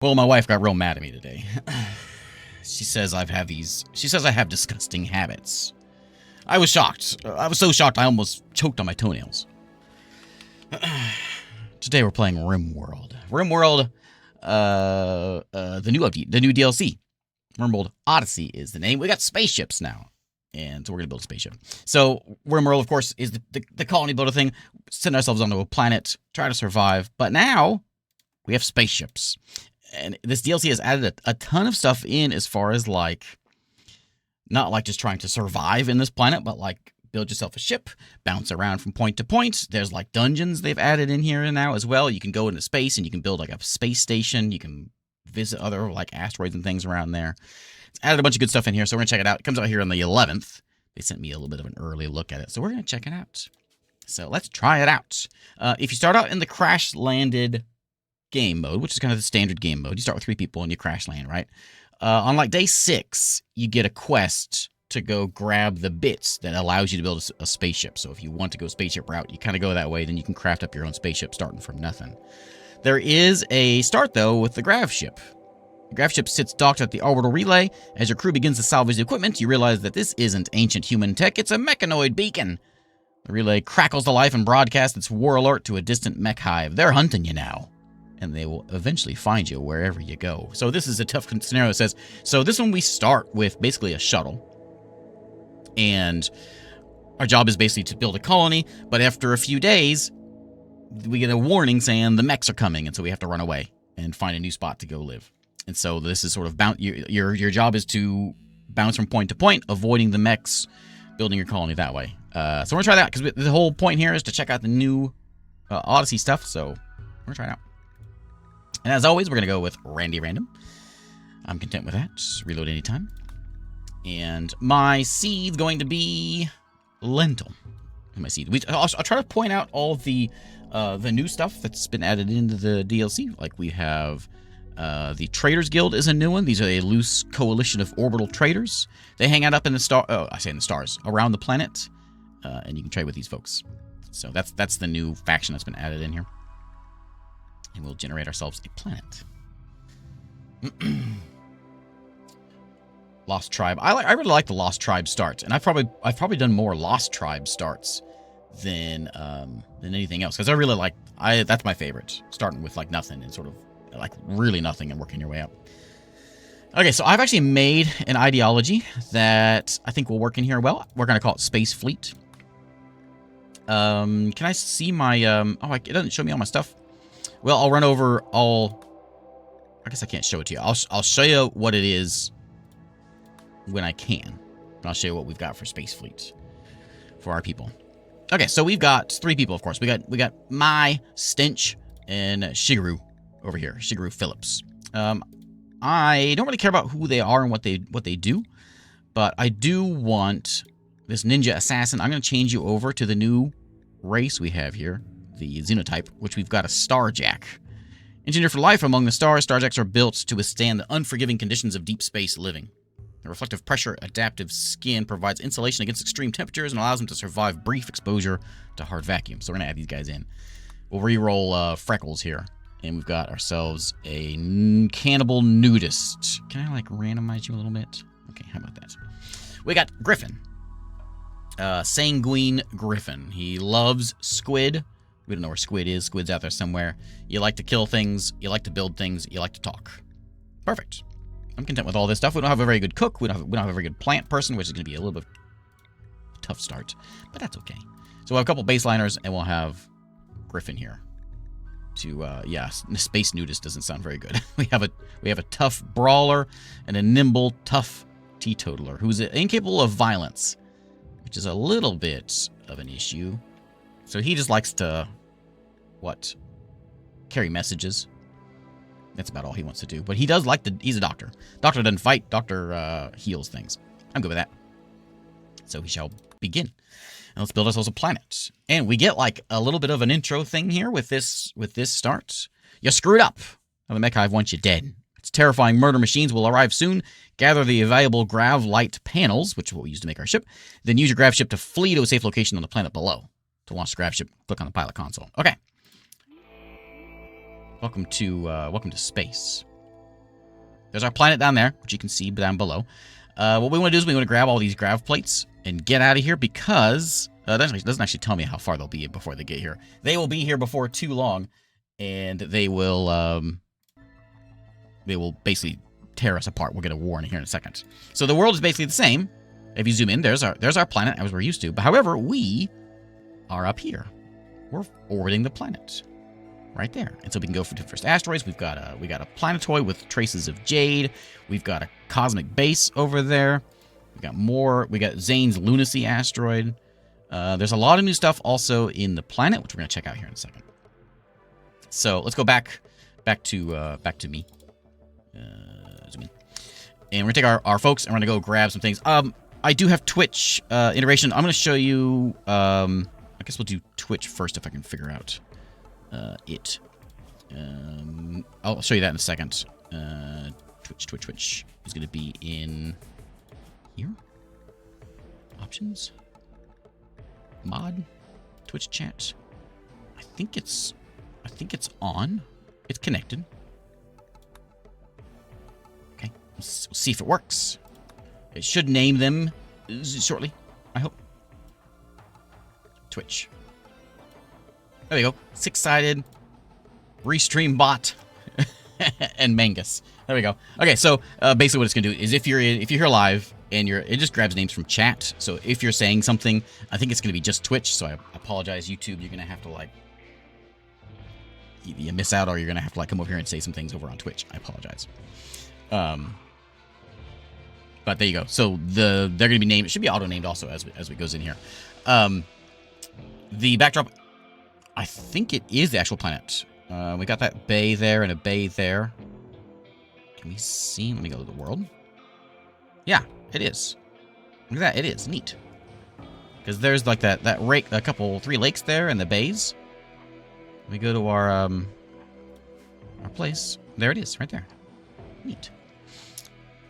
Well, my wife got real mad at me today. She says I have disgusting habits. I was shocked. I was so shocked I almost choked on my toenails. Today we're playing RimWorld. RimWorld, the new DLC. RimWorld Odyssey is the name. We got spaceships now, and so we're gonna build a spaceship. So RimWorld, of course, is the colony builder thing. Send ourselves onto a planet, try to survive. But now we have spaceships, and this DLC has added a ton of stuff in as far as like, not like just trying to survive in this planet, but like build yourself a ship, bounce around from point to point. There's like dungeons they've added in here now as well. You can go into space and you can build like a space station. You can visit other like asteroids and things around there. It's added a bunch of good stuff in here, so we're gonna check it out. It comes out here on the 11th. They sent me a little bit of an early look at it, so we're gonna check it out. So let's try it out. If you start out in the crash landed game mode, which is kind of the standard game mode, you start with 3 people and you crash land, right? On like day 6, you get a quest to go grab the bits that allows you to build a spaceship. So if you want to go spaceship route, you kind of go that way, then you can craft up your own spaceship starting from nothing. There is a start, though, with the grav ship. The grav ship sits docked at the orbital relay. As your crew begins to salvage the equipment, you realize that this isn't ancient human tech, it's a mechanoid beacon. The relay crackles to life and broadcasts its war alert to a distant mech hive. They're hunting you now, and they will eventually find you wherever you go. So this is a tough scenario. It says, so this one we start with basically a shuttle. And our job is basically to build a colony, but after a few days, we get a warning saying the mechs are coming, and so we have to run away and find a new spot to go live. And so this is sort of your job is to bounce from point to point, avoiding the mechs, building your colony that way. So we're gonna try that because the whole point here is to check out the new Odyssey stuff. So we're gonna try it out. And as always, we're gonna go with Randy Random. I'm content with that. Just reload anytime. And my seed's going to be lentil. My seed. I'll try to point out all the new stuff that's been added into the DLC. Like we have the Traders Guild is a new one. These are a loose coalition of orbital traders. They hang out up in the stars around the planet, and you can trade with these folks. So that's the new faction that's been added in here, and we'll generate ourselves a planet. Lost Tribe. I really like the Lost Tribe starts, and I've probably done more Lost Tribe starts than anything else, because I really like that's my favorite, starting with like nothing and sort of like really nothing and working your way up. Okay, so I've actually made an ideology that I think will work in here well. We're gonna call it Space Fleet. Can I see my it doesn't show me all my stuff. Well, I'll run over all. I guess I can't show it to you. I'll show you what it is when I can. I'll show you what we've got for Space Fleet for our people. Okay, so we've got 3 people, of course. We got Mai, Stench, and Shigeru over here. Shigeru Phillips. I don't really care about who they are and what they do, but I do want this ninja assassin. I'm going to change you over to the new race we have here, the Xenotype, which we've got a Starjack. Engineered for life among the stars, Starjacks are built to withstand the unforgiving conditions of deep space living. The reflective pressure adaptive skin provides insulation against extreme temperatures and allows them to survive brief exposure to hard vacuum. So we're going to add these guys in. We'll re-roll Freckles here. And we've got ourselves a cannibal nudist. Can I like randomize you a little bit? Okay, how about that? We got Griffin. Sanguine Griffin. He loves squid. We don't know where squid is. Squid's out there somewhere. You like to kill things. You like to build things. You like to talk. Perfect. I'm content with all this stuff. We don't have a very good cook. We don't have a very good plant person, which is going to be a little bit of a tough start. But that's okay. So we'll have a couple baseliners, and we'll have Griffin here. Space nudist doesn't sound very good. we have a tough brawler and a nimble, tough teetotaler who's incapable of violence, which is a little bit of an issue. So he just likes to carry messages. That's about all he wants to do. But he does like he's a doctor. Doctor doesn't fight. Doctor heals things. I'm good with that. So we shall begin. And let's build ourselves a planet. And we get like a little bit of an intro thing here with this start. You screwed up. Now the mech hive wants you dead. Its terrifying murder machines will arrive soon. Gather the available grav light panels, which is what we use to make our ship. Then use your grav ship to flee to a safe location on the planet below. To launch the grav ship, click on the pilot console. Okay. Welcome to space. There's our planet down there, which you can see down below. What we want to do is we want to grab all these grav plates and get out of here because that doesn't actually tell me how far they'll be before they get here. They will be here before too long, and they will basically tear us apart. We'll get a war in here in a second. So the world is basically the same. If you zoom in, there's our planet as we're used to. But however, we are up here. We're orbiting the planet. Right there. And so we can go for the first asteroids. We got a planetoid with traces of jade. We've got a cosmic base over there. We got more. We got Zane's lunacy asteroid. There's a lot of new stuff also in the planet, which we're gonna check out here in a second. So let's go back to me. Zoom in. And we're gonna take our folks and we're gonna go grab some things. I do have Twitch integration. I'm gonna show you. I guess we'll do Twitch first if I can figure out. I'll show you that in a second. Twitch is going to be in here. Options. Mod. Twitch chat. I think it's on. It's connected. Okay. We'll see if it works. It should name them shortly, I hope. Twitch. There we go. Six-sided, restream bot, and Mangus. There we go. Okay, so basically what it's gonna do is if you're here live and it just grabs names from chat. So if you're saying something, I think it's gonna be just Twitch. So I apologize, YouTube. You're gonna have to like you miss out, or you're gonna have to like come over here and say some things over on Twitch. I apologize. But there you go. So they're gonna be named. It should be auto named also as we goes in here. The backdrop. I think it is the actual planet. We got that bay there and a bay there. Can we see? Let me go to the world. Yeah, it is. Look at that. It is. Neat. Because there's like that rake, three lakes there and the bays. We go to our place. There it is, right there. Neat.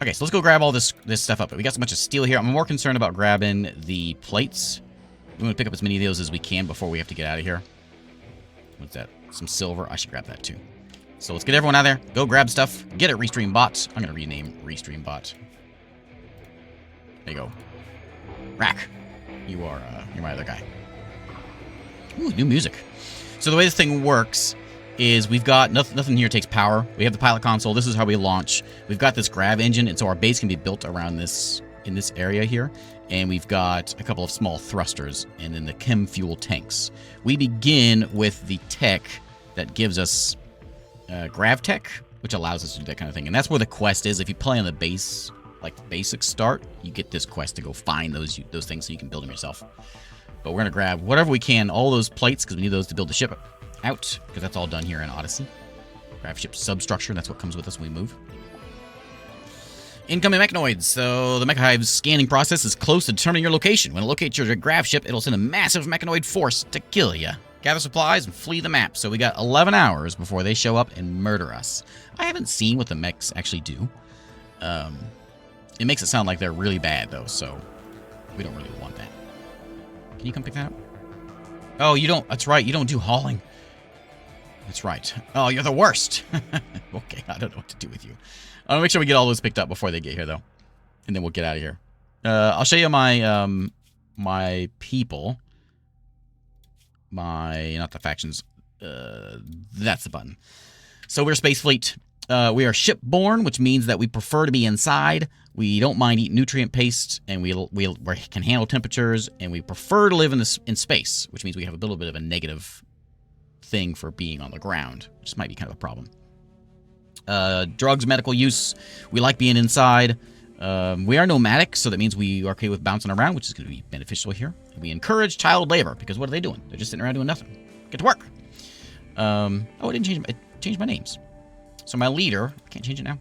Okay, so let's go grab all this stuff up. We got so much of steel here. I'm more concerned about grabbing the plates. We want to pick up as many of those as we can before we have to get out of here. What's that? Some silver. I should grab that too. So let's get everyone out there. Go grab stuff. Get it, Restream Bot. I'm going to rename Restream Bot. There you go. Rack. You're my other guy. Ooh, new music. So the way this thing works is we've got nothing here takes power. We have the pilot console. This is how we launch. We've got this grav engine, and so our base can be built around this in this area here. And we've got a couple of small thrusters and then the chem fuel tanks. We begin with the tech that gives us grav tech, which allows us to do that kind of thing. And that's where the quest is. If you play on the base, like basic start, you get this quest to go find those things so you can build them yourself. But we're going to grab whatever we can, all those plates, because we need those to build the ship out, because that's all done here in Odyssey. Grav ship substructure, that's what comes with us when we move. Incoming mechanoids. So the Mecha Hive's scanning process is close to determining your location. When it locates your grav ship, it'll send a massive mechanoid force to kill you. Gather supplies and flee the map. So we got 11 hours before they show up and murder us. I haven't seen what the mechs actually do. It makes it sound like they're really bad, though, so we don't really want that. Can you come pick that up? Oh, you don't. That's right. You don't do hauling. That's right. Oh, you're the worst. Okay, I don't know what to do with you. I'll make sure we get all those picked up before they get here, though. And then we'll get out of here. I'll show you my my people. Not the factions. That's the button. So we're Space Fleet. We are shipborne, which means that we prefer to be inside. We don't mind eating nutrient paste, and we can handle temperatures, and we prefer to live in space, which means we have a little bit of a negative thing for being on the ground, which might be kind of a problem. Drugs, medical use. We like being inside. We are nomadic, so that means we are okay with bouncing around, which is going to be beneficial here. We encourage child labor, because what are they doing? They're just sitting around doing nothing. Get to work. Oh, I didn't change. It changed my names. So my leader, I can't change it now.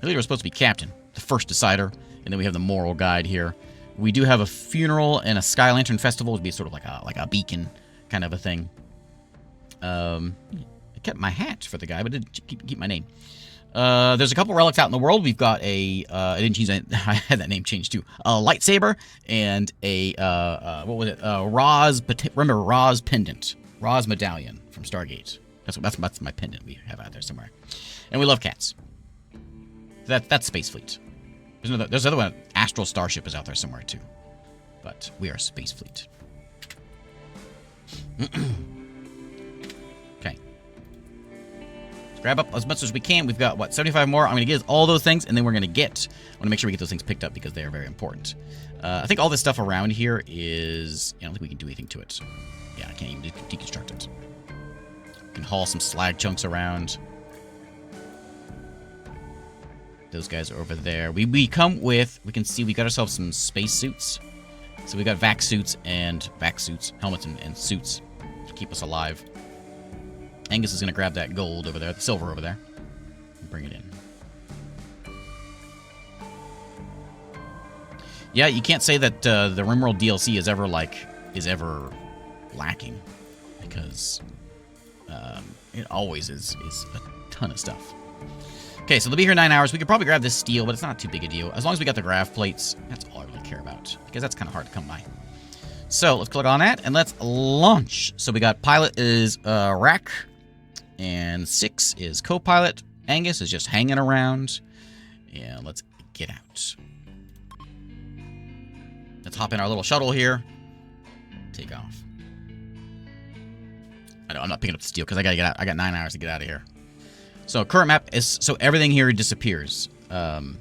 My leader is supposed to be captain, the first decider, and then we have the moral guide here. We do have a funeral and a Sky Lantern festival, would be sort of like a beacon kind of a thing. I kept my hat for the guy, but didn't keep my name. There's a couple relics out in the world. We've got a I didn't change that. I had that name changed too. A lightsaber and a what was it? Remember Ra's pendant, Ra's medallion from Stargate. That's my pendant we have out there somewhere. And we love cats. That's Space Fleet. There's another one. Astral Starship is out there somewhere too. But we are Space Fleet. Okay. Let's grab up as much as we can. We've got, what, 75 more? I'm going to get all those things, and then we're going to get... I want to make sure we get those things picked up because they are very important. I think all this stuff around here is... I don't think we can do anything to it. Yeah, I can't even deconstruct it. We can haul some slag chunks around. Those guys are over there. We come with... We can see we got ourselves some space suits. So we got vac suits, helmets and suits to keep us alive. Angus is going to grab that gold over there, the silver over there, and bring it in. Yeah, you can't say that the RimWorld DLC is ever lacking, because it always is a ton of stuff. Okay, so they'll be here 9 hours. We could probably grab this steel, but it's not too big a deal. As long as we got the grav plates, that's all I really care about, because that's kind of hard to come by. So let's click on that, and let's launch. So we got pilot is Rack, and 6 is co-pilot. Angus is just hanging around. And let's get out. Let's hop in our little shuttle here. Take off. I'm not picking up the steel, because I gotta get out. I got 9 hours to get out of here. So current map is, so everything here disappears. There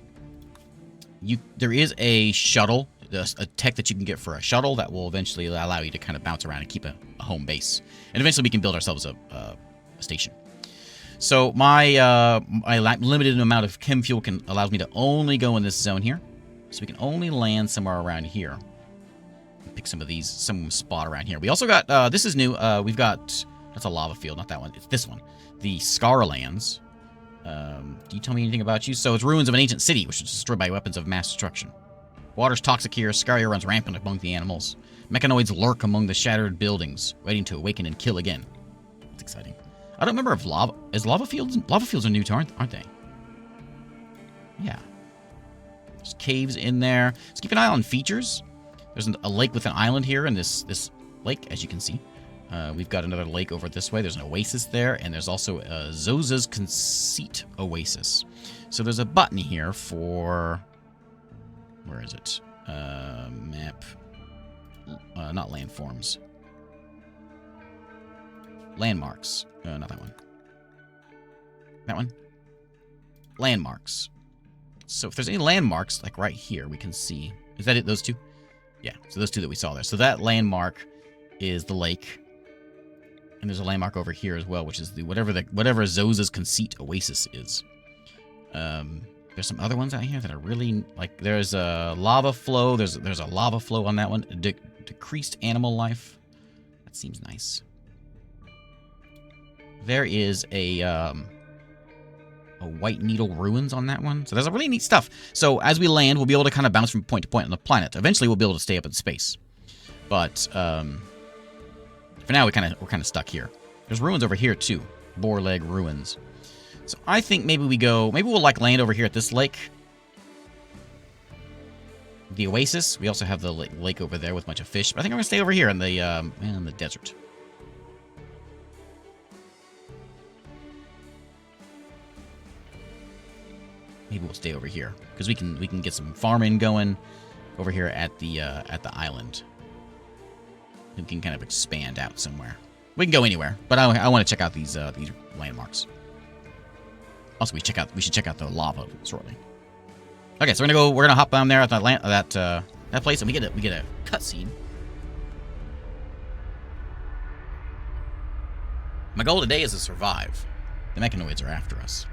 is a shuttle, a tech that you can get for a shuttle that will eventually allow you to kind of bounce around and keep a home base. And eventually we can build ourselves a station. So my limited amount of chem fuel allows me to only go in this zone here. So we can only land somewhere around here. Pick some of these, some spot around here. We also got, this is new, we've got, that's a lava field, not that one, it's this one. The Scarlands. Do you tell me anything about you? So it's ruins of an ancient city, which was destroyed by weapons of mass destruction. Water's toxic here. Scaria runs rampant among the animals. Mechanoids lurk among the shattered buildings, waiting to awaken and kill again. That's exciting. I don't remember if lava fields are new, aren't they? Yeah. There's caves in there. Let's keep an eye on features. There's a lake with an island here, and this lake, as you can see. We've got another lake over this way. There's an oasis there, and there's also Zoza's Conceit Oasis. So there's a button here for... Where is it? Map. Not landforms. Landmarks. Not that one. That one? Landmarks. So if there's any landmarks, like right here, we can see... Is that it, those two? Yeah, so those two that we saw there. So that landmark is the lake. And there's a landmark over here as well, which is the whatever Zoza's Conceit Oasis is. There's some other ones out here that are really like there's a lava flow. There's a lava flow on that one. Decreased animal life. That seems nice. There is a White Needle Ruins on that one. So there's a really neat stuff. So as we land, we'll be able to kind of bounce from point to point on the planet. Eventually, we'll be able to stay up in space. But for now, we're kind of stuck here. There's ruins over here too, Boar Leg Ruins. So I think maybe we'll like land over here at this lake, the oasis. We also have the lake over there with a bunch of fish. But I think I'm gonna stay over here in the desert. Maybe we'll stay over here because we can get some farming going over here at the island. We can kind of expand out somewhere. We can go anywhere, but I want to check out these landmarks. Also, we should check out the lava shortly. Okay, so we're gonna hop down there at that place, and we get a cutscene. My goal today is to survive. The mechanoids are after us.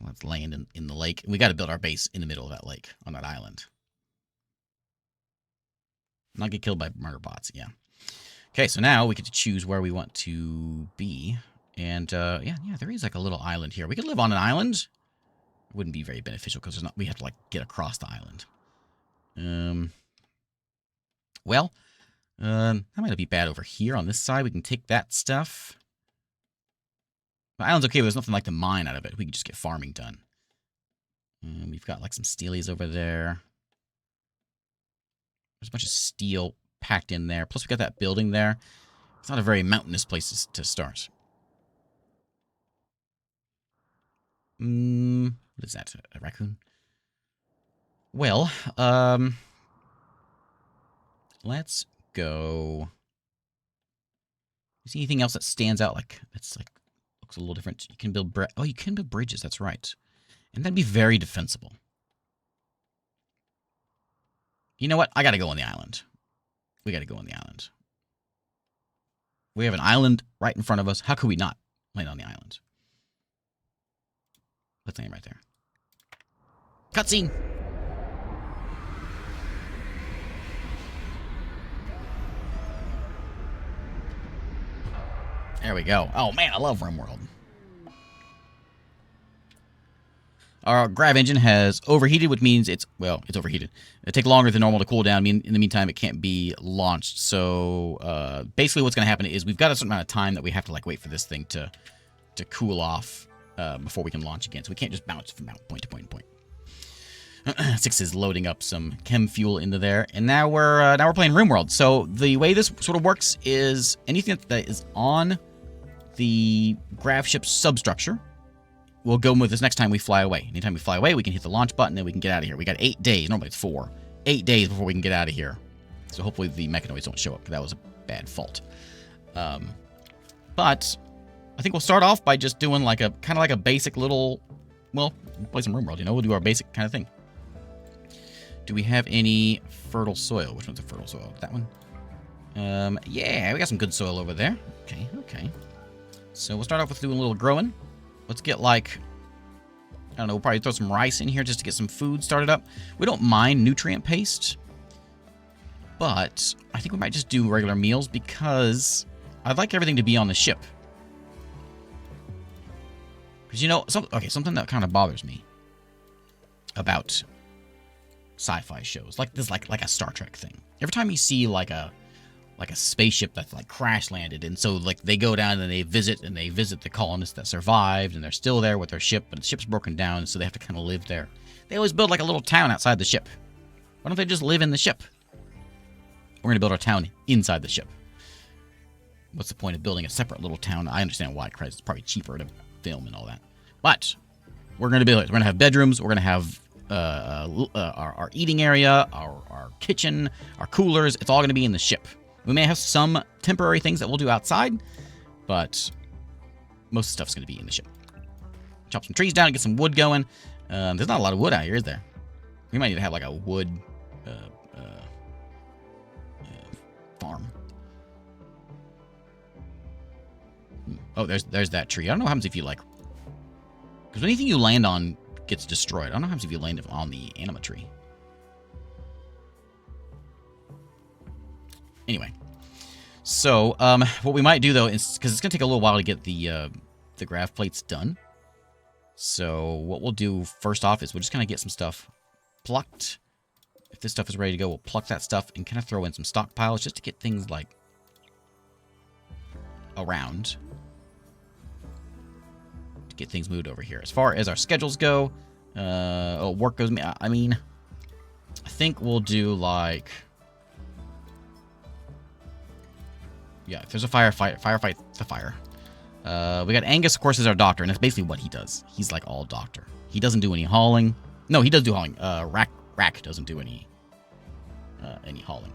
Let's land in the lake. We got to build our base in the middle of that lake, on that island. Not get killed by murder bots, yeah. Okay, so now we get to choose where we want to be. And, yeah, there is like a little island here. We could live on an island. It wouldn't be very beneficial because we have to, like, get across the island. Well, that might not be bad over here on this side. We can take that stuff. The island's okay, but there's nothing like to mine out of it. We can just get farming done. And we've got like some steelies over there. There's a bunch of steel packed in there. Plus we got that building there. It's not a very mountainous place to start. What is that? A raccoon? Well, let's go. You see anything else that stands out like it's like looks a little different? You can build you can build bridges. That's right, and that'd be very defensible. You know what? I gotta go on the island. We gotta go on the island. We have an island right in front of us. How could we not land on the island? Let's land right there. Cutscene. There we go. Oh man, I love RimWorld. Our grav engine has overheated, which means it's overheated. It takes longer than normal to cool down. In the meantime, it can't be launched. So basically what's going to happen is we've got a certain amount of time that we have to like wait for this thing to cool off before we can launch again. So we can't just bounce from point to point to point. 6 is loading up some chem fuel into there, and now we're playing RimWorld. So the way this sort of works is anything that is on the grav ship's substructure will go with us next time we fly away. Anytime we fly away, we can hit the launch button and we can get out of here. We got 8 days. Normally it's 4. 8 days before we can get out of here. So hopefully the mechanoids don't show up, because that was a bad fault. But I think we'll start off by just doing like a kind of like a basic little, well, we'll play some RimWorld, you know, we'll do our basic kind of thing. Do we have any fertile soil? Which one's a fertile soil? That one? Yeah, we got some good soil over there. Okay, okay. So we'll start off with doing a little growing. Let's get like, I don't know, we'll probably throw some rice in here just to get some food started up. We don't mind nutrient paste, but I think we might just do regular meals because I'd like everything to be on the ship. Because, you know, something that kind of bothers me about sci-fi shows, like this, like a Star Trek thing. Every time you see like a spaceship that's like crash landed, and so like they go down and they visit the colonists that survived, and they're still there with their ship, but the ship's broken down, so they have to kind of live there. They always build like a little town outside the ship. Why don't they just live in the ship? We're gonna build our town inside the ship. What's the point of building a separate little town? I understand why, because it's probably cheaper to film and all that. But we're gonna build it. We're gonna have bedrooms. We're gonna have our eating area, our kitchen, our coolers. It's all going to be in the ship. We may have some temporary things that we'll do outside, but most stuff's going to be in the ship. Chop some trees down and get some wood going. There's not a lot of wood out here, is there? We might need to have like a wood farm. Oh, there's that tree. I don't know what happens if you like, because anything you land on gets destroyed. I don't know what happens if you land on the anima tree. Anyway, so what we might do though is, because it's gonna take a little while to get the grav plates done. So what we'll do first off is we'll just kind of get some stuff plucked. If this stuff is ready to go, we'll pluck that stuff and kind of throw in some stockpiles just to get things like around. Get things moved over here. As far as our schedules go, work goes. I mean, I think we'll do like, yeah, if there's a firefight the fire. We got Angus, of course, is our doctor, and that's basically what he does. He's like all doctor. He doesn't do any hauling. No, he does do hauling. Rack doesn't do any hauling.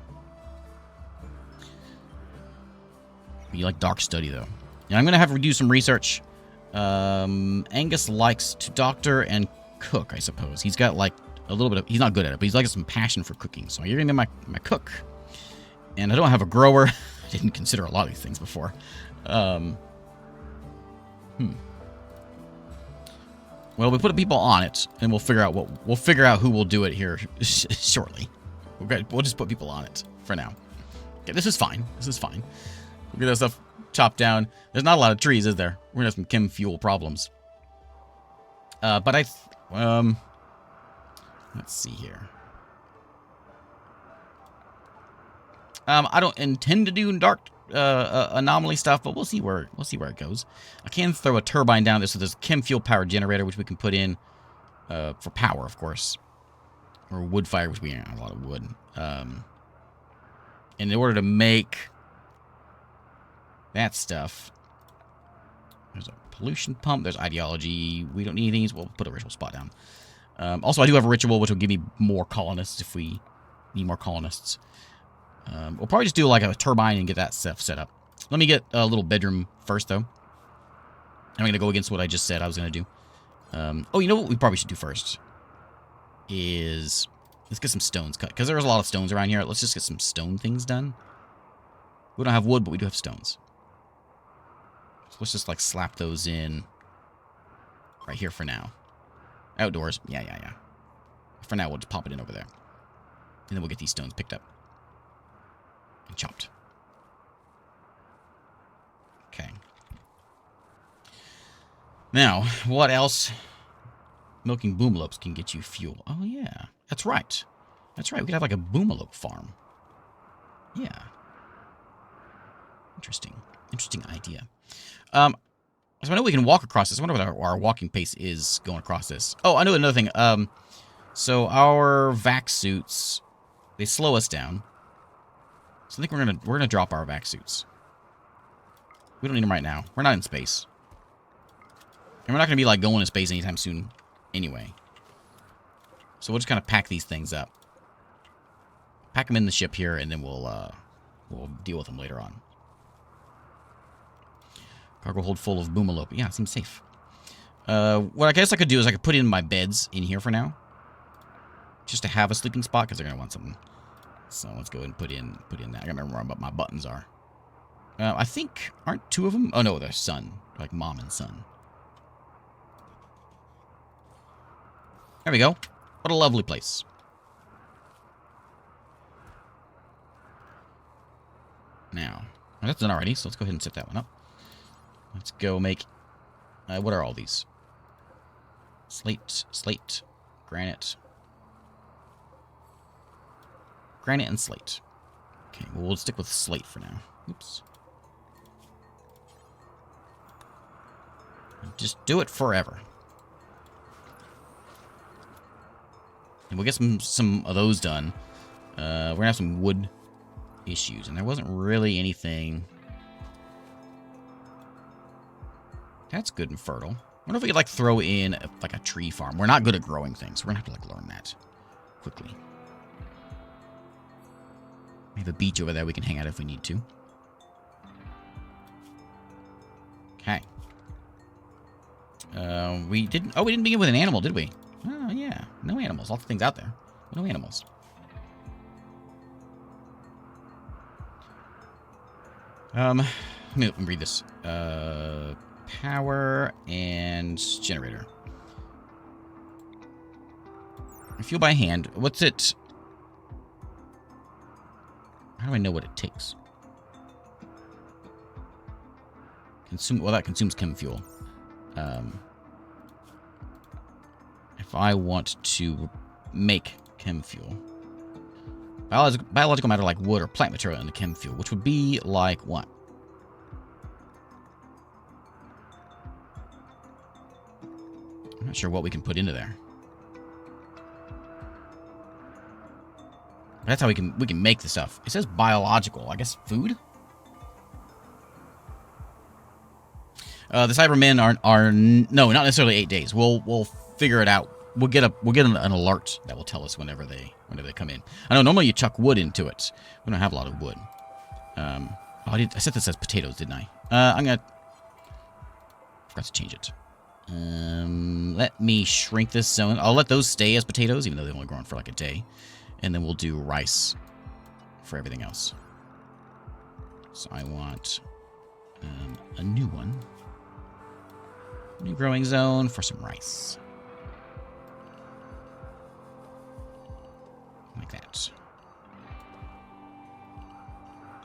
You like dark study though. And I'm gonna have to do some research. Angus likes to doctor and cook, I suppose. He's got like a little bit of, he's not good at it, but he's like some passion for cooking. So you're gonna be my cook. And I don't have a grower. I didn't consider a lot of these things before. Well, we put people on it, and we'll figure out who will do it here shortly. We'll just put people on it for now. Okay, this is fine. This is fine. We'll get that stuff chopped down. There's not a lot of trees, is there? We're gonna have some chem fuel problems. But let's see here. I don't intend to do dark anomaly stuff, but we'll see where it goes. I can throw a turbine down there, so there's a chem fuel power generator which we can put in for power, of course, or wood fire, which we don't have a lot of wood. And in order to make that stuff, There's a pollution pump. There's ideology. We don't need these. We'll put a ritual spot down. Also, I do have a ritual, which will give me more colonists if we need more colonists. We'll probably just do like a turbine and get that stuff set up. Let me get a little bedroom first, though. I'm going to go against what I just said I was going to do. Oh, you know what we probably should do first? Is let's get some stones cut. Because there's a lot of stones around here. Let's just get some stone things done. We don't have wood, but we do have stones. So let's just like slap those in right here for now. Outdoors. Yeah. For now, we'll just pop it in over there. And then we'll get these stones picked up. And chopped. Okay. Now, what else? Milking boomalopes can get you fuel. Oh, yeah. That's right. That's right. We could have like a boomalope farm. Yeah. Interesting. Interesting idea. So I know we can walk across this. I wonder what our walking pace is going across this. Oh, I know another thing. So our vac suits, they slow us down. So I think we're gonna drop our vac suits. We don't need them right now. We're not in space. And we're not gonna be like going to space anytime soon anyway. So we'll just kind of pack these things up. Pack them in the ship here, and then we'll deal with them later on. Cargo hold full of boomalope. Yeah, it seems safe. What I guess I could do is I could put in my beds in here for now. Just to have a sleeping spot, because they're going to want something. So let's go ahead and put in that. I gotta remember what my buttons are. I think, aren't two of them? Oh no, they're son. Like mom and son. There we go. What a lovely place. Now, that's done already, so let's go ahead and set that one up. Let's go make... what are all these? Slate, granite. Granite and slate. Okay, well, we'll stick with slate for now. Oops. Just do it forever. And we'll get some of those done. We're going to have some wood issues, and there wasn't really anything... That's good and fertile. I wonder if we could, like, throw in, like, a tree farm. We're not good at growing things, so we're going to have to, like, learn that quickly. We have a beach over there we can hang out if we need to. Okay. We didn't begin with an animal, did we? Oh, yeah. No animals. Lots of things out there. But no animals. Let me read this. Power and generator. Fuel by hand. What's it? How do I know what it takes? Consume. Well, that consumes chem fuel. If I want to make chem fuel, biological matter like wood or plant material into chem fuel, which would be like what? I'm not sure what we can put into there. That's how we can make the stuff. It says biological. I guess food. The Cybermen are no, not necessarily 8 days. We'll figure it out. We'll get an alert that will tell us whenever they come in. I know normally you chuck wood into it. We don't have a lot of wood. I said this as potatoes, didn't I? Forgot to change it. Let me shrink this zone. I'll let those stay as potatoes, even though they've only grown for like a day. And then we'll do rice for everything else. So I want a new one. New growing zone for some rice. Like that.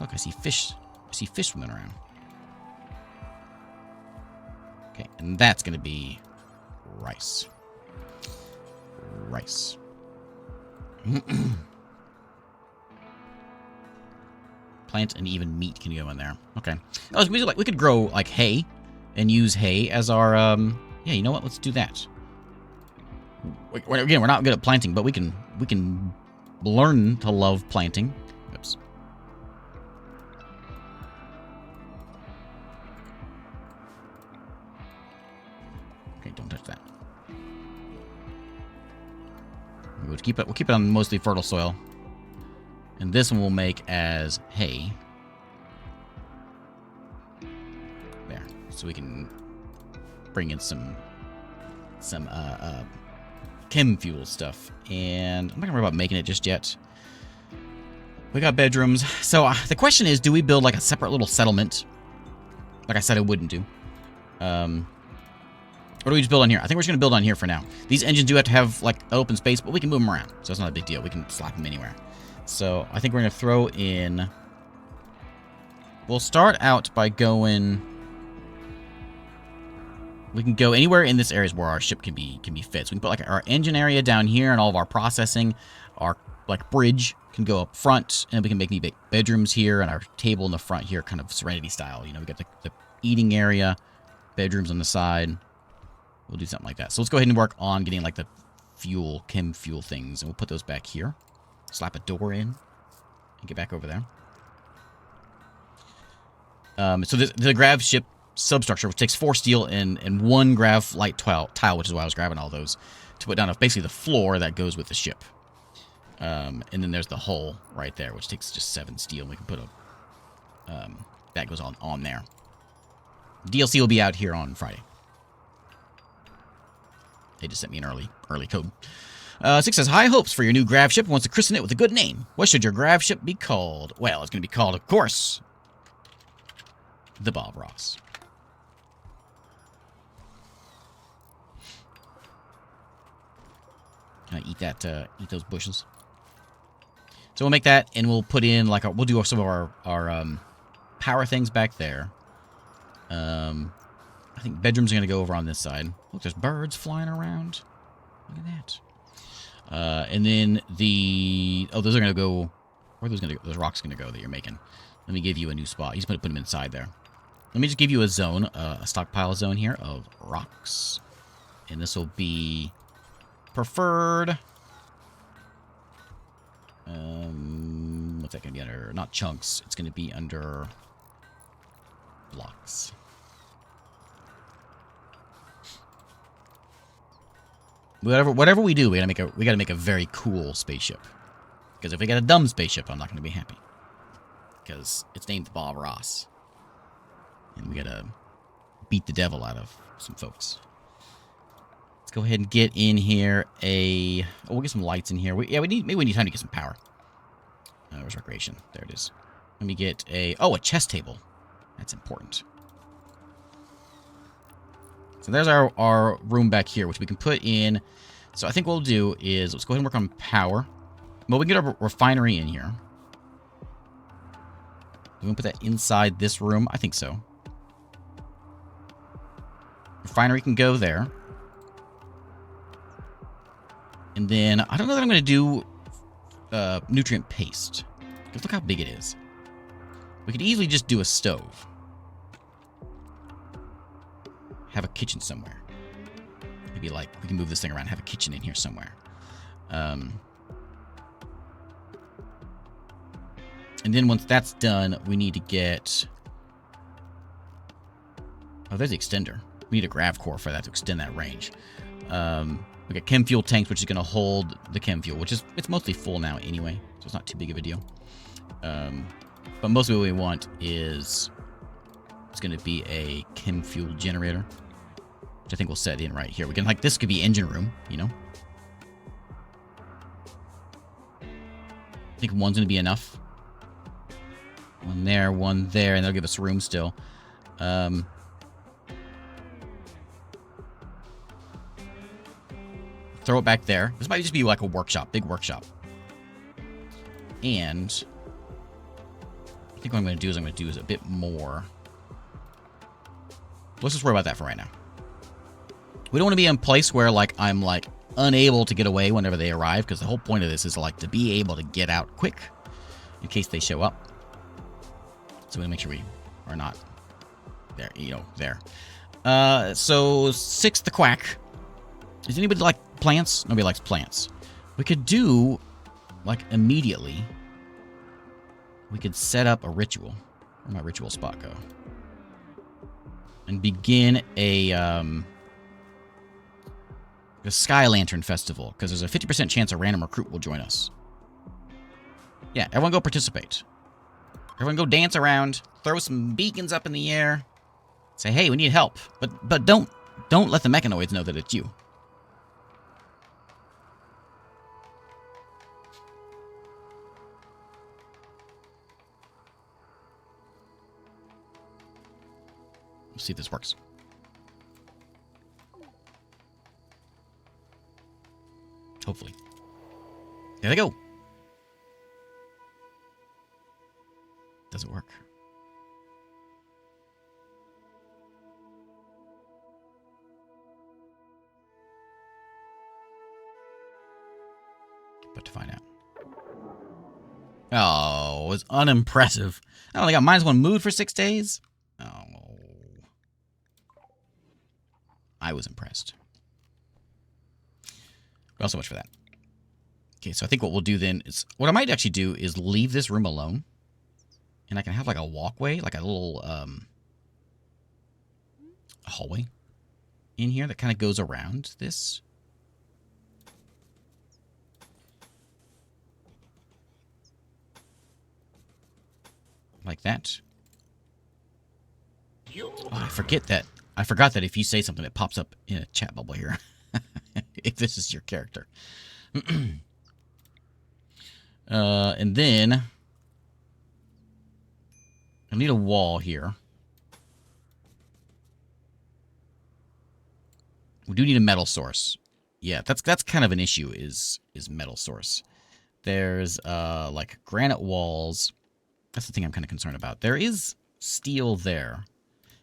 Look, I see fish. I see fish swimming around. Okay, and that's going to be rice. Rice. Plant and even meat can go in there. Okay. We could grow like hay and use hay as our yeah, you know what? Let's do that. Again, we're not good at planting, but we can learn to love planting. Oops. don't touch that. We'll keep it on mostly fertile soil. And this one we'll make as hay. There. So we can bring in some chem fuel stuff. And I'm not gonna worry about making it just yet. We got bedrooms. So the question is, do we build like a separate little settlement? Like I said I wouldn't do. Or do we just build on here? I think we're just going to build on here for now. These engines do have to have, like, open space, but we can move them around. So it's not a big deal. We can slap them anywhere. So I think we're going to throw in... We'll start out by going... We can go anywhere in this area where our ship can be fit. So we can put, like, our engine area down here and all of our processing. Our, like, bridge can go up front. And we can make the bedrooms here and our table in the front here, kind of Serenity style. You know, we got the eating area, bedrooms on the side. We'll do something like that. So let's go ahead and work on getting, like, the chem fuel things. And we'll put those back here. Slap a door in. And get back over there. So the grav ship substructure, which takes 4 steel and 1 grav light tile, which is why I was grabbing all those, to put down basically the floor that goes with the ship. And then there's the hull right there, which takes just 7 steel. And we can put a... that goes on there. DLC will be out here on Friday. They just sent me an early code. 6 says, high hopes for your new grav ship. Wants to christen it with a good name. What should your grav ship be called? Well, it's going to be called, of course, the Bob Ross. Eat those bushes. So we'll make that, and we'll put in, like, we'll do some of our power things back there. I think bedrooms are going to go over on this side. Look, there's birds flying around. Look at that. And then those are going to go... Where are those going to go? Those rocks going to go that you're making. Let me give you a new spot. He's going to put them inside there. Let me just give you a zone, a stockpile zone here of rocks. And this will be preferred... what's that going to be under? Not chunks. It's going to be under blocks. Whatever we do, we gotta make a very cool spaceship. Because if we got a dumb spaceship, I'm not gonna be happy. Because it's named Bob Ross. And we gotta beat the devil out of some folks. Let's go ahead and get in here we'll get some lights in here. Maybe we need time to get some power. Where's recreation? There it is. Let me get a chess table. That's important. So there's our room back here, which we can put in. So I think what we'll do is, let's go ahead and work on power. Well, we can get our refinery in here. We can put that inside this room. I think so. Refinery can go there. And then, I don't know that I'm going to do nutrient paste. Because look how big it is. We could easily just do a stove. Have a kitchen somewhere. Maybe, like, we can move this thing around and have a kitchen in here somewhere. And then once that's done, we need to get... Oh, there's the extender. We need a grav core for that to extend that range. We got chem fuel tanks, which is going to hold the chem fuel, which is, it's mostly full now anyway, so it's not too big of a deal. But mostly what we want is, it's going to be a chem fuel generator, which I think we'll set in right here. We can, like, this could be engine room, you know? I think one's going to be enough. One there, and that'll give us room still. Throw it back there. This might just be like a workshop, big workshop. And I think what I'm going to do is a bit more. Let's just worry about that for right now. We don't want to be in a place where, like, I'm, like, unable to get away whenever they arrive, because the whole point of this is, like, to be able to get out quick in case they show up. So we want to make sure we are not there, you know, there. So 6 the quack. Does anybody like plants? Nobody likes plants. We could do, like, immediately, we could set up a ritual. Where'd my ritual spot go? And begin a The Sky Lantern Festival, because there's a 50% chance a random recruit will join us. Yeah, everyone go participate. Everyone go dance around, throw some beacons up in the air, say, hey, we need help. But don't let the mechanoids know that it's you. Let's see if this works. Hopefully. There they go. Does it work? But to find out. Oh, it was unimpressive. I only got -1 mood for 6 days. Oh. I was impressed. Well, so much for that. Okay, so I think what we'll do then is... What I might actually do is leave this room alone. And I can have like a walkway, like a little hallway in here that kind of goes around this. Like that. Oh, I forgot that if you say something, it pops up in a chat bubble here. If this is your character. And then I need a wall here. We do need a metal source. Yeah, that's kind of an issue is metal source. There's like granite walls. That's the thing I'm kind of concerned about. There is steel there.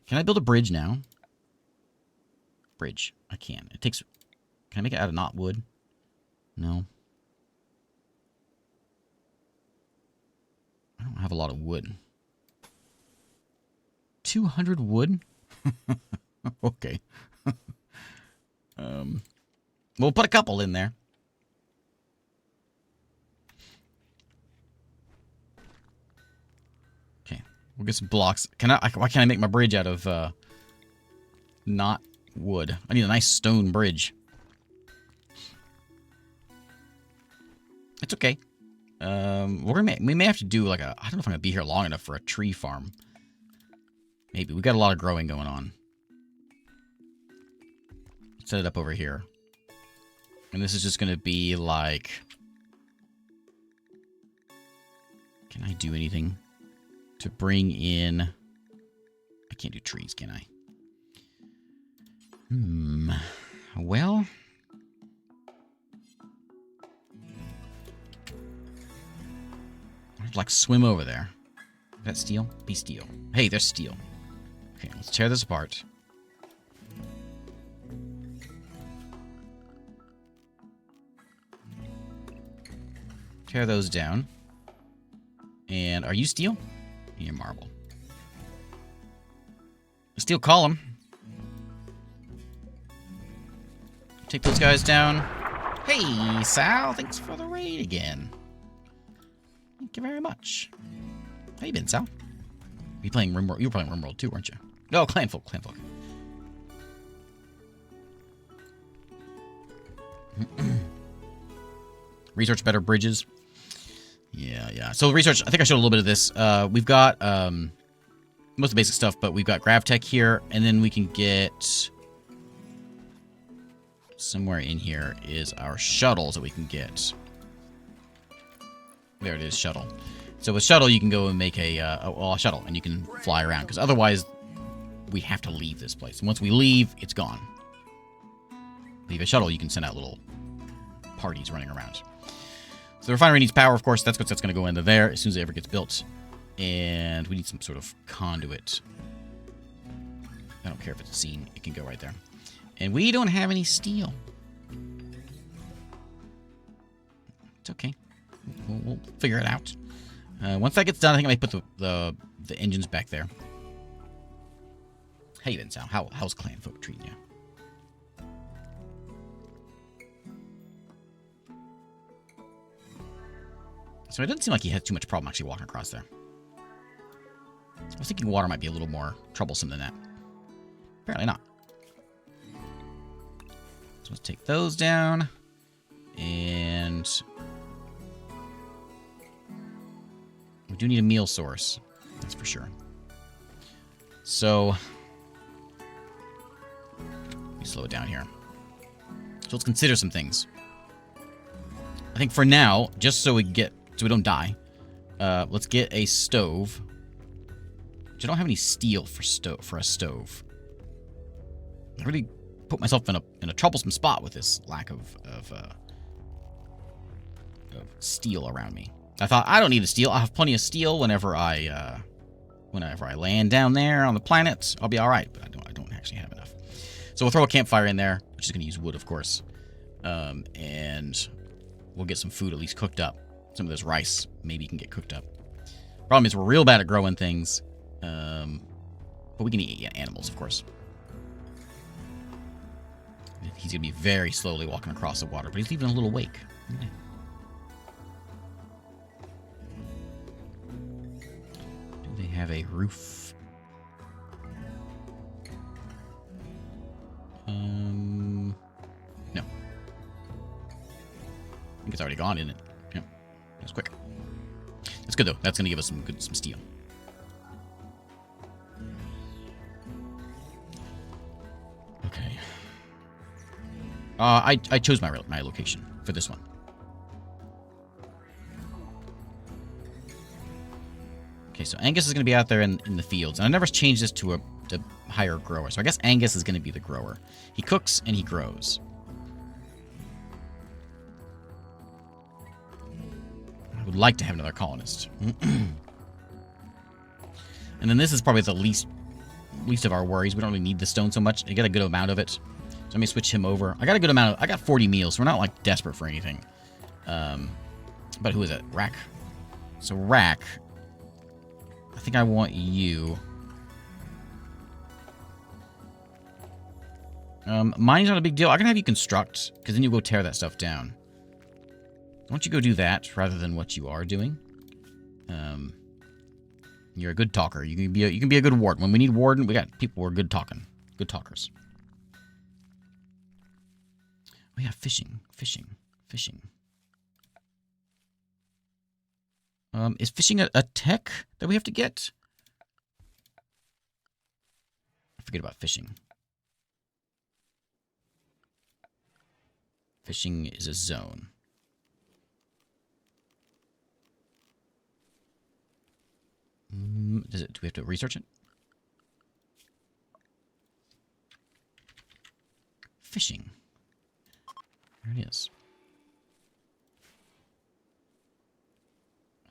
Can I build a bridge now? Bridge. I can. It takes... Can I make it out of not wood? No. I don't have a lot of wood. 200 wood? Okay. We'll put a couple in there. Okay. We'll get some blocks. Why can't I make my bridge out of not wood? I need a nice stone bridge. It's okay. We may have to do like a... I don't know if I'm going to be here long enough for a tree farm. Maybe. We got a lot of growing going on. Set it up over here. And this is just going to be like... Can I do anything to bring in... I can't do trees, can I? Well... I'd like swim over there. Is that steel? Be steel. Hey, there's steel. Okay, let's tear this apart. Tear those down. And are you steel? You're marble. Steel column. Take those guys down. Hey, Sal. Thanks for the raid again. Thank you very much. How you been, Sal? You playing RimWorld? You were playing RimWorld too, weren't you? No, Clanfolk. Research better bridges. Yeah. So research, I think I showed a little bit of this. We've got most of the basic stuff, but we've got GravTech here, and then we can get... Somewhere in here is our shuttles that we can get. There it is, shuttle. So with shuttle, you can go and make a shuttle, and you can fly around. Because otherwise, we have to leave this place. And once we leave, it's gone. Leave a shuttle, you can send out little parties running around. So the refinery needs power, of course. That's going to go into there as soon as it ever gets built. And we need some sort of conduit. I don't care if it's seen. It can go right there. And we don't have any steel. It's okay. We'll figure it out. Once that gets done, I think I may put the engines back there. How you been, Sal? How's Clanfolk treating you? So it doesn't seem like he has too much problem actually walking across there. I was thinking water might be a little more troublesome than that. Apparently not. let's take those down. And we do need a meal source. That's for sure. So let me slow it down here. So let's consider some things. I think for now, just so we don't die, let's get a stove. Which I don't have any steel for a stove. I really put myself in a troublesome spot with this lack of steel around me. I thought I don't need the steel. I have plenty of steel whenever I land down there on the planet. I'll be all right, but I don't actually have enough. So we'll throw a campfire in there, which is going to use wood, of course, and we'll get some food at least cooked up. Some of this rice maybe can get cooked up. Problem is we're real bad at growing things. But we can eat animals, of course. He's going to be very slowly walking across the water, but he's leaving a little wake. Okay. Do they have a roof? No. I think it's already gone, isn't it? Yeah. That's quick. That's good, though. That's going to give us some steel. Okay. I chose my location for this one. Okay, so Angus is going to be out there in the fields. And I never changed this to a higher grower. So I guess Angus is going to be the grower. He cooks and he grows. I would like to have another colonist. And then this is probably the least of our worries. We don't really need the stone so much. You get a good amount of it. So let me switch him over. I got a good amount of... I got 40 meals, so we're not, like, desperate for anything. But who is it? Rack. So, Rack... I think I want you... mining's not a big deal. I'm gonna have you construct, because then you go tear that stuff down. Why don't you go do that, rather than what you are doing? You're a good talker. You can be a good warden. When we need warden, we got people who are good talking. Good talkers. Oh yeah, fishing. Is fishing a tech that we have to get? I forget about fishing. Fishing is a zone. Do we have to research it? Fishing. There it is.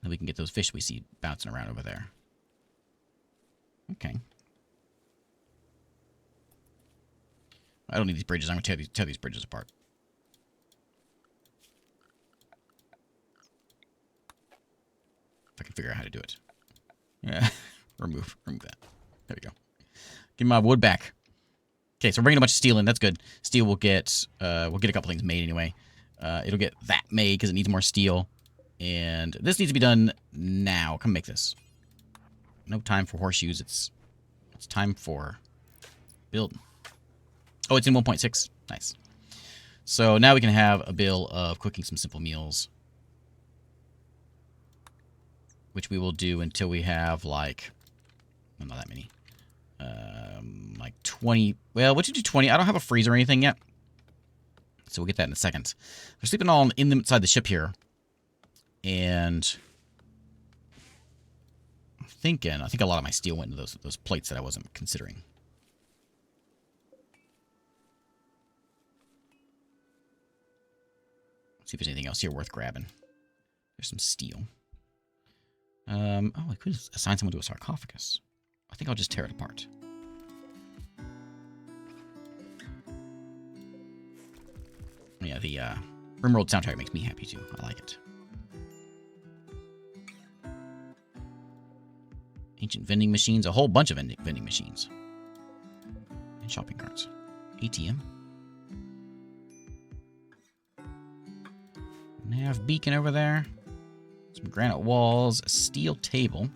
Then we can get those fish we see bouncing around over there. Okay. I don't need these bridges. I'm going to tear these bridges apart. If I can figure out how to do it. Yeah. remove that. There we go. Give me my wood back. Okay, so we're bringing a bunch of steel in. That's good. Steel will get a couple things made anyway. It'll get that made because it needs more steel. And this needs to be done now. Come make this. No time for horseshoes. It's time for building. Oh, it's in 1.6. Nice. So now we can have a bill of cooking some simple meals. Which we will do until we have, like... Well, not that many. Like 20... Well, what should do 20? I don't have a freezer or anything yet. So we'll get that in a second. They're sleeping all inside the ship here. And... I think a lot of my steel went into those plates that I wasn't considering. Let's see if there's anything else here worth grabbing. There's some steel. Oh, I could assign someone to a sarcophagus. I think I'll just tear it apart. Yeah, the RimWorld soundtrack makes me happy too. I like it. Ancient vending machines, a whole bunch of vending machines. And shopping carts. ATM. Nav beacon over there. Some granite walls, a steel table.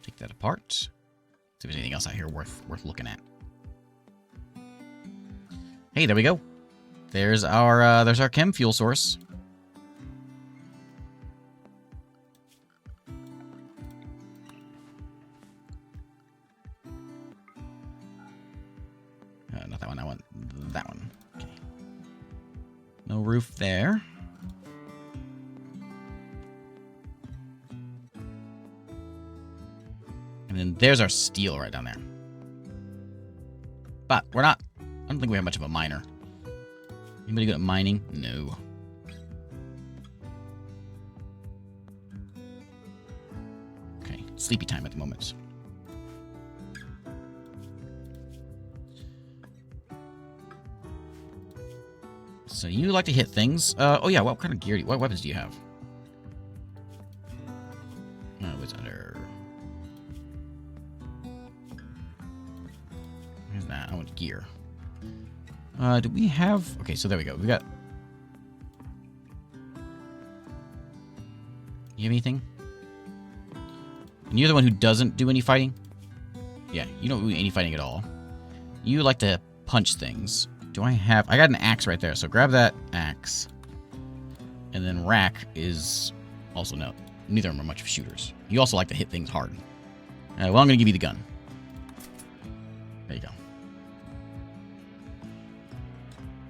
Take that apart. See if there's anything else out here worth looking at. Hey, there we go. There's our chem fuel source. Not that one. I want that one. Okay. No roof there. And then there's our steel right down there. But we're not... I don't think we have much of a miner. Anybody good at mining? No. Okay, sleepy time at the moment. So you like to hit things. Oh yeah, what kind of gear what weapons do you have? Oh, it's under... Where's that? I want gear. Do we have... Okay, so there we go. We got... You have anything? And you're the one who doesn't do any fighting? Yeah, you don't do any fighting at all. You like to punch things. Do I have... I got an axe right there, so grab that axe. And then rack is... Also, no. Neither of them are much of shooters. You also like to hit things hard. Well, I'm going to give you the gun. There you go.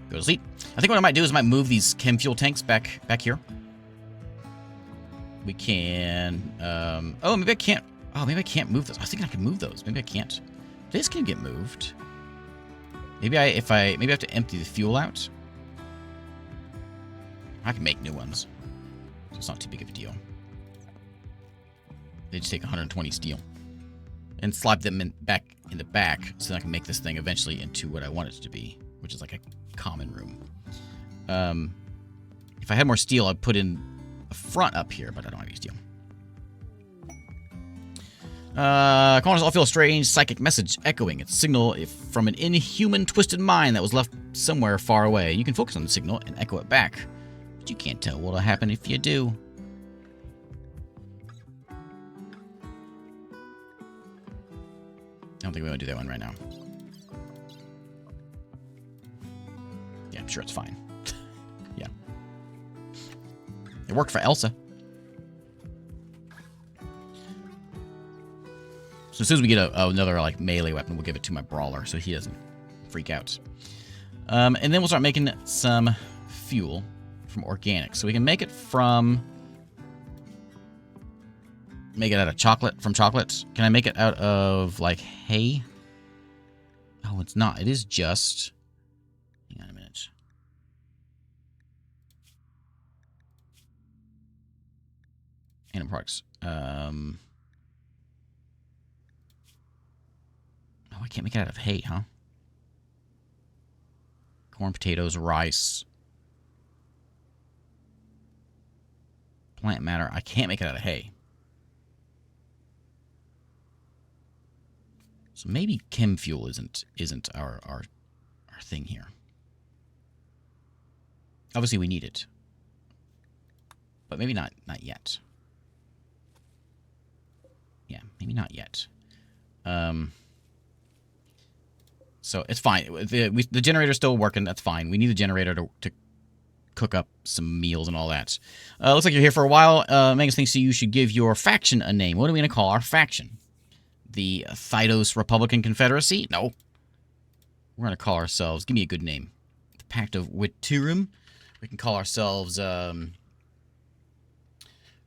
Go to sleep. I think what I might do is I might move these chem fuel tanks back here. We can... oh, maybe I can't... Oh, maybe I can't move those. I was thinking I could move those. Maybe I can't. This can get moved. Maybe I have to empty the fuel out. I can make new ones. So it's not too big of a deal. They just take 120 steel. And slide them back in the back so that I can make this thing eventually into what I want it to be, which is like a common room. If I had more steel, I'd put in a front up here, but I don't have any steel. Corners all feel strange psychic message echoing its signal from an inhuman twisted mind that was left somewhere far away. You can focus on the signal and echo it back, but you can't tell what'll happen if you do. I don't think we want to do that one right now. Yeah, I'm sure it's fine. Yeah. It worked for Elsa. So as soon as we get another like melee weapon, we'll give it to my brawler so he doesn't freak out. And then we'll start making some fuel from organic. So we can make it from... Make it out of chocolate, from chocolate. Can I make it out of, like, hay? Oh, it's not. It is just... Hang on a minute. Animal products. Oh, I can't make it out of hay, huh? Corn, potatoes, rice. Plant matter. I can't make it out of hay. So maybe chem fuel isn't our thing here. Obviously we need it. But maybe not yet. Yeah, maybe not yet. So it's fine. The generator's still working. That's fine. We need the generator to cook up some meals and all that. Looks like you're here for a while. Magus thinks you should give your faction a name. What are we going to call our faction? The Thydos Republican Confederacy? No. We're going to call ourselves... Give me a good name. The Pact of Witurum. We can call ourselves...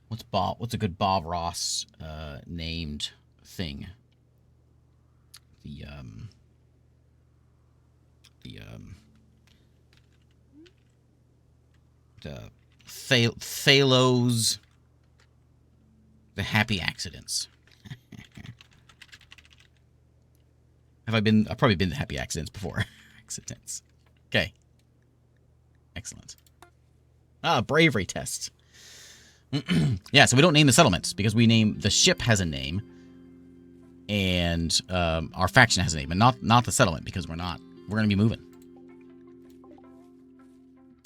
What's a good Bob Ross named thing? The Thalos... The Happy Accidents. I've probably been to Happy Accidents before. Accidents. Okay. Excellent. Bravery test. Yeah, so we don't name the settlements because we name the ship has a name, and our faction has a name, and not the settlement because we're gonna be moving.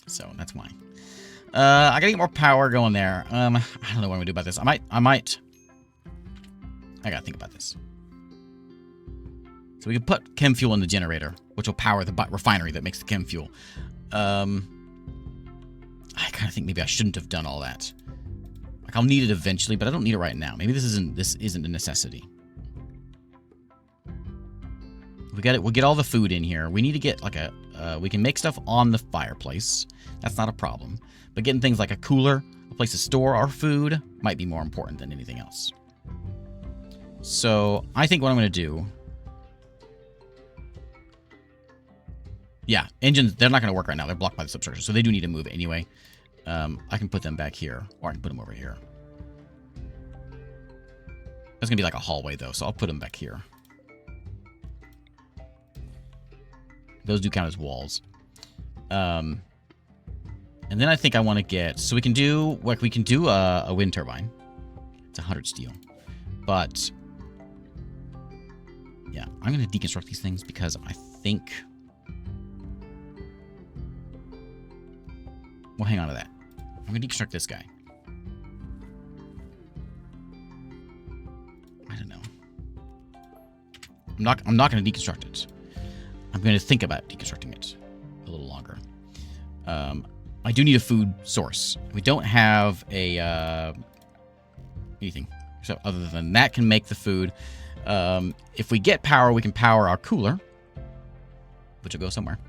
So that's why. I gotta get more power going there. I don't know what I'm gonna do about this. I gotta think about this. So we can put chem fuel in the generator, which will power the refinery that makes the chem fuel. I kind of think maybe I shouldn't have done all that. Like, I'll need it eventually, but I don't need it right now. Maybe this isn't a necessity. We got it. We'll get all the food in here. We need to get like a. We can make stuff on the fireplace. That's not a problem. But getting things like a cooler, a place to store our food, might be more important than anything else. So I think what I'm going to do. Yeah, engines. They're not going to work right now. They're blocked by the substructure, so they do need to move anyway. I can put them back here, or I can put them over here. That's going to be like a hallway, though, so I'll put them back here. Those do count as walls. And then I think I want to get... So we can do... Like, we can do a wind turbine. It's 100 steel. But... Yeah, I'm going to deconstruct these things because I think... Well, hang on to that. I'm going to deconstruct this guy. I don't know. I'm not going to deconstruct it. I'm going to think about deconstructing it a little longer. I do need a food source. We don't have a anything. So other than that can make the food. If we get power, we can power our cooler, which will go somewhere.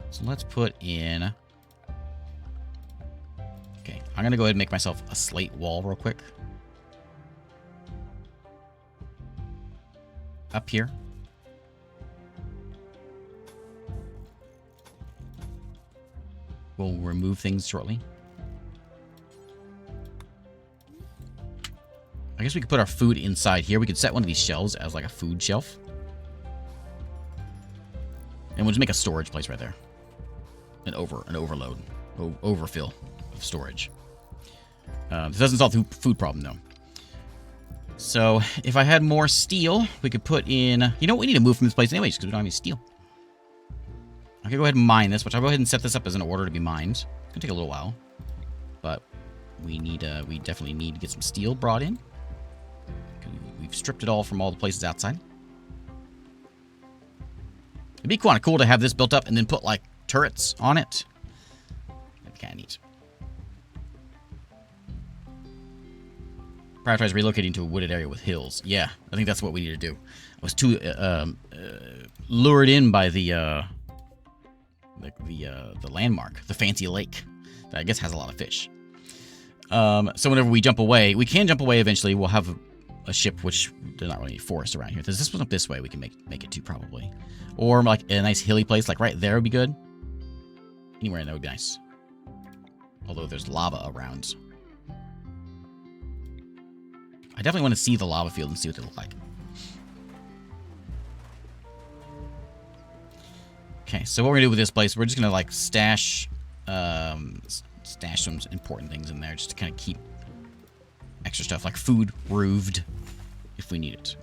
So let's put in... Okay, I'm going to go ahead and make myself a slate wall real quick. Up here. We'll remove things shortly. I guess we could put our food inside here. We could set one of these shelves as like a food shelf. And we'll just make a storage place right there. An overload. Overfill of storage. This doesn't solve the food problem, though. So, if I had more steel, we could put in... You know what? We need to move from this place anyways, because we don't have any steel. I can go ahead and mine this, which I'll go ahead and set this up as an order to be mined. It's going to take a little while. But we definitely need to get some steel brought in. We've stripped it all from all the places outside. It'd be kind of cool to have this built up and then put, like, turrets on it. That'd be kind of neat. Prioritize relocating to a wooded area with hills. Yeah, I think that's what we need to do. I was too lured in by the landmark, the fancy lake that I guess has a lot of fish. So whenever we jump away, we can jump away eventually. We'll have a ship, which there's not really any forest around here. There's this one up this way we can make it to probably. Or like a nice hilly place, like right there would be good. Anywhere in there would be nice. Although there's lava around. I definitely want to see the lava field and see what they look like. Okay, so what we're gonna do with this place, we're just gonna like stash some important things in there just to kind of keep extra stuff like food roofed if we need it.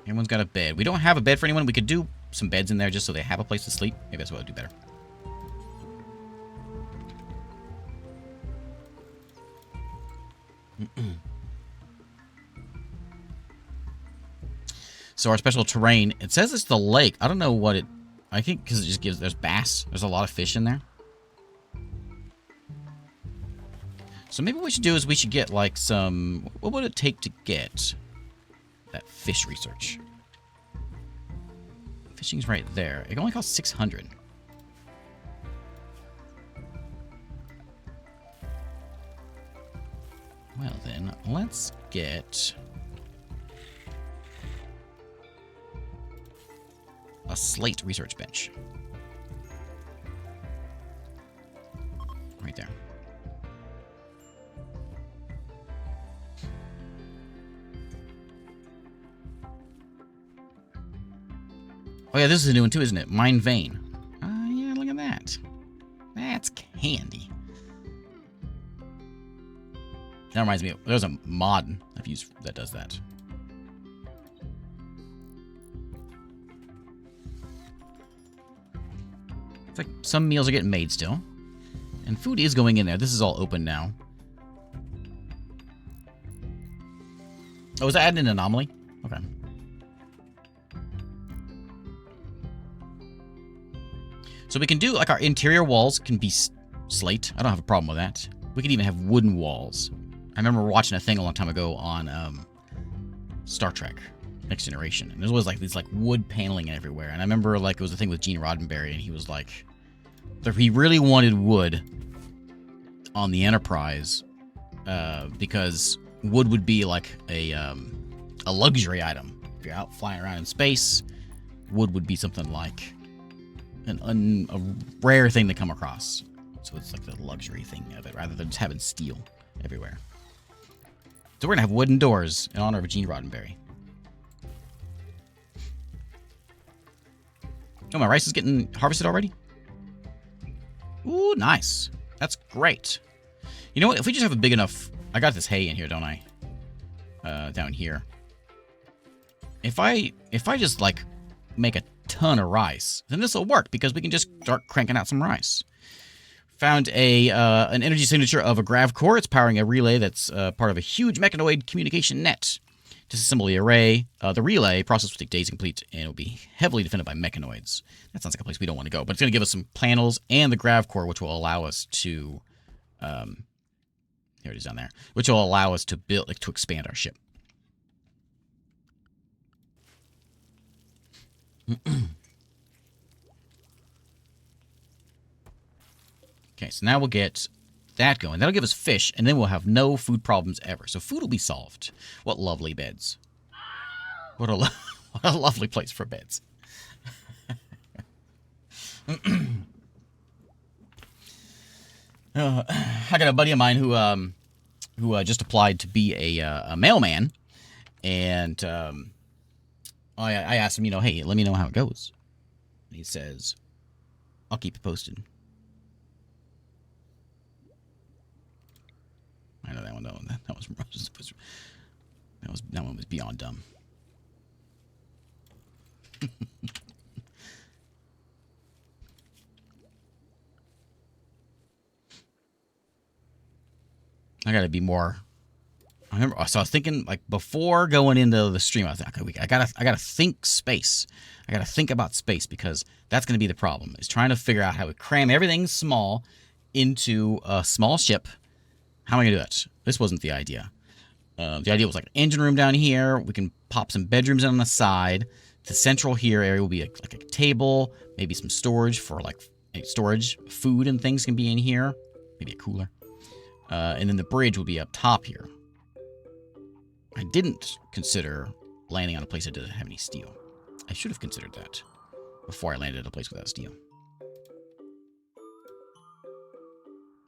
Everyone's got a bed. We don't have a bed for anyone. We could do some beds in there just so they have a place to sleep. Maybe that's what I'd do better. So our special terrain, it says it's the lake. I don't know what it... I think because it just gives... There's bass. There's a lot of fish in there. So maybe what we should do is we should get like some... What would it take to get that fish research? Fishing's right there. It only costs 600. Well then, let's get a slate research bench. Right there. Oh yeah, this is a new one too, isn't it? Mine vein. Yeah, look at that. That's handy. That reminds me, there's a mod I've used that does that. It's like some meals are getting made still. And food is going in there. This is all open now. Oh, is that adding an anomaly? Okay. So we can do, like, our interior walls can be slate. I don't have a problem with that. We could even have wooden walls. I remember watching a thing a long time ago on Star Trek Next Generation, and there was like these like wood paneling everywhere. And I remember like it was a thing with Gene Roddenberry, and he was like, he really wanted wood on the Enterprise because wood would be like a luxury item. If you're out flying around in space, wood would be something like a rare thing to come across. So it's like the luxury thing of it, rather than just having steel everywhere. So we're gonna have wooden doors in honor of Gene Roddenberry. Oh, my rice is getting harvested already? Ooh, nice. That's great. You know what? If we just have a big enough... I got this hay in here, don't I? Down here. If I just, like, make a ton of rice, then this will work, because we can just start cranking out some rice. Found an energy signature of a grav core. It's powering a relay that's part of a huge mechanoid communication net. Disassemble the array. The relay process will take days to complete, and it will be heavily defended by mechanoids. That sounds like a place we don't want to go, but it's going to give us some panels and the grav core, which will allow us to... here it is down there. Which will allow us to build, like, to expand our ship. Okay, so now we'll get that going. That'll give us fish, and then we'll have no food problems ever. So food will be solved. What lovely beds. What a lovely place for beds. I got a buddy of mine who just applied to be a mailman, and I asked him, you know, hey, let me know how it goes. And he says, I'll keep you posted. I know that one. That one was beyond dumb. I gotta be more. I remember. So I was thinking, like, before going into the stream, I was like, okay, I gotta think space. I gotta think about space, because that's gonna be the problem. Is trying to figure out how to cram everything small into a small ship. How am I gonna do that? This wasn't the idea. The idea was like an engine room down here. We can pop some bedrooms on the side. The central here area will be like a table, maybe some storage for like storage, food and things can be in here. Maybe a cooler. And then the bridge will be up top here. I didn't consider landing on a place that doesn't have any steel. I should have considered that before I landed at a place without steel.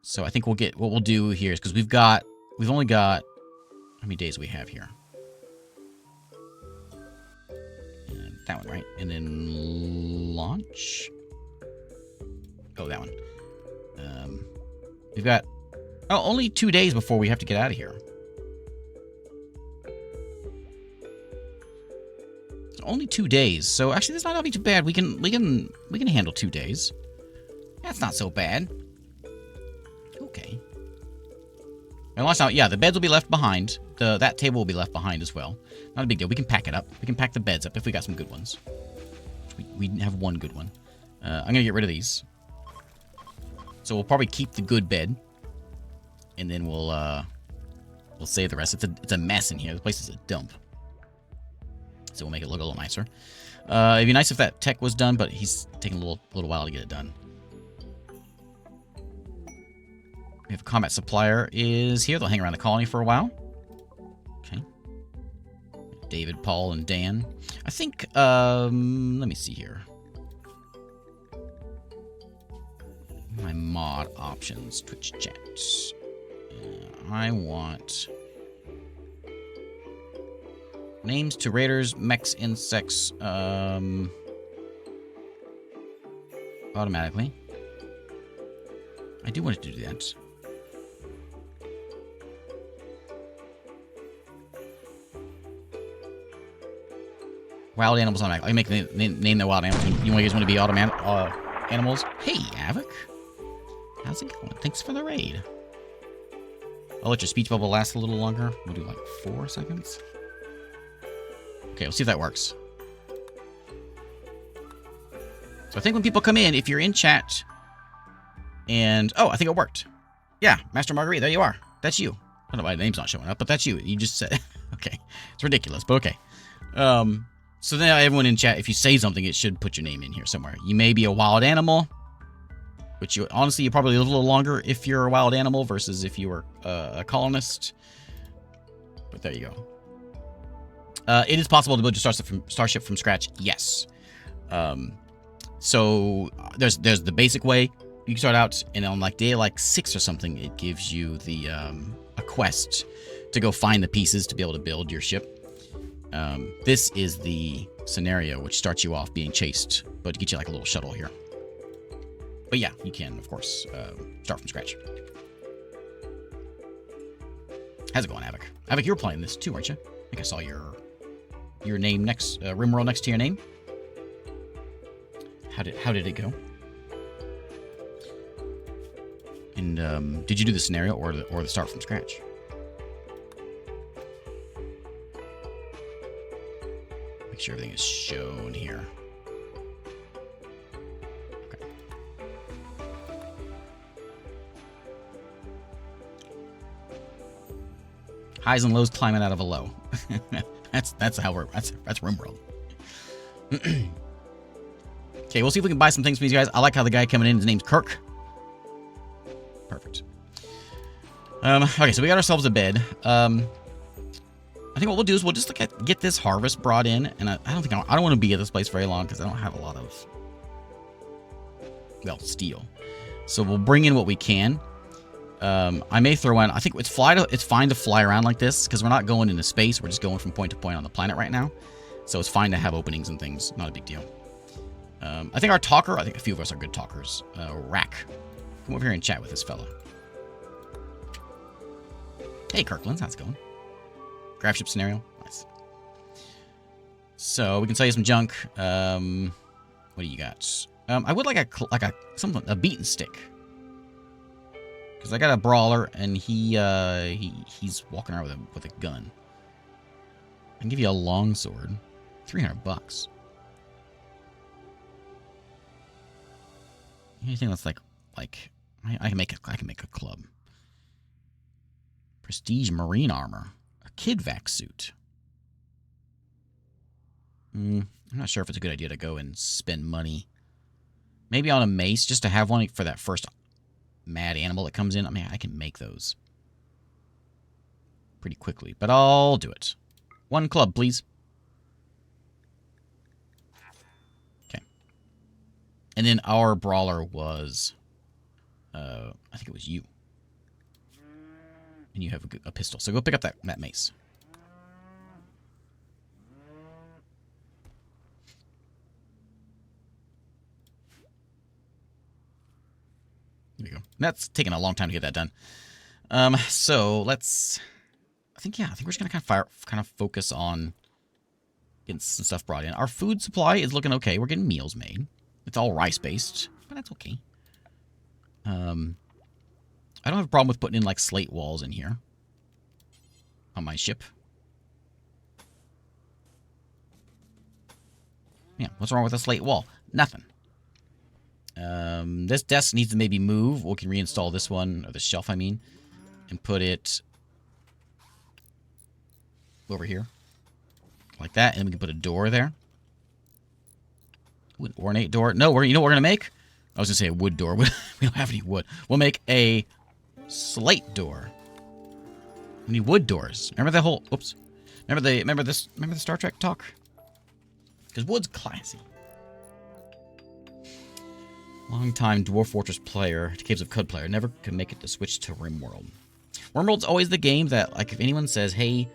So I think what we'll do here is, because we've only got, how many days do we have here? And that one, right? And then launch. Oh, that one. We've got only 2 days before we have to get out of here. So only 2 days. So actually, that's not too bad. We can handle 2 days. That's not so bad. Okay. And launch out. Yeah, the beds will be left behind. That table will be left behind as well. Not a big deal. We can pack it up. We can pack the beds up if we got some good ones. We have one good one. I'm gonna get rid of these. So we'll probably keep the good bed, and then we'll save the rest. It's a mess in here. The place is a dump. So we'll make it look a little nicer. It'd be nice if that tech was done, but he's taking a little while to get it done. We have a combat supplier is here. They'll hang around the colony for a while. Okay. David, Paul, and Dan. I think, let me see here. My mod options, Twitch chat. I want names to raiders, mechs, insects, automatically. I do want it to do that. Wild animals automatic. I can make name their wild animals. You guys want to be automatic animals? Hey, Avic. How's it going? Thanks for the raid. I'll let your speech bubble last a little longer. We'll do like 4 seconds. Okay, we'll see if that works. So I think when people come in, if you're in chat and... Oh, I think it worked. Yeah, Master Marguerite, there you are. That's you. I don't know why the name's not showing up, but that's you. You just said... Okay. It's ridiculous, but okay. So now everyone in chat, if you say something, it should put your name in here somewhere. You may be a wild animal, which you honestly, you probably live a little longer if you're a wild animal versus if you were a colonist. But there you go. It is possible to build your starship from scratch. Yes. So there's the basic way you can start out, and on like day like 6 or something, it gives you the a quest to go find the pieces to be able to build your ship. This is the scenario which starts you off being chased, but to get you like a little shuttle here. But yeah, you can of course start from scratch. How's it going, Havoc? Havoc, you were playing this too, weren't you? I think I saw your name next, RimWorld next to your name. How did it go? And did you do the scenario or the start from scratch? Make sure everything is shown here. Okay. Highs and lows climbing out of a low. that's how we're that's RimWorld. Okay, we'll see if we can buy some things for these guys. I like how the guy coming in, his name's Kirk. Perfect. Okay, so we got ourselves a bed. I think what we'll do is we'll just get this harvest brought in, and I don't want to be at this place very long because I don't have a lot of, well, steel. So we'll bring in what we can. I may throw in. I think it's fine to fly around like this because we're not going into space. We're just going from point to point on the planet right now. So it's fine to have openings and things. Not a big deal. I think our talker. I think a few of us are good talkers. Rack, come over here and chat with this fella. Hey, Kirkland, how's it going? Graph ship scenario, nice. So we can sell you some junk. What do you got? I would like a beaten stick, because I got a brawler and he's walking around with a gun. I can give you a long sword, $300. Anything that's like I can make a club. Prestige marine armor. Kid vac suit. I'm not sure if it's a good idea to go and spend money. Maybe on a mace just to have one for that first mad animal that comes in. I mean, I can make those pretty quickly, but I'll do it. One club, please. Okay. And then our brawler was, I think it was you. And you have a pistol. So go pick up that mace. There we go. That's taken a long time to get that done. So let's... I think we're just going to kind of focus on getting some stuff brought in. Our food supply is looking okay. We're getting meals made. It's all rice-based, but that's okay. I don't have a problem with putting in, like, slate walls in here on my ship. Yeah, what's wrong with a slate wall? Nothing. This desk needs to maybe move. We can reinstall this one, or the shelf, I mean, and put it over here. Like that, and then we can put a door there. Ooh, an ornate door. No, you know what we're going to make? I was going to say a wood door. We don't have any wood. We'll make a slate door. We need wood doors. Remember that whole... Oops. Remember the Star Trek talk? Because wood's classy. Long-time Dwarf Fortress player, Caves of Cud player, never could make it to switch to RimWorld. RimWorld's always the game that, like, if anyone says, hey,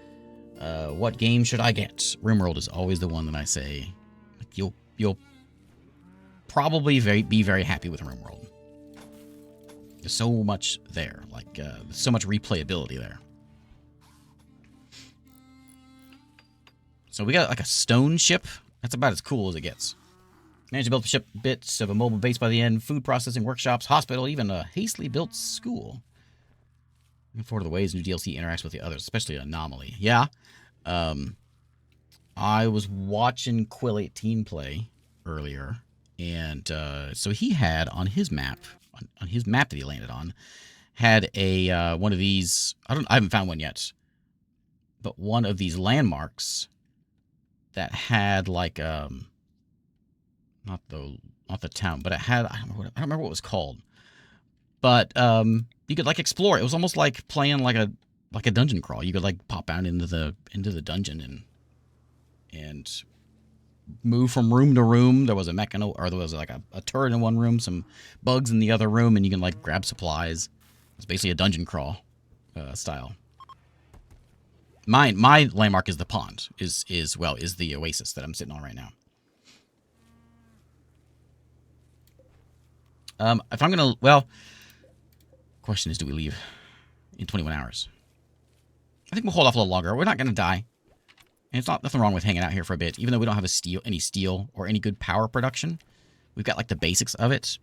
what game should I get? RimWorld is always the one that I say, like, you'll probably be very happy with RimWorld. There's so much there, like, there's so much replayability there. So we got, like, a stone ship. That's about as cool as it gets. Managed to build ship bits of a mobile base by the end, food processing workshops, hospital, even a hastily built school. Looking forward to the ways new DLC interacts with the others, especially Anomaly. Yeah. I was watching Quill 18 play earlier, And so he had on his map, on his map that he landed on, had a one of these. I haven't found one yet, but one of these landmarks that had like not the town, but it had I don't remember what it was called, but you could like explore. It was almost like playing like a dungeon crawl. You could like pop out into the dungeon and move from room to room. There was a mechano, or there was like a turret in one room, some bugs in the other room, and you can like grab supplies. It's basically a dungeon crawl style. My landmark is the pond. Is the oasis that I'm sitting on right now. If I'm gonna, well, question is, do we leave in 21 hours? I think we'll hold off a little longer. We're not gonna die. And it's nothing wrong with hanging out here for a bit, even though we don't have any steel or any good power production. We've got like the basics of it.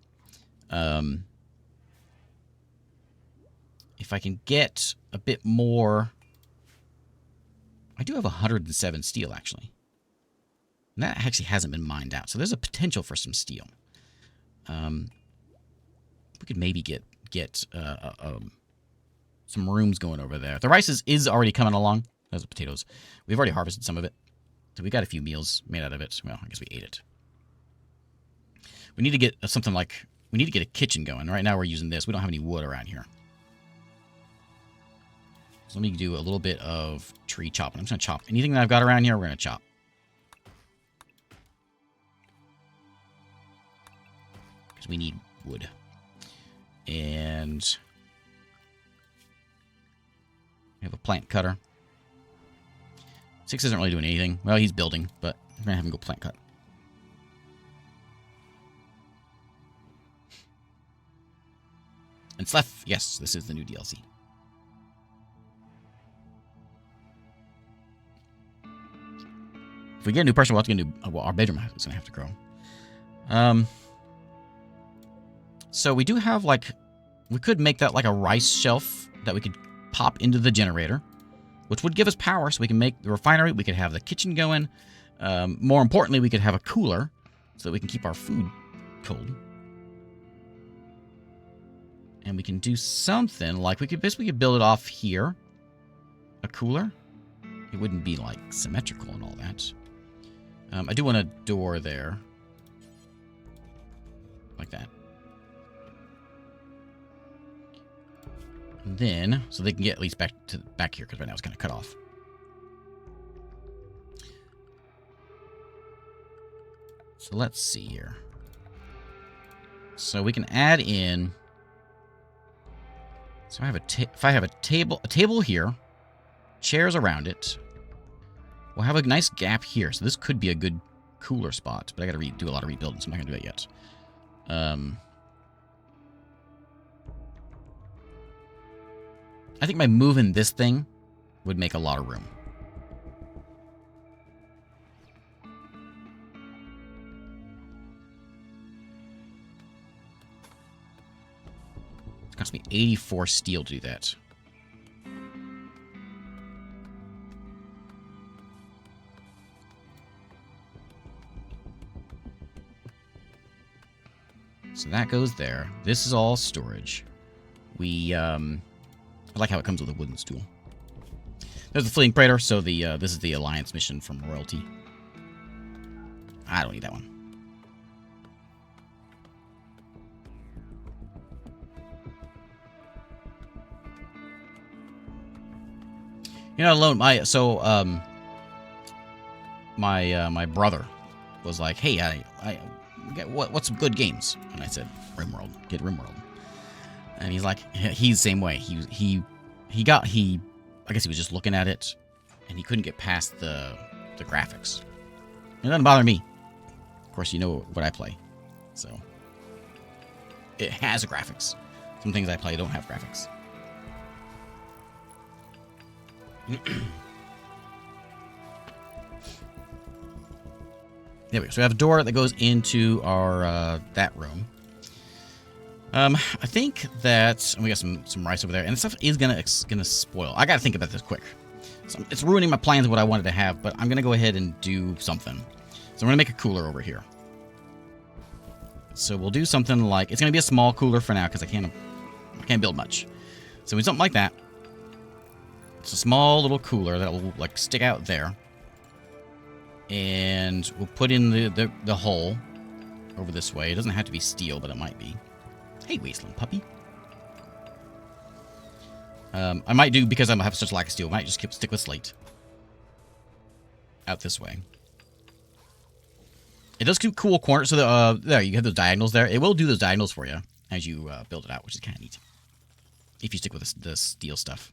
If I can get a bit more, I do have 107 steel actually, and that actually hasn't been mined out. So there's a potential for some steel. We could maybe get some rooms going over there. The rice is already coming along. Those are potatoes. We've already harvested some of it. So we got a few meals made out of it. Well, I guess we ate it. We need to get something like, we need to get a kitchen going. Right now we're using this. We don't have any wood around here. So let me do a little bit of tree chopping. I'm just going to chop. Anything that I've got around here, we're going to chop. Because we need wood. And we have a plant cutter. 6 isn't really doing anything. Well, he's building, but we're going to have him go plant cut. And Sleth, yes, this is the new DLC. If we get a new person, we'll have to get a new... Well, our bedroom is going to have to grow. So we do have, like... We could make that like a rice shelf that we could pop into the generator, which would give us power so we can make the refinery. We could have the kitchen going. More importantly, we could have a cooler so that we can keep our food cold. And we can do something like we could build it off here. A cooler. It wouldn't be like symmetrical and all that. I do want a door there. Like that. And then, so they can get at least back here, because right now it's kind of cut off. So let's see here. So we can add in. So I have if I have a table here, chairs around it. We'll have a nice gap here. So this could be a good cooler spot, but I got to do a lot of rebuilding, so I'm not gonna do it yet. I think by moving this thing would make a lot of room. It cost me 84 steel to do that. So that goes there. This is all storage. I like how it comes with a wooden stool. There's the fleeing praetor, so this is the alliance mission from royalty. I don't need that one. You're not alone. My brother was like, "Hey, what's some good games?" And I said, "RimWorld. Get RimWorld." And he's like, he's the same way. I guess he was just looking at it, and he couldn't get past the graphics. It doesn't bother me. Of course, you know what I play, so it has graphics. Some things I play don't have graphics. There we go. So we have a door that goes into our that room. I think that we got some rice over there, and the stuff is gonna spoil. I gotta think about this quick. So it's ruining my plans of what I wanted to have, but I'm gonna go ahead and do something. So I'm gonna make a cooler over here. So we'll do something like, it's going to be a small cooler for now because I can't build much. So we do something like that. It's a small little cooler that will like stick out there. And we'll put in the hole over this way. It doesn't have to be steel, but it might be. Hey, wasteland puppy. I might do, because I have such a lack of steel, I might just stick with slate. Out this way. It does do cool corners. So there, you have those diagonals there. It will do those diagonals for you as you build it out, which is kind of neat. If you stick with the steel stuff.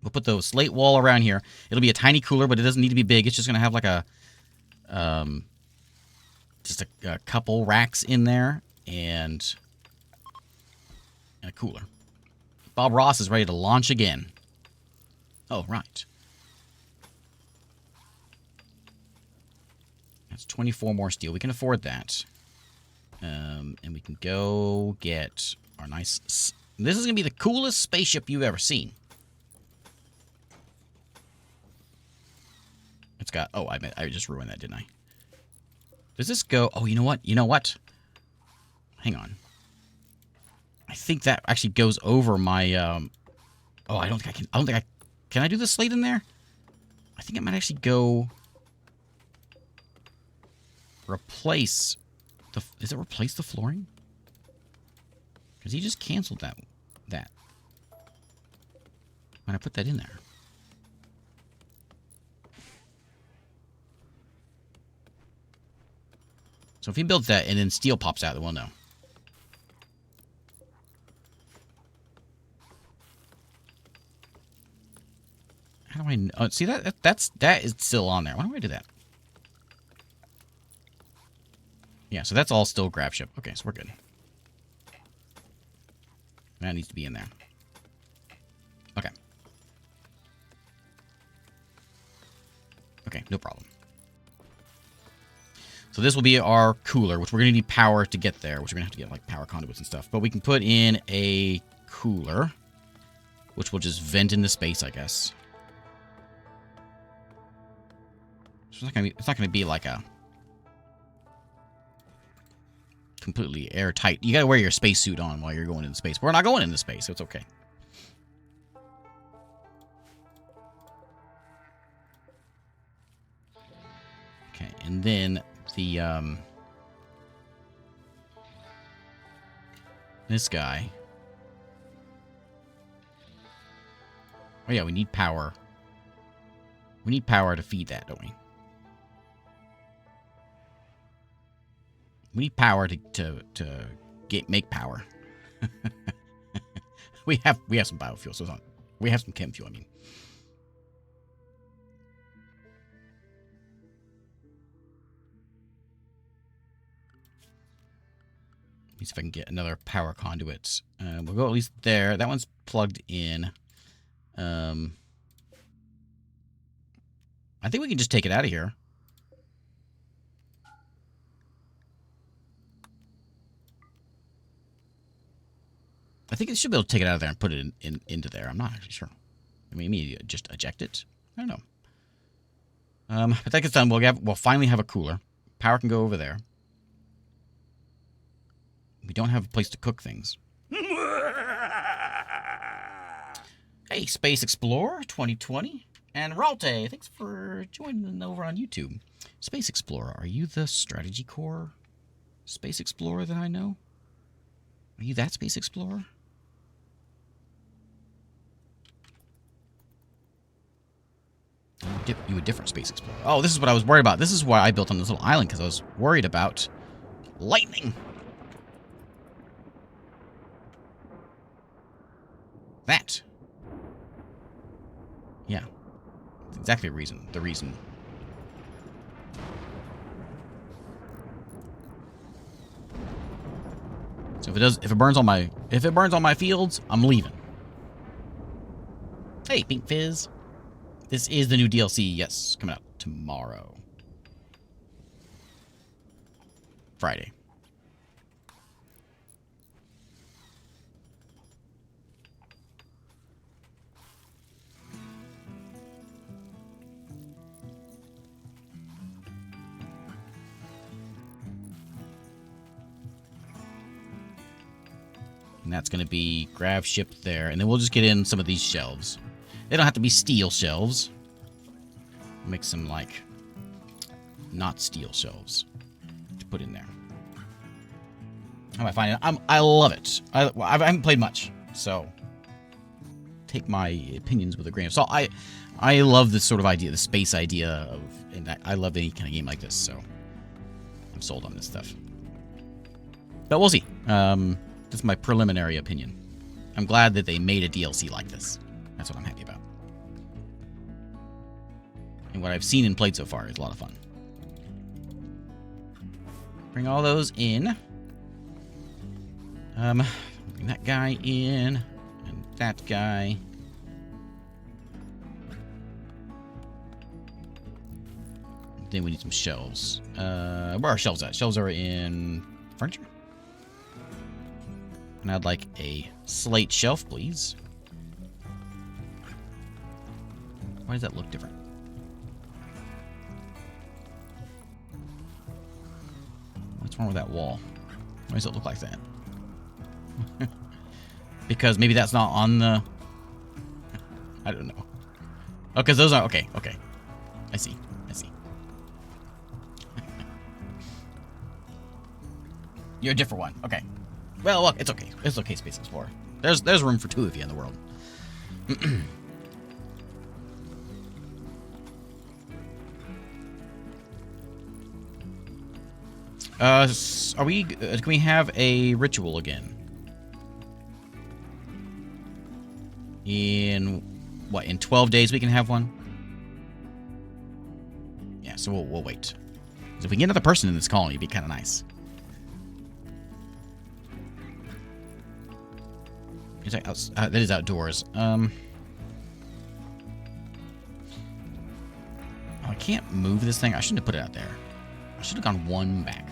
We'll put the slate wall around here. It'll be a tiny cooler, but it doesn't need to be big. It's just going to have like a... just a couple racks in there. And a cooler. Bob Ross is ready to launch again. Oh, right. That's 24 more steel. We can afford that. And we can go get our nice... This is going to be the coolest spaceship you've ever seen. It's got... Oh, I just ruined that, didn't I? Does this go... Oh, you know what? You know what? Hang on. I think that actually goes over my... Oh, I don't think I can... I don't think I... Can I do the slate in there? I think it might actually go... Replace... Is it replace the flooring? Because he just canceled that. When I put that in there. So if he builds that and then steel pops out, then we'll know. How do I know? Oh, see that is still on there. Why do I do that? Yeah, so that's all still grab ship. Okay, so we're good. That needs to be in there. Okay. Okay, no problem. So this will be our cooler, which we're going to need power to get there, which we're going to have to get like power conduits and stuff. But we can put in a cooler, which will just vent into space, I guess. So it's not going to be like a completely airtight. You got to wear your spacesuit on while you're going into space. But we're not going into space, so it's okay. Okay, and then the this guy. Oh yeah, we need power. We need power to feed that, don't we? We need power to make power. we have some biofuel, so we have some chem fuel, I mean. Let me see if I can get another power conduit. We'll go at least there. That one's plugged in. I think we can just take it out of here. I think it should be able to take it out of there and put it into there. I'm not actually sure. I mean, maybe just eject it. I don't know. But that gets done. We'll finally have a cooler. Power can go over there. We don't have a place to cook things. Hey, Space Explorer 2020. And Ralte, thanks for joining over on YouTube. Space Explorer, are you the strategy core Space Explorer that I know? Are you that Space Explorer? You a different Space Explorer. Oh, this is what I was worried about. This is why I built on this little island, because I was worried about lightning. That. Yeah. That's exactly the reason. The reason. So if it burns on my fields, I'm leaving. Hey, Pink Fizz. This is the new DLC, yes, coming out tomorrow. Friday. And that's going to be grav ship there. And then we'll just get in some of these shelves. They don't have to be steel shelves. Make some, like, not steel shelves to put in there. How am I finding it? I love it. I haven't played much, so take my opinions with a grain of salt. I love this sort of idea, the space idea of, and I love any kind of game like this, so I'm sold on this stuff. But we'll see. That's my preliminary opinion. I'm glad that they made a DLC like this. That's what I'm happy about. And what I've seen and played so far is a lot of fun. Bring all those in. Bring that guy in. And that guy. Then we need some shelves. Where are shelves at? Shelves are in furniture. And I'd like a slate shelf, please. Why does that look different? What's wrong with that wall? Why does it look like that? Because maybe that's not on the... I don't know. Oh, because those are... Okay, okay. I see. I see. You're a different one. Okay. Well, look, it's okay. It's okay, Space Explorer. There's room for two of you in the world. Are we... can we have a ritual again? In... What, in 12 days we can have one? Yeah, so we'll wait. 'Cause if we can get another person in this colony, it'd be kind of nice. That is outdoors. Oh, I can't move this thing. I shouldn't have put it out there. I should have gone one back.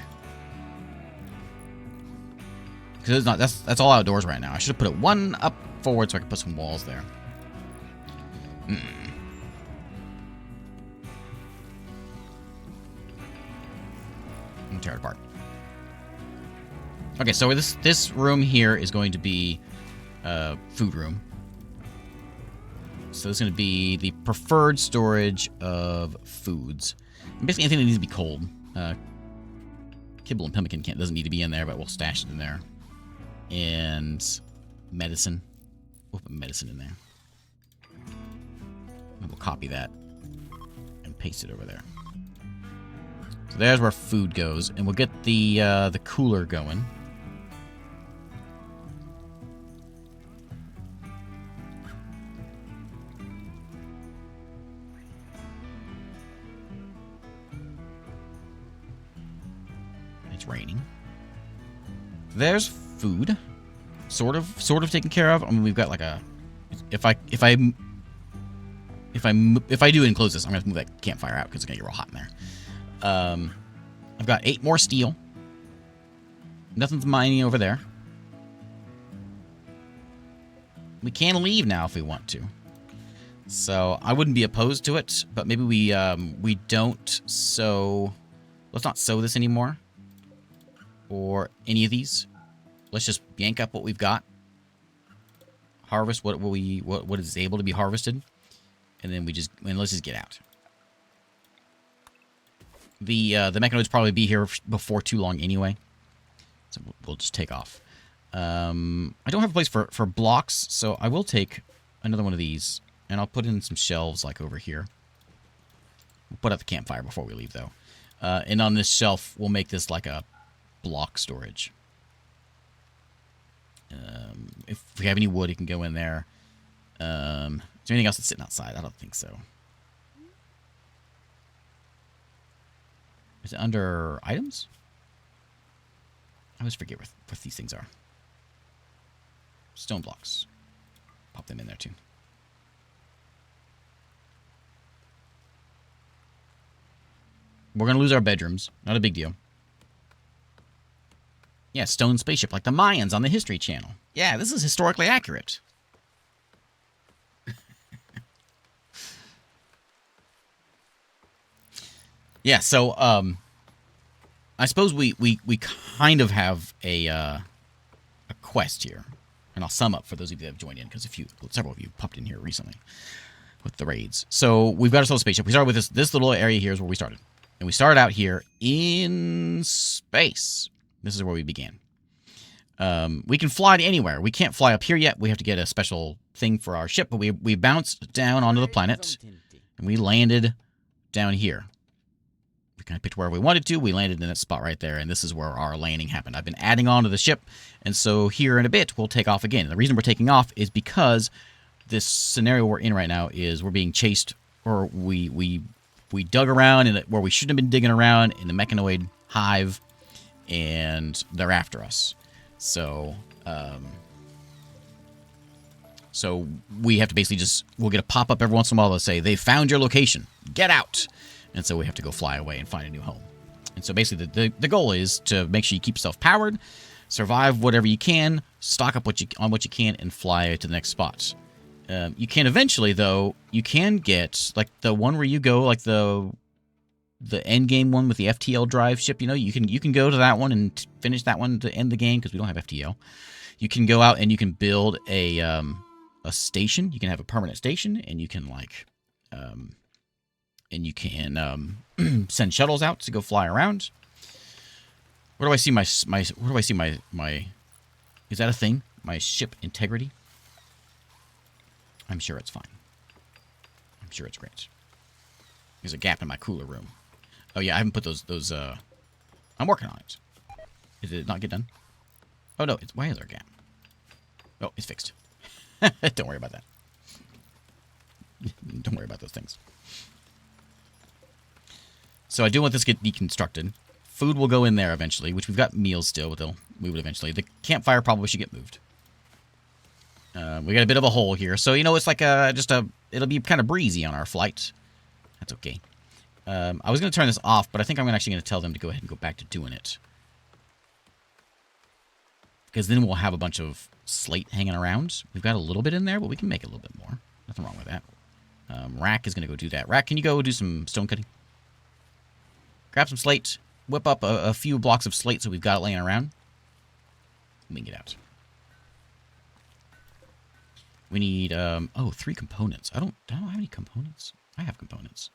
Because it's not. That's all outdoors right now. I should have put it one up forward so I could put some walls there. And tear it apart. Okay, so this room here is going to be food room. So it's going to be the preferred storage of foods. Basically anything that needs to be cold. Kibble and pemmican doesn't need to be in there, but we'll stash it in there. And medicine. We'll put medicine in there. And we'll copy that and paste it over there. So there's where food goes, and we'll get the cooler going. It's raining. There's food, sort of taken care of. I mean, we've got like a. If I do enclose this, I'm gonna move that campfire out because it's gonna get real hot in there. I've got 8 more steel. Nothing's mining over there. We can leave now if we want to. So I wouldn't be opposed to it, but maybe we don't sow. Let's not sow this anymore, or any of these. Let's just yank up what we've got. Harvest what is able to be harvested, and then let's just get out. The mechanoids probably be here before too long anyway, so we'll just take off. I don't have a place for blocks, so I will take another one of these, and I'll put in some shelves like over here. We'll put out the campfire before we leave, though. And on this shelf, we'll make this like a block storage. If we have any wood, it can go in there. Is there anything else that's sitting outside? I don't think so. Is it under items? I always forget what these things are. Stone blocks. Pop them in there too. We're going to lose our bedrooms. Not a big deal. Yeah, stone spaceship, like the Mayans on the History Channel. Yeah, this is historically accurate. Yeah, so I suppose we kind of have a quest here. And I'll sum up for those of you that have joined in, because several of you popped in here recently with the raids. So we've got ourselves a spaceship. We started with this little area here is where we started. And we started out here in space. This is where we began. We can fly to anywhere. We can't fly up here yet. We have to get a special thing for our ship, but we bounced down onto the planet, and we landed down here. We kind of picked where we wanted to. We landed in that spot right there, and this is where our landing happened. I've been adding on to the ship, and so here in a bit, we'll take off again. And the reason we're taking off is because this scenario we're in right now is we're being chased, or we dug around where we shouldn't have been digging around in the mechanoid hive, and they're after us. So, so we have to basically we'll get a pop-up every once in a while that say, they found your location, get out. And so we have to go fly away and find a new home. And so basically the goal is to make sure you keep yourself powered, survive whatever you can, stock up on what you can, and fly to the next spot. You can eventually, though, you can get, like, the one where you go, like the end game one with the FTL drive ship, you can go to that one and finish that one to end the game, because we don't have FTL. You can go out and you can build a station. You can have a permanent station, and you can send shuttles out to go fly around. Where do I see my is that a thing? My ship integrity? I'm sure it's fine. I'm sure it's great. There's a gap in my cooler room. Oh yeah, I haven't put those I'm working on it. Did it not get done? Oh no, why is there a gap? Oh, it's fixed. Don't worry about that. Don't worry about those things. So I do want this to get deconstructed. Food will go in there eventually, which we've got meals still, but we would eventually. The campfire probably should get moved. We got a bit of a hole here, so it's like it'll be kind of breezy on our flight. That's okay. I was going to turn this off, but I think I'm actually going to tell them to go ahead and go back to doing it. Because then we'll have a bunch of slate hanging around. We've got a little bit in there, but we can make a little bit more. Nothing wrong with that. Rack is going to go do that. Rack, can you go do some stone cutting? Grab some slate. Whip up a few blocks of slate so we've got it laying around. We can get out. We need, 3 components. I don't have any components. I have components.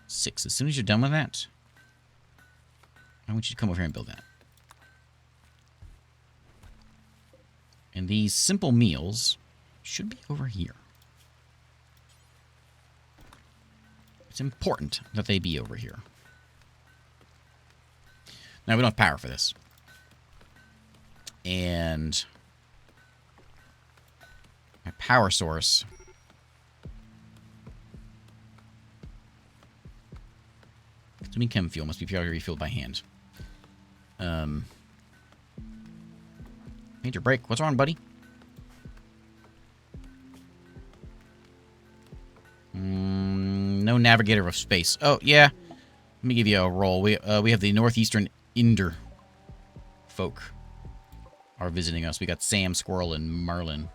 6. As soon as you're done with that, I want you to come over here and build that. And these simple meals should be over here. It's important that they be over here. Now, we don't have power for this. And my power source consuming chem fuel must be purely refilled by hand. Major break. What's wrong, buddy? No navigator of space. Oh, yeah. Let me give you a roll. We have the northeastern Inder folk are visiting us. We got Sam, Squirrel, and Merlin.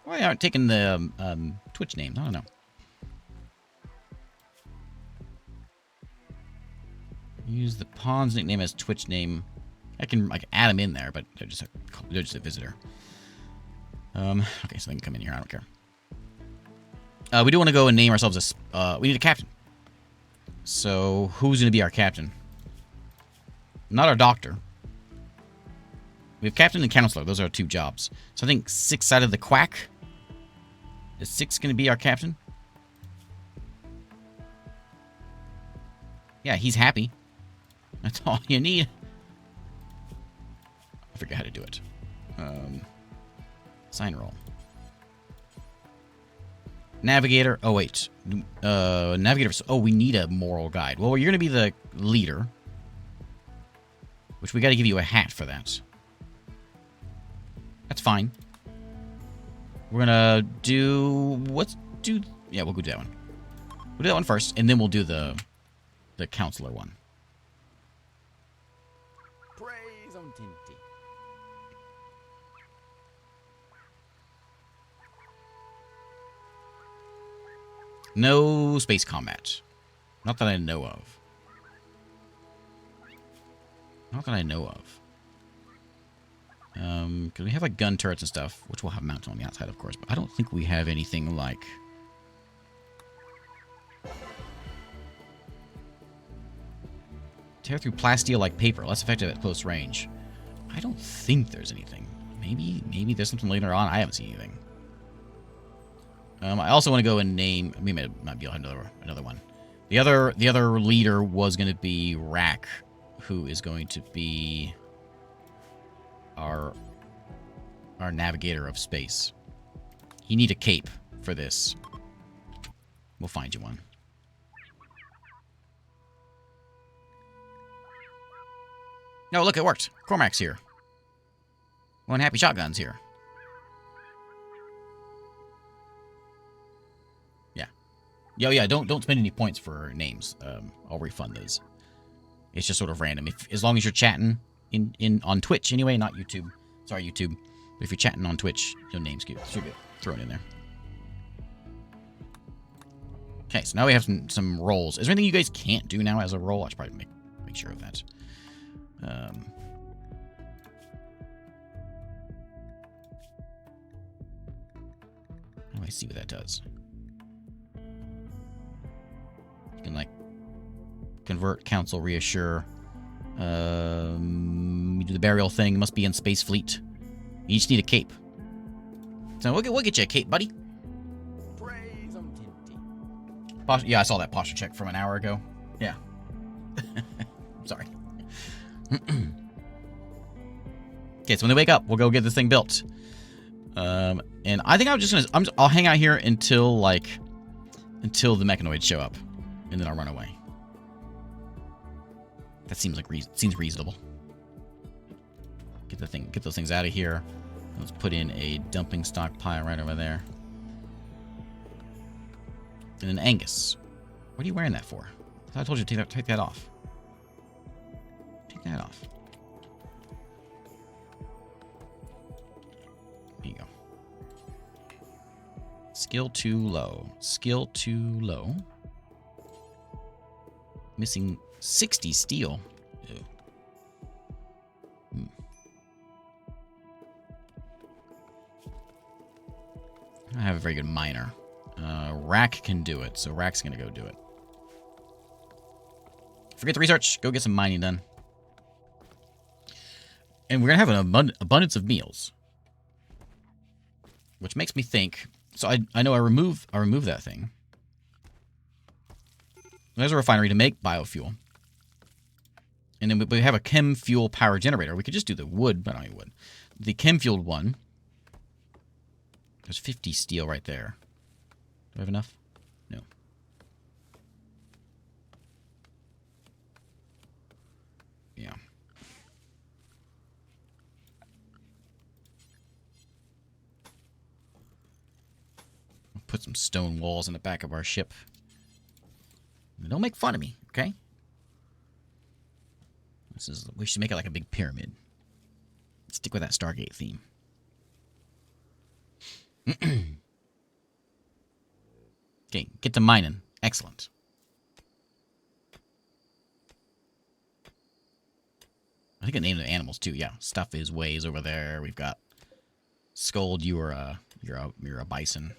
Why aren't taking the Twitch names? I don't know. Use the pawn's nickname as Twitch name. I can add them in there, but they're just a visitor. Okay, so they can come in here. I don't care. We do want to go and name ourselves as... we need a captain. So, who's going to be our captain? Not our doctor. We have captain and counselor. Those are our 2 jobs. So I think 6-sided the quack. Is 6 going to be our captain? Yeah, he's happy. That's all you need. I forget how to do it. Sign roll. Navigator. Oh, wait. Navigator. Oh, we need a moral guide. Well, you're going to be the leader. Which we got to give you a hat for that. That's fine. We're going to do... Yeah, we'll go do that one. We'll do that one first, and then we'll do the counselor one. Praise on Tinty. No space combat. Not that I know of. Not that I know of. Because we have like gun turrets and stuff, which we'll have mounted on the outside, of course. But I don't think we have anything like... Tear through plasteel like paper, less effective at close range. I don't think there's anything. Maybe there's something later on. I haven't seen anything. I also want to go and name... We might be able to have another one. The other leader was going to be Rack, who is going to be our navigator of space. You need a cape for this. We'll find you one. No, look, it worked. Cormac's here. One Happy Shotgun's here. Yeah. Yeah, don't spend any points for names. I'll refund those. It's just sort of random. As long as you're chatting on Twitch anyway, not YouTube. Sorry, YouTube. But if you're chatting on Twitch, your names should get thrown in there. Okay, so now we have some rolls. Is there anything you guys can't do now as a roll? I should probably make sure of that. How do I see what that does? You can, like, convert, counsel, reassure. You do the burial thing. Must be in Space Fleet. You just need a cape. So we'll get you a cape, buddy. Yeah, I saw that posture check from an hour ago. Yeah. Sorry. Okay, so when they wake up, we'll go get this thing built. And I think I'm just gonna... I'll hang out here until the mechanoids show up, and then I'll run away. That seems reasonable. Get those things out of here. Let's put in a dumping stockpile right over there. And then Angus, what are you wearing that for? I thought I told you to take that off. Take that off. There you go. Skill too low. Skill too low. Missing 60 steel. Ew. I have a very good miner. Rack can do it, so Rack's gonna go do it. Forget the research. Go get some mining done. And we're gonna have an abundance of meals, which makes me think. So I know I remove that thing. There's a refinery to make biofuel, and then we have a chem fuel power generator. We could just do the wood, but not any wood. The chem fueled one. There's 50 steel right there. Do I have enough? No. Yeah. I'll put some stone walls in the back of our ship. Don't make fun of me, okay? We should make it like a big pyramid. Stick with that Stargate theme. Okay, get to mining. Excellent. I think I named the animals too. Yeah, Stuff is ways over there. We've got Scold. You're a bison.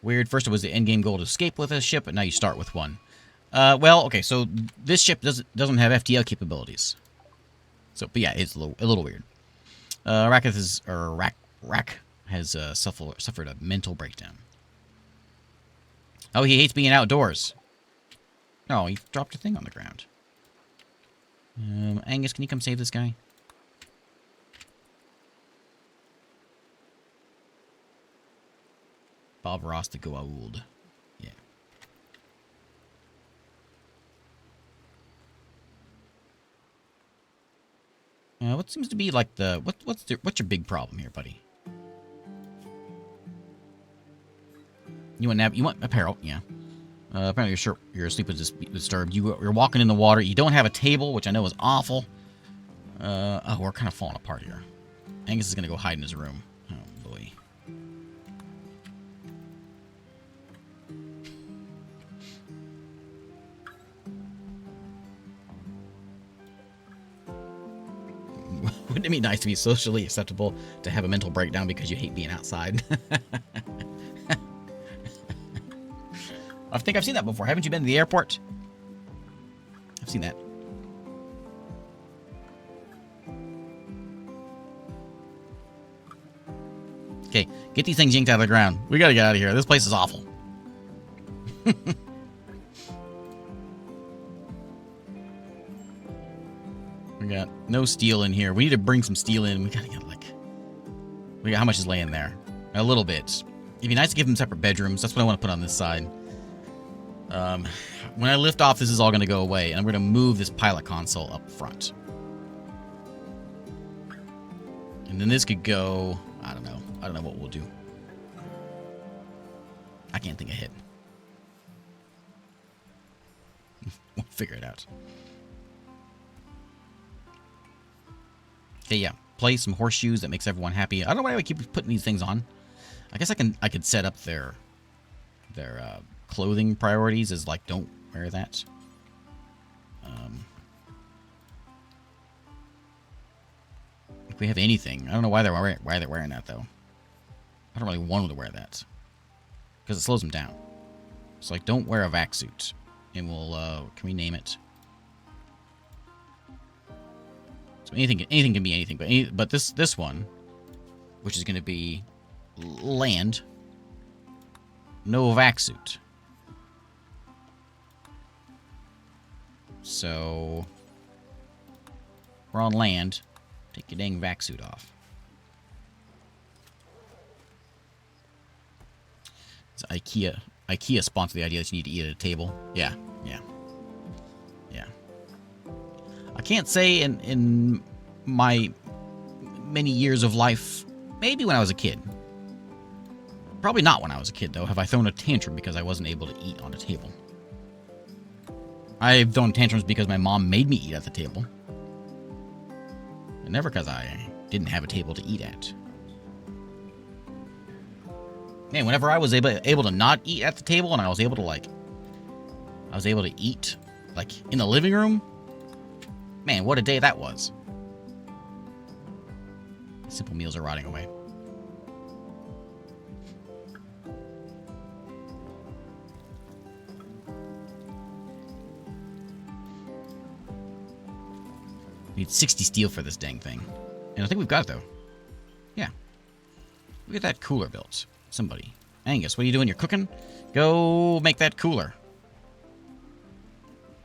Weird. First it was the end game goal to escape with a ship, but now you start with one. Well, okay. So this ship doesn't have FTL capabilities. So, but yeah, it's a little weird. Rack has suffered a mental breakdown. Oh, he hates being outdoors. Oh, he dropped a thing on the ground. Angus, can you come save this guy? Bob Ross to go old. Yeah. What seems to be like the what's your big problem here, buddy? You want apparel, yeah. Apparently your sleep was disturbed. You're walking in the water. You don't have a table, which I know is awful. Oh, we're kind of falling apart here. Angus is gonna go hide in his room. Oh boy. Wouldn't it be nice to be socially acceptable to have a mental breakdown because you hate being outside? I think I've seen that before. Haven't you been to the airport? I've seen that. Okay, get these things yanked out of the ground. We gotta get out of here. This place is awful. We got no steel in here. We need to bring some steel in. We gotta get like... We got how much is laying there? A little bit. It'd be nice to give them separate bedrooms. That's what I want to put on this side. When I lift off, this is all going to go away. And I'm going to move this pilot console up front. And then this could go... I don't know. I don't know what we'll do. I can't think ahead. We'll figure it out. Okay, yeah. Play some horseshoes that makes everyone happy. I don't know why I keep putting these things on. I guess I could set up their clothing priorities as like, don't wear that. If we have anything, I don't know why they're wearing that though. I don't really want them to wear that because it slows them down. It's like, don't wear a vac suit, and we'll can we name it? So anything can be anything, but this one, which is going to be land, no vac suit. So we're on land. Take your dang vac suit off. It's IKEA. IKEA sponsored the idea that you need to eat at a table. Yeah. I can't say in my many years of life, maybe when I was a kid. Probably not when I was a kid, though, have I thrown a tantrum because I wasn't able to eat on a table. I've thrown tantrums because my mom made me eat at the table. And never because I didn't have a table to eat at. Man, whenever I was able to not eat at the table and I was able to eat, like, in the living room, man, what a day that was. Simple meals are rotting away. We need 60 steel for this dang thing. And I think we've got it, though. Yeah. Look at that cooler built. Somebody. Angus, what are you doing? You're cooking? Go make that cooler.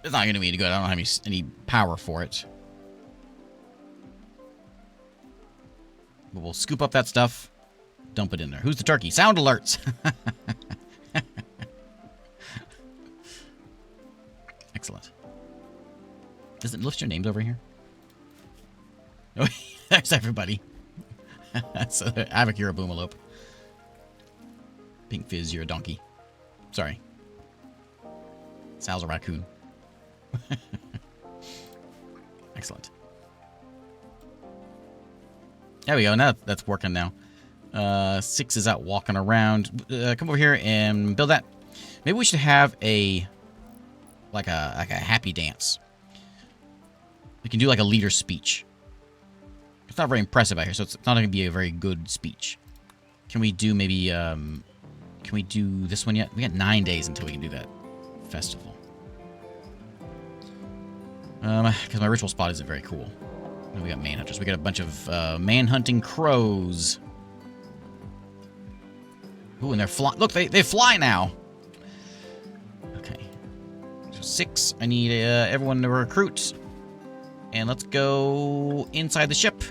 It's not going to be any good. I don't have any power for it. But we'll scoop up that stuff. Dump it in there. Who's the turkey? Sound alerts! Excellent. Does it list your names over here? Oh, there's everybody. So, Avic, you're a boomalope. Pink Fizz, you're a donkey. Sorry. Sal's a raccoon. Excellent. There we go. Now that's working now. 6 is out walking around. Come over here and build that. Maybe we should have a happy dance. We can do like a leader speech. It's not very impressive out here, so it's not going to be a very good speech. Can we do maybe, can we do this one yet? We got 9 days until we can do that festival. Because my ritual spot isn't very cool. And we got manhunters. We got a bunch of man-hunting crows. Ooh, and they're flying. Look, they fly now. Okay. So 6. I need everyone to recruit. And let's go inside the ship.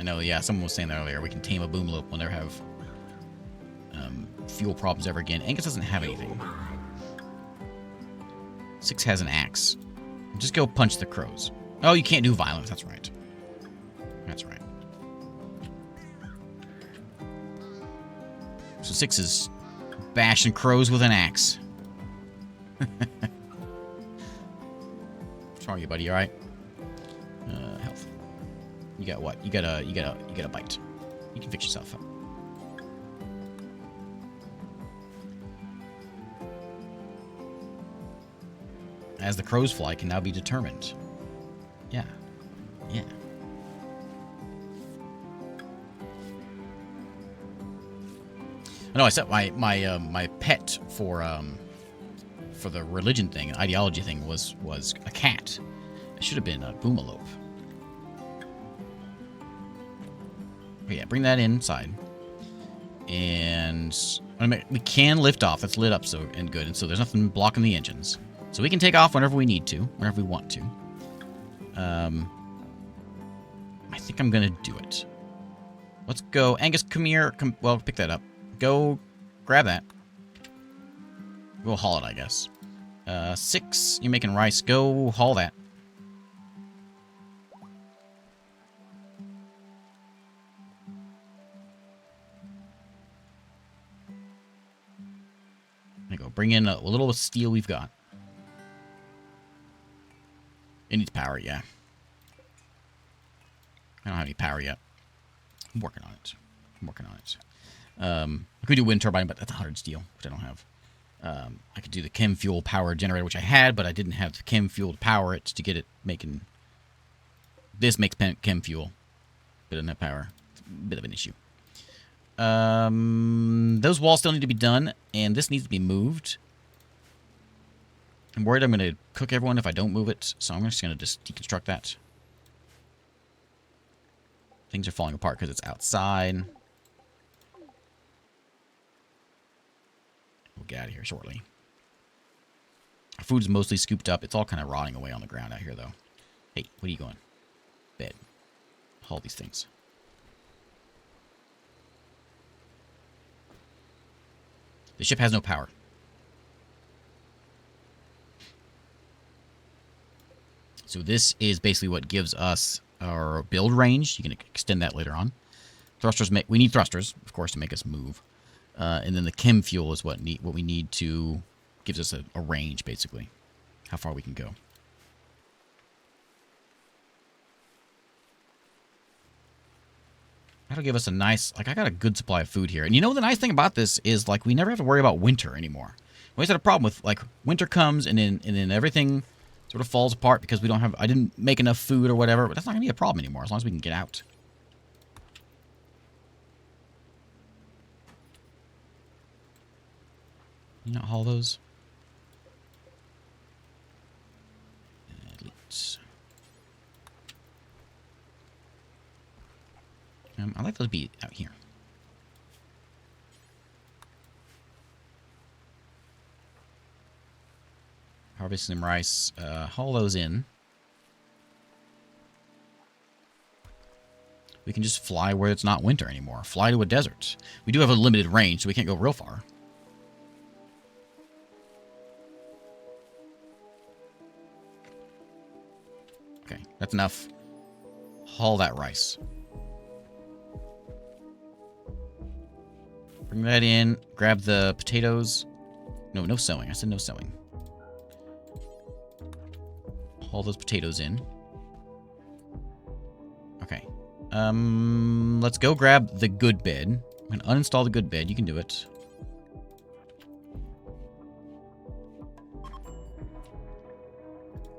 I know, yeah, someone was saying that earlier. We can tame a boomlope. We'll never have fuel problems ever again. Angus doesn't have anything. 6 has an axe. Just go punch the crows. Oh, you can't do violence. That's right. That's right. So 6 is bashing crows with an axe. What's wrong with you, buddy? You all right? Health. You got what? You got a bite. You can fix yourself up. as the crows fly can now be determined. Yeah. Yeah. No, I set my pet for the religion thing, ideology thing was a cat. It should have been a boomalope. But yeah, bring that inside. And we can lift off. That's lit up and good. And so there's nothing blocking the engines. So we can take off whenever we need to, whenever we want to. I think I'm going to do it. Let's go. Angus, come here. Well, pick that up. Go grab that. We'll haul it, I guess. 6, you're making rice. Go haul that. There you go. Bring in a little steel we've got. It needs power, yeah. I don't have any power yet. I'm working on it. I could do wind turbine, but that's 100 steel, which I don't have. I could do the chem fuel power generator, which I had, but I didn't have the chem fuel to power it to get it making. This makes chem fuel, but it doesn't have power. It's a bit of an issue. Those walls still need to be done, and this needs to be moved. I'm worried I'm going to cook everyone if I don't move it, so I'm just going to deconstruct that. Things are falling apart because it's outside. We'll get out of here shortly. Our food's mostly scooped up. It's all kind of rotting away on the ground out here, though. Hey, what are you going? Bed. Haul these things. The ship has no power. So this is basically what gives us our build range. You can extend that later on. Thrusters we need thrusters, of course, to make us move. And then the chem fuel is what we need to gives us a range, basically, how far we can go. That'll give us a nice, I got a good supply of food here. And you know the nice thing about this is, we never have to worry about winter anymore. We always had a problem with, winter comes and then everything sort of falls apart because I didn't make enough food or whatever. But that's not going to be a problem anymore as long as we can get out. You not haul those? Elites. I like those be out here. Harvest some rice. Haul those in. We can just fly where it's not winter anymore. Fly to a desert. We do have a limited range, so we can't go real far. Okay, that's enough. Haul that rice. Bring that in. Grab the potatoes. No sewing. I said no sewing. Haul those potatoes in. Okay. Let's go grab the good bed. I'm going to uninstall the good bed. You can do it.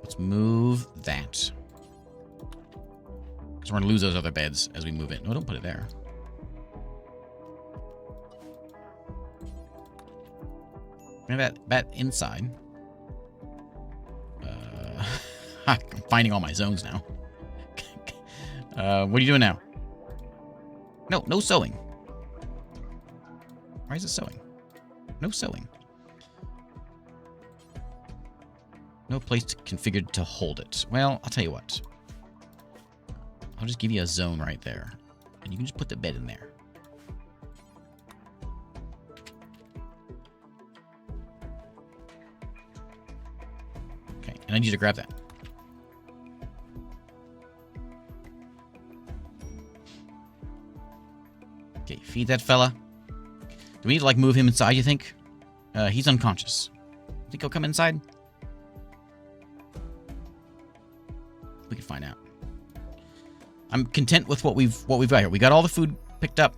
Let's move that. Because we're going to lose those other beds as we move it. No, don't put it there. Bring that inside. I'm finding all my zones now. What are you doing now? No sewing. Why is it sewing? No sewing. No place configured to hold it. Well, I'll tell you what. I'll just give you a zone right there. And you can just put the bed in there. Okay, and I need you to grab that. Okay, feed that fella. Do we need to, move him inside, you think? He's unconscious. Think he'll come inside? We can find out. I'm content with what we've got here. We got all the food picked up.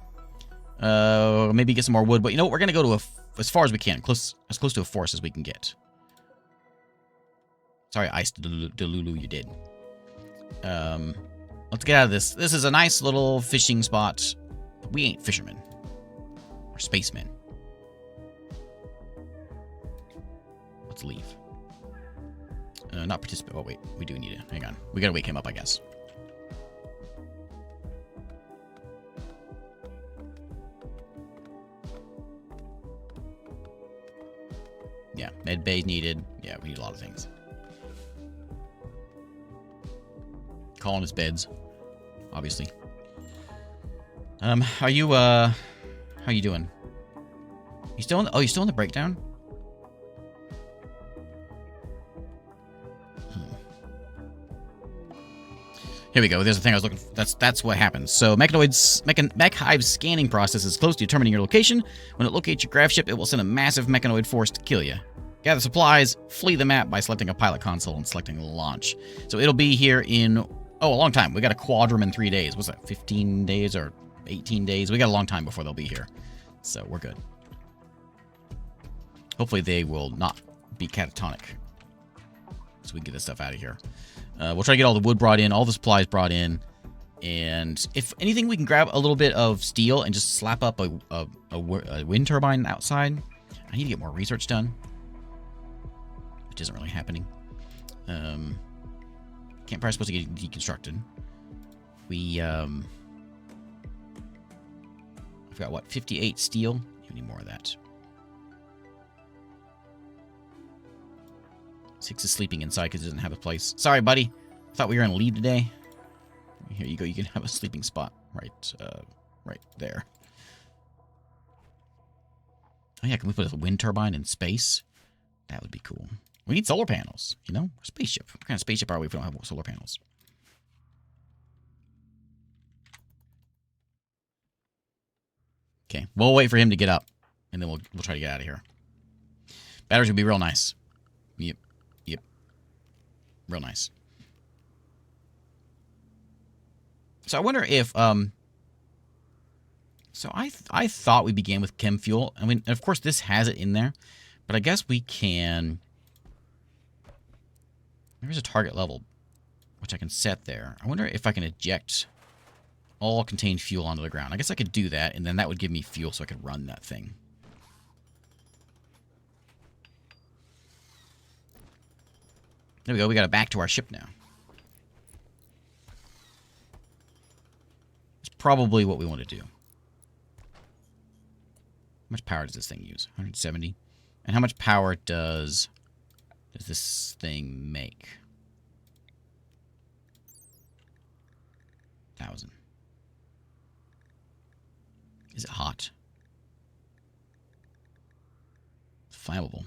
Maybe get some more wood, but you know what? We're gonna go to as far as we can, as close to a forest as we can get. Sorry, Ice Delulu, you did. Let's get out of this. This is a nice little fishing spot. But we ain't fishermen. We're spacemen. Let's leave. Not participate. Oh, wait. We do need to. Hang on. We gotta wake him up, I guess. Yeah, med bay needed. Yeah, we need a lot of things. Colonist beds, obviously. How you doing? You still in the, oh, you still in the breakdown? Here we go. There's the thing I was looking for. That's what happens. So Mech Hive's scanning process is close to determining your location. When it locates your craft ship, it will send a massive mechanoid force to kill you. Gather supplies, flee the map by selecting a pilot console and selecting launch. So it'll be here in, a long time. We got a quadrum in 3 days. What's that, 15 days or 18 days? We got a long time before they'll be here. So we're good. Hopefully they will not be catatonic. So we can get this stuff out of here. We'll try to get all the wood brought in, all the supplies brought in. And if anything, we can grab a little bit of steel and just slap up a wind turbine outside. I need to get more research done, which isn't really happening. Campfire's supposed to get deconstructed. I've got, what, 58 steel? We need more of that. 6 is sleeping inside because he doesn't have a place. Sorry, buddy. I thought we were going to leave today. Here you go. You can have a sleeping spot right there. Oh, yeah. Can we put a wind turbine in space? That would be cool. We need solar panels, you know? Spaceship. What kind of spaceship are we if we don't have solar panels? Okay. We'll wait for him to get up, and then we'll try to get out of here. Batteries would be real nice. Yep. Real nice. So I wonder if so I thought we began with chem fuel. I mean, of course this has it in there, but I guess we can. There's a target level which I can set there. I wonder if I can eject all contained fuel onto the ground. I guess I could do that, and then that would give me fuel so I could run that thing. There we go. We got it back to our ship now. It's probably what we want to do. How much power does this thing use? 170. And how much power does this thing make? 1,000. Is it hot? It's flammable.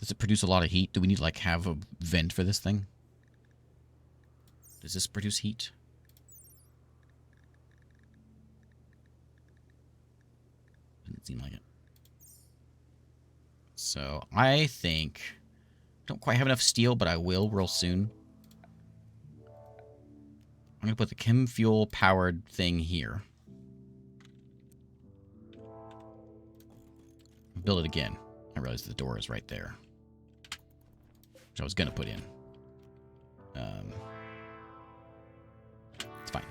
Does it produce a lot of heat? Do we need to, like, have a vent for this thing? Does this produce heat? Doesn't seem like it. So, I think... don't quite have enough steel, but I will real soon. I'm going to put the chem fuel powered thing here. Build it again. I realized the door is right there. Which I was going to put in. It's fine.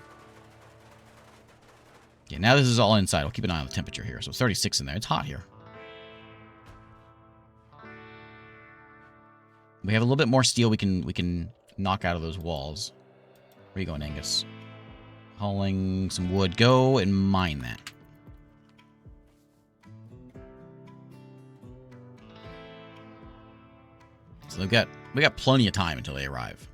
Yeah, now this is all inside. I'll keep an eye on the temperature here. So it's 36 in there. It's hot here. We have a little bit more steel we can knock out of those walls. Where are you going, Angus? Hauling some wood. Go and mine that. So we got plenty of time until they arrive.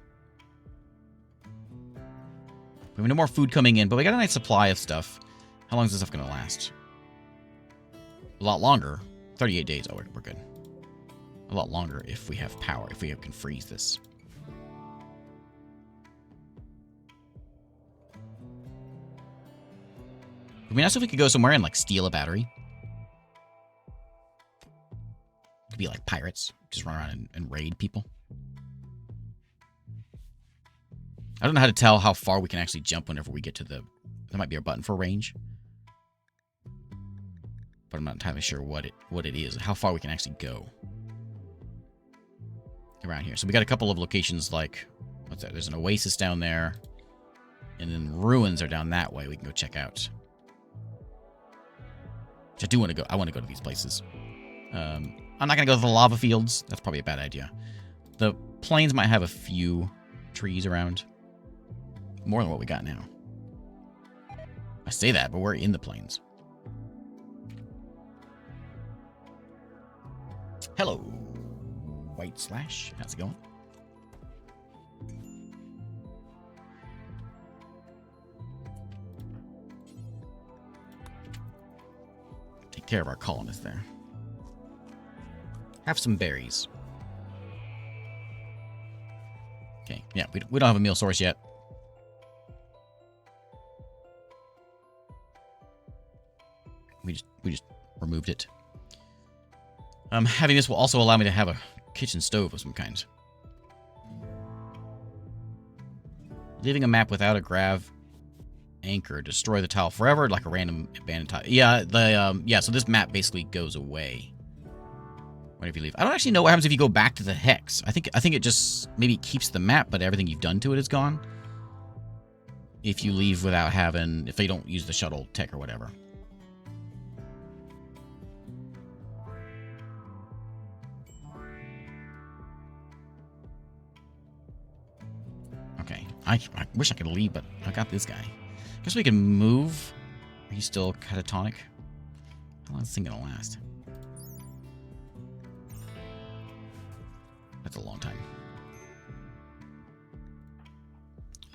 We have no more food coming in, but we got a nice supply of stuff. How long is this stuff going to last? A lot longer. 38 days. Oh, we're good. A lot longer if we have power, if we can freeze this. It'd be nice if we could go somewhere and, like, steal a battery. Could be like pirates. Just run around and raid people. I don't know how to tell how far we can actually jump whenever we get to the... There might be a button for range. But I'm not entirely sure what it is. How far we can actually go. There around here. So we got a couple of locations like, what's that? There's an oasis down there. And then ruins are down that way we can go check out. Which I do want to go. I want to go to these places. I'm not going to go to the lava fields. That's probably a bad idea. The plains might have a few trees around. More than what we got now. I say that, but we're in the plains. Hello, White Slash. How's it going? Take care of our colonists there. Have some berries. Okay, yeah, we don't have a meal source yet. We just removed it. Having this will also allow me to have a kitchen stove of some kind. Leaving a map without a grav anchor, destroy the tile forever, like a random abandoned tile. Yeah, yeah. So this map basically goes away whenever you leave. I don't actually know what happens if you go back to the hex. I think it just maybe keeps the map, but everything you've done to it is gone. If you leave without having, if they don't use the shuttle tech or whatever. Okay, I wish I could leave, but I got this guy. Guess we can move. Are you still catatonic? How long is this thing gonna last? That's a long time.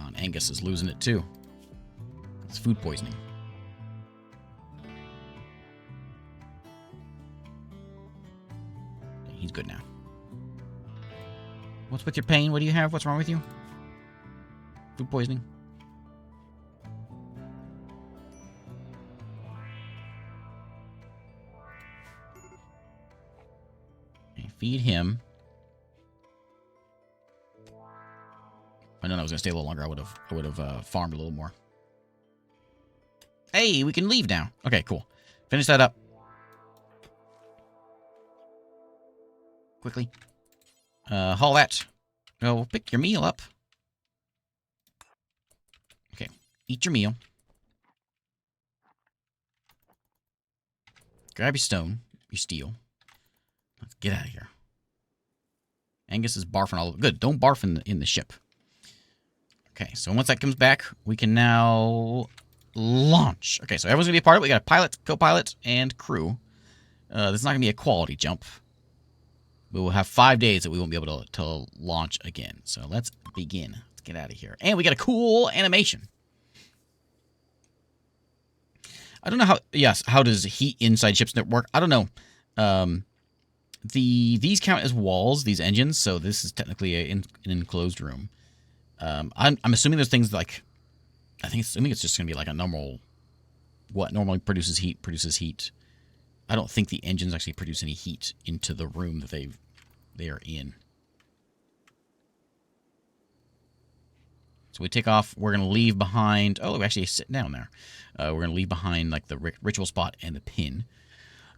Oh, and Angus is losing it too. It's food poisoning. Okay, he's good now. What's with your pain? What do you have? What's wrong with you? Food poisoning? Okay, feed him. If I known I was gonna stay a little longer, I would have farmed a little more. Hey, we can leave now. Okay, cool. Finish that up. Quickly. Haul that. Go pick your meal up. Okay, eat your meal. Grab your stone, your steel. Let's get out of here. Angus is barfing all over. Good, don't barf in the ship. Okay, so once that comes back, we can now launch. Okay, so everyone's going to be a part of it. We got a pilot, co-pilot, and crew. This is not going to be a quality jump. We will have 5 days that we won't be able to launch again. So let's begin. Let's get out of here. And we got a cool animation. I don't know how... Yes, how does heat inside ships work? I don't know. These count as walls, these engines, so this is technically an enclosed room. I'm assuming there's things like... assuming it's just going to be like a normal... What normally produces heat. I don't think the engines actually produce any heat into the room that they are in. So we take off. We're going to leave behind... Oh, we actually sit down there. We're going to leave behind like the ritual spot and the pin.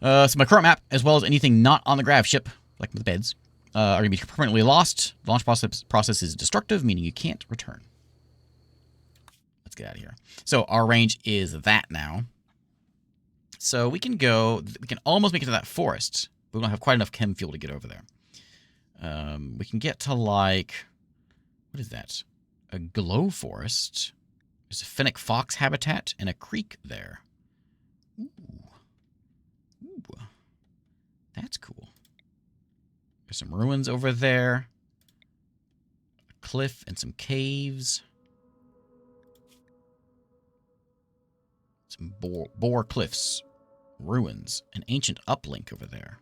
So my current map, as well as anything not on the grav ship, like the beds, are going to be permanently lost. The launch process is destructive, meaning you can't return. Let's get out of here. So our range is that now. So we can go... We can almost make it to that forest, but we don't have quite enough chem fuel to get over there. We can get to like... What is that? A glow forest. There's a fennec fox habitat and a creek there. Ooh. Ooh. That's cool. There's some ruins over there. A cliff and some caves. Some boar cliffs. Ruins. An ancient uplink over there.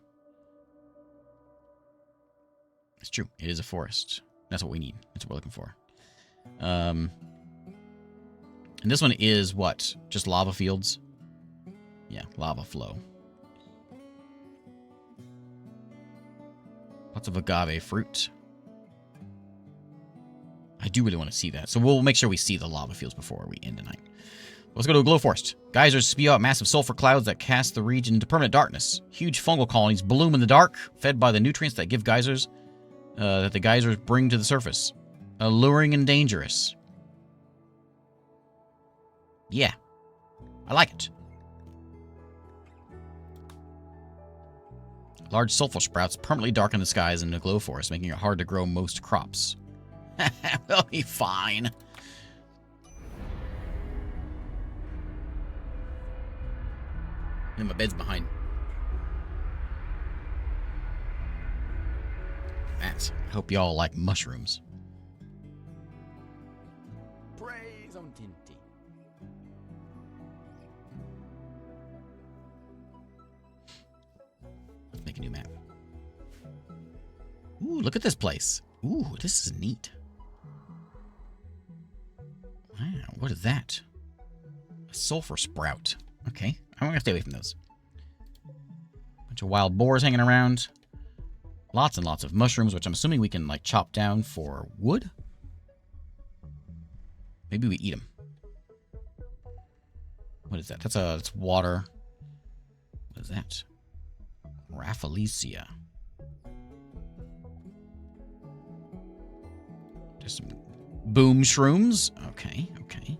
It's true. It is a forest. That's what we need. That's what we're looking for. And this one is what? Just lava fields? Yeah, lava flow. Lots of agave fruit. I do really want to see that. So we'll make sure we see the lava fields before we end tonight. Let's go to a glow forest. Geysers spew out massive sulfur clouds that cast the region into permanent darkness. Huge fungal colonies bloom in the dark, fed by the nutrients that give geysers that the geysers bring to the surface. Alluring and dangerous. Yeah. I like it. Large sulfur sprouts permanently darken the skies in the glow forest, making it hard to grow most crops. We'll be fine. And my bed's behind. That. I hope y'all like mushrooms. Praise on Tinty. Let's make a new map. Ooh, look at this place. Ooh, this is neat. Wow, what is that? A sulfur sprout. Okay, I'm gonna stay away from those. Bunch of wild boars hanging around. Lots and lots of mushrooms, which I'm assuming we can, like, chop down for wood? Maybe we eat them. What is that? That's water. What is that? Rafflesia. There's some boom shrooms. Okay, okay.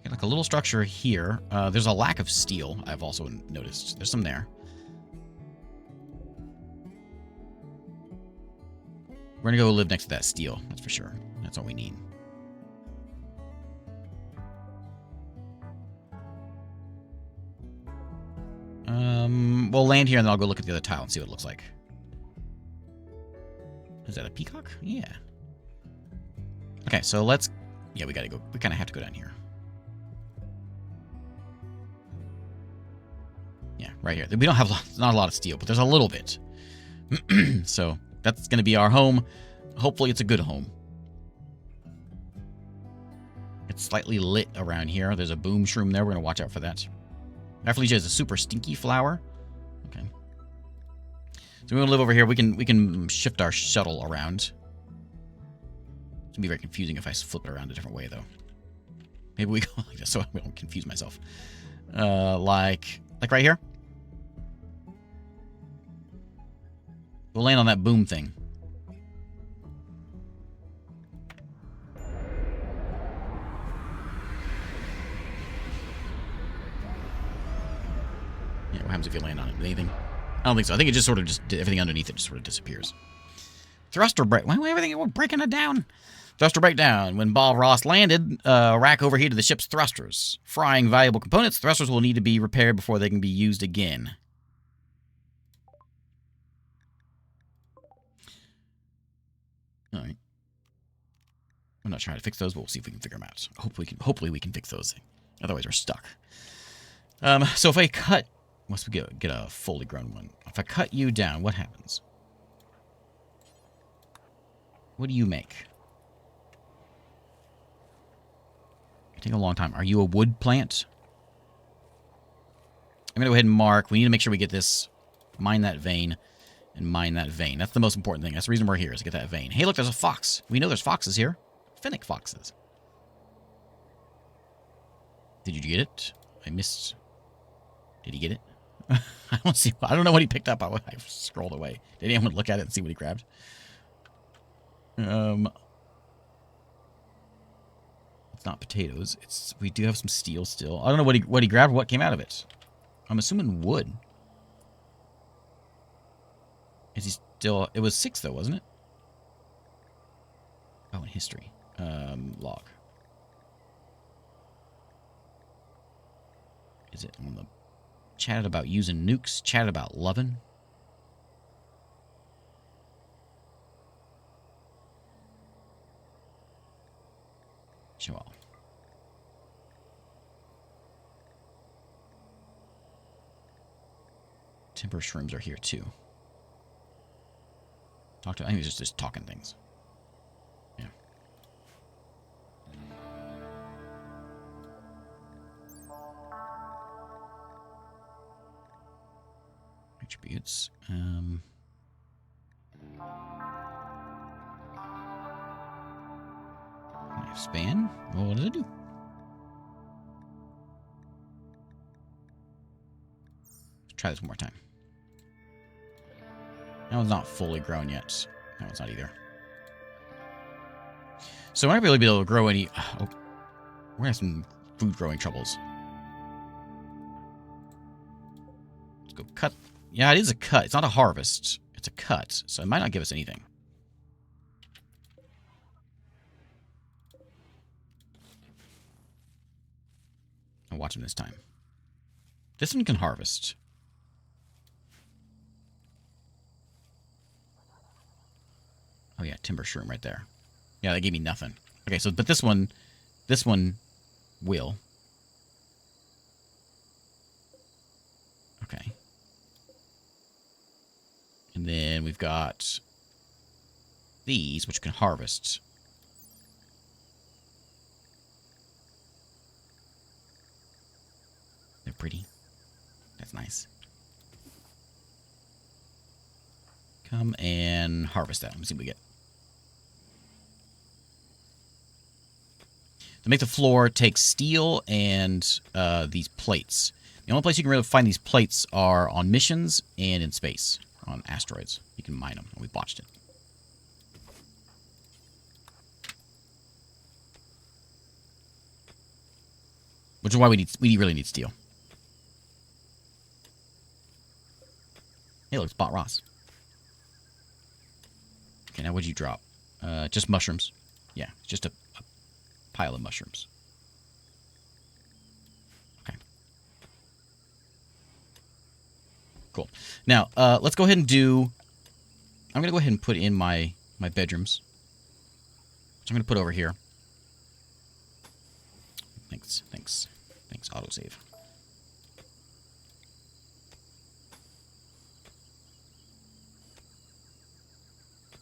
Got like a little structure here. There's a lack of steel, I've also noticed. There's some there. We're gonna go live next to that steel, that's for sure. That's all we need. We'll land here and then I'll go look at the other tile and see what it looks like. Is that a peacock? Yeah. Okay, so let's... Yeah, we gotta go. We kind of have to go down here. Yeah, right here. We don't have not a lot of steel, but there's a little bit. So that's gonna be our home. Hopefully it's a good home. It's slightly lit around here. There's a boom shroom there. We're gonna watch out for that. Rafflesia is a super stinky flower. Okay. So we want to live over here. We can shift our shuttle around. It's gonna be very confusing if I flip it around a different way, though. Maybe we go like this so I don't confuse myself. Like right here. We'll land on that boom thing. Yeah, what happens if you land on it? Anything? I don't think so. I think it just sort of everything underneath it just sort of disappears. Thruster break. Why everything? We're breaking it down. Thruster breakdown. When Bob Ross landed, rack overheated the ship's thrusters, frying valuable components. Thrusters will need to be repaired before they can be used again. All right. I'm not trying to fix those, but we'll see if we can figure them out. Hopefully we can fix those. Otherwise, we're stuck. So if I cut, once we get a fully grown one, if I cut you down, what happens? What do you make? It take a long time. Are you a wood plant? I'm gonna go ahead and mark. We need to make sure we get this, mine that vein, and mine that vein. That's the most important thing. That's the reason we're here, is to get that vein. Hey, look, there's a fox. We know there's foxes here. Fennec foxes. Did you get it? I missed. Did he get it? I don't see. I don't know what he picked up. I scrolled away. Did anyone look at it and see what he grabbed? It's not potatoes. We do have some steel still. I don't know what he grabbed or what came out of it. I'm assuming wood. Is he still... It was 6, though, wasn't it? Oh, in history. Log. Is it on the... Chatted about using nukes. Chatted about loving. Show all. Timber shrooms are here, too. I think he's just talking things. Yeah. Attributes. Knife span. Well, what does it do? Try this one more time. That one's not fully grown yet. That one's not either. So we're not really be able to grow any... Oh, we're going to have some food growing troubles. Let's go cut. Yeah, it is a cut. It's not a harvest. It's a cut. So it might not give us anything. I'll watch him this time. This one can harvest. Oh yeah, timber shroom right there. Yeah, that gave me nothing. Okay, so but this one will. Okay. And then we've got these, which can harvest. They're pretty. That's nice. Come and harvest that. Let me see what we get. To make the floor, take steel and these plates. The only place you can really find these plates are on missions and in space. On asteroids. You can mine them. We botched it. Which is why we really need steel. Hey, look, Spot Ross. Okay, now what'd you drop? Just mushrooms. Yeah, just a pile of mushrooms. Okay. Cool. Now, let's go ahead and do... I'm going to go ahead and put in my bedrooms. Which I'm going to put over here. Thanks, autosave.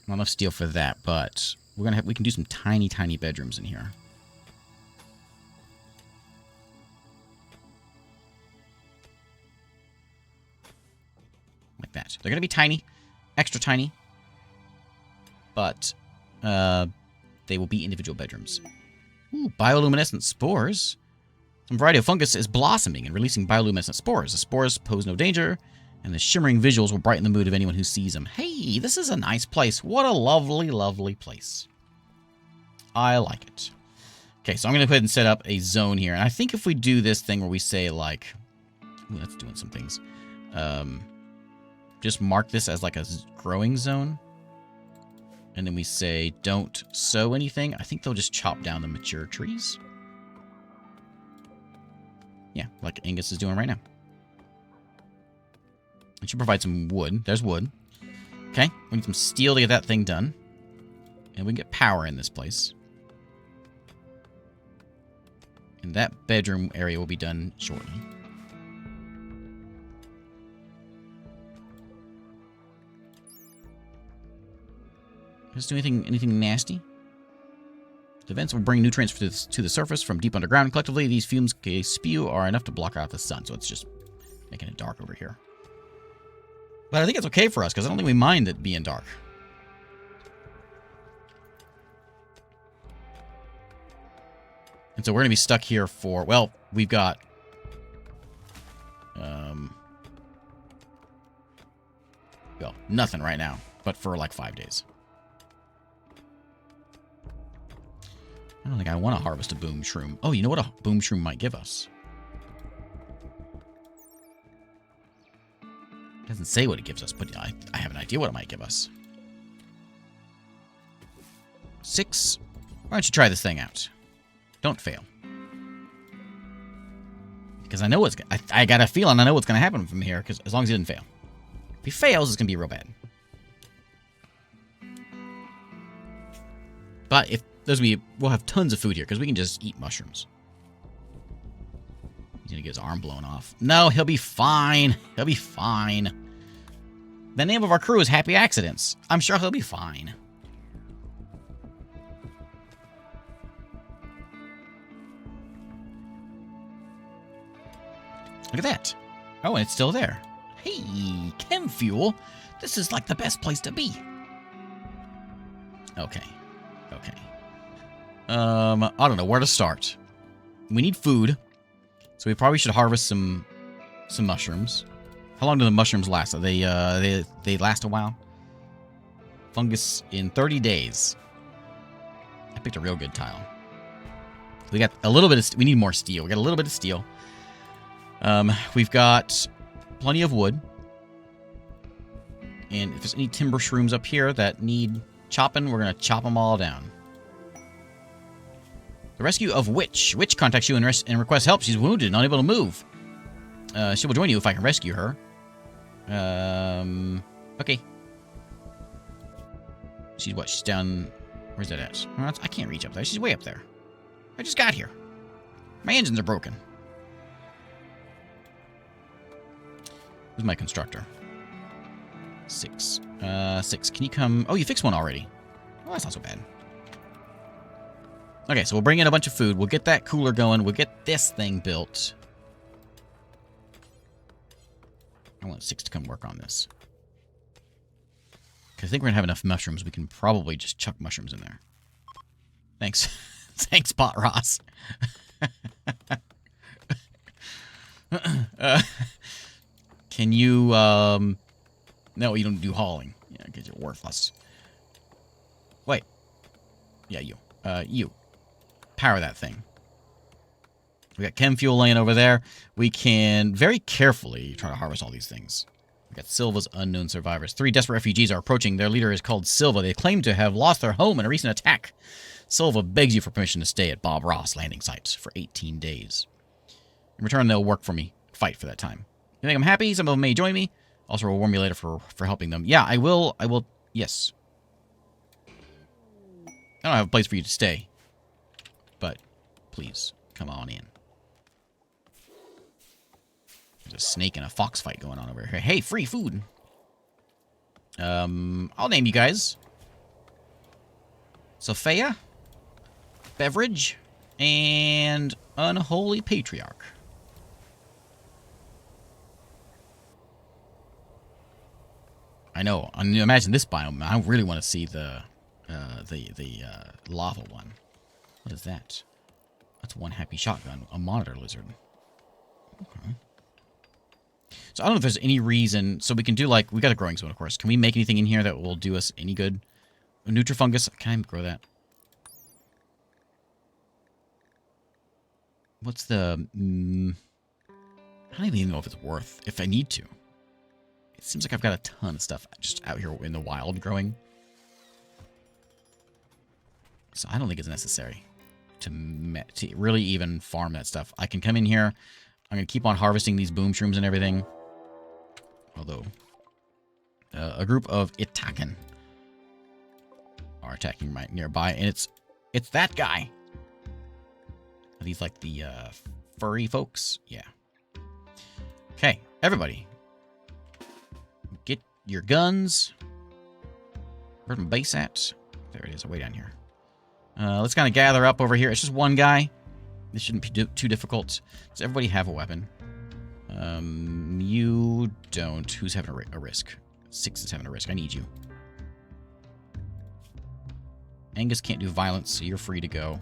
Not enough steel for that, but we can do some tiny bedrooms in here. Like that. They're going to be tiny, extra tiny, but they will be individual bedrooms. Ooh, bioluminescent spores. Some variety of fungus is blossoming and releasing bioluminescent spores. The spores pose no danger, and the shimmering visuals will brighten the mood of anyone who sees them. Hey, this is a nice place. What a lovely place. I like it. Okay, so I'm going to go ahead and set up a zone here. And I think if we do this thing where we say, like... Ooh, that's doing some things. Just mark this as like a growing zone. And then we say, don't sow anything. I think they'll just chop down the mature trees. Yeah, like Angus is doing right now. It should provide some wood. There's wood. Okay, we need some steel to get that thing done. And we can get power in this place. And that bedroom area will be done shortly. Does it do anything nasty? The vents will bring nutrients to the surface from deep underground. Collectively, these fumes they spew are enough to block out the sun, so it's just making it dark over here. But I think it's okay for us, because I don't think we mind it being dark. And so we're going to be stuck here for... Well, we've got... Well, nothing right now, but for like 5 days. I don't think I want to harvest a boom shroom. Oh, you know what a boom shroom might give us? It doesn't say what it gives us, but I have an idea what it might give us. 6. Why don't you try this thing out? Don't fail. Because I know what's... I got a feeling I know what's going to happen from here, because as long as he didn't fail. If he fails, it's going to be real bad. But if there's going to be... We'll have tons of food here, because we can just eat mushrooms. He's going to get his arm blown off. No, he'll be fine. He'll be fine. The name of our crew is Happy Accidents. I'm sure he'll be fine. Look at that. Oh, and it's still there. Hey, chem fuel. This is like the best place to be. Okay. Okay. I don't know where to start. We need food. So we probably should harvest some mushrooms. How long do the mushrooms last? Are they last a while? Fungus in 30 days. I picked a real good tile. We got a little bit of... We need more steel. We got a little bit of steel. We've got plenty of wood. And if there's any timber shrooms up here that need chopping, we're going to chop them all down. The rescue of Witch. Witch contacts you and requests help. She's wounded and unable to move. She will join you if I can rescue her. Okay. She's what? She's down... Where's that at? I can't reach up there. She's way up there. I just got here. My engines are broken. Who's my constructor? 6. 6. Can you come... Oh, you fixed one already. Well, that's not so bad. Okay, so we'll bring in a bunch of food. We'll get that cooler going. We'll get this thing built. I want 6 to come work on this. Because I think we're going to have enough mushrooms. We can probably just chuck mushrooms in there. Thanks. Thanks, Pot Ross. Can you, No, you don't do hauling. Yeah, because you're worthless. Wait. Yeah, you. You. Power that thing. We got chem fuel laying over there. We can very carefully try to harvest all these things. We got Silva's unknown survivors. 3 desperate refugees are approaching. Their leader is called Silva. They claim to have lost their home in a recent attack. Silva begs you for permission to stay at Bob Ross landing site for 18 days. In return, they'll work for me. Fight for that time. You think I'm happy? Some of them may join me. Also, reward me later for helping them. Yeah, I will. Yes. I don't have a place for you to stay. But, please, come on in. There's a snake and a fox fight going on over here. Hey, free food. I'll name you guys. Sophia, Beverage, and Unholy Patriarch. I know. I mean, imagine this biome. I really want to see the lava one. What is that? That's one happy shotgun. A monitor lizard. Okay. So I don't know if there's any reason. So we can do like... We got a growing zone, of course. Can we make anything in here that will do us any good? A Nutrifungus. Can I grow that? What's the... I don't even know if it's worth... If I need to. It seems like I've got a ton of stuff just out here in the wild growing. So I don't think it's necessary to really even farm that stuff. I can come in here. I'm going to keep on harvesting these boom shrooms and everything. Although, a group of Itakan are attacking right nearby. And it's that guy. Are these like the furry folks? Yeah. Okay, everybody. Get your guns. Where's my base at? There it is, way down here. Let's kind of gather up over here. It's just one guy. This shouldn't be too difficult. Does everybody have a weapon? You don't. Who's having a risk? 6 is having a risk. I need you. Angus can't do violence, so you're free to go.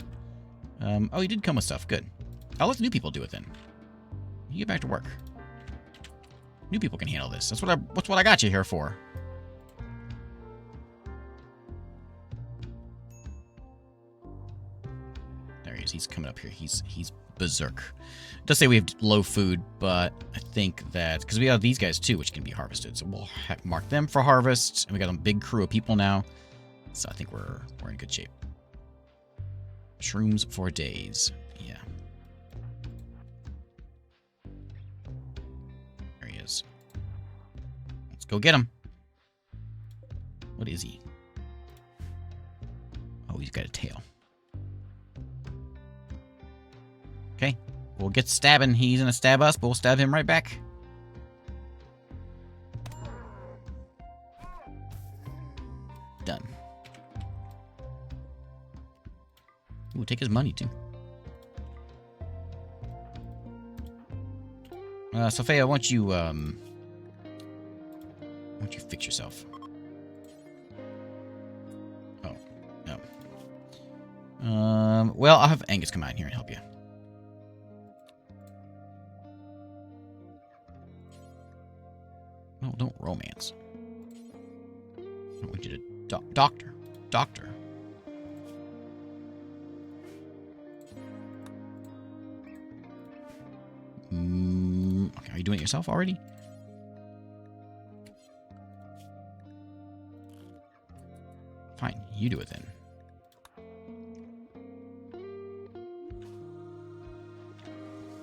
Oh, you did come with stuff. Good. I'll let the new people do it then. You get back to work. New people can handle this. That's what I got you here for. There he is. He's coming up here. He's berserk. It does say we have low food, but I think that because we have these guys too, which can be harvested, so we'll mark them for harvest. And we got a big crew of people now, so I think we're in good shape. Shrooms for days. Yeah. There he is. Let's go get him. What is he? Oh, he's got a tail. Okay. We'll get stabbing. He's gonna stab us, but we'll stab him right back. Done. Ooh, take his money, too. Sophia, why don't you fix yourself? Oh, no. Well, I'll have Angus come out here and help you. don't romance. I want you to doctor. Doctor. Okay, are you doing it yourself already? Fine, you do it then.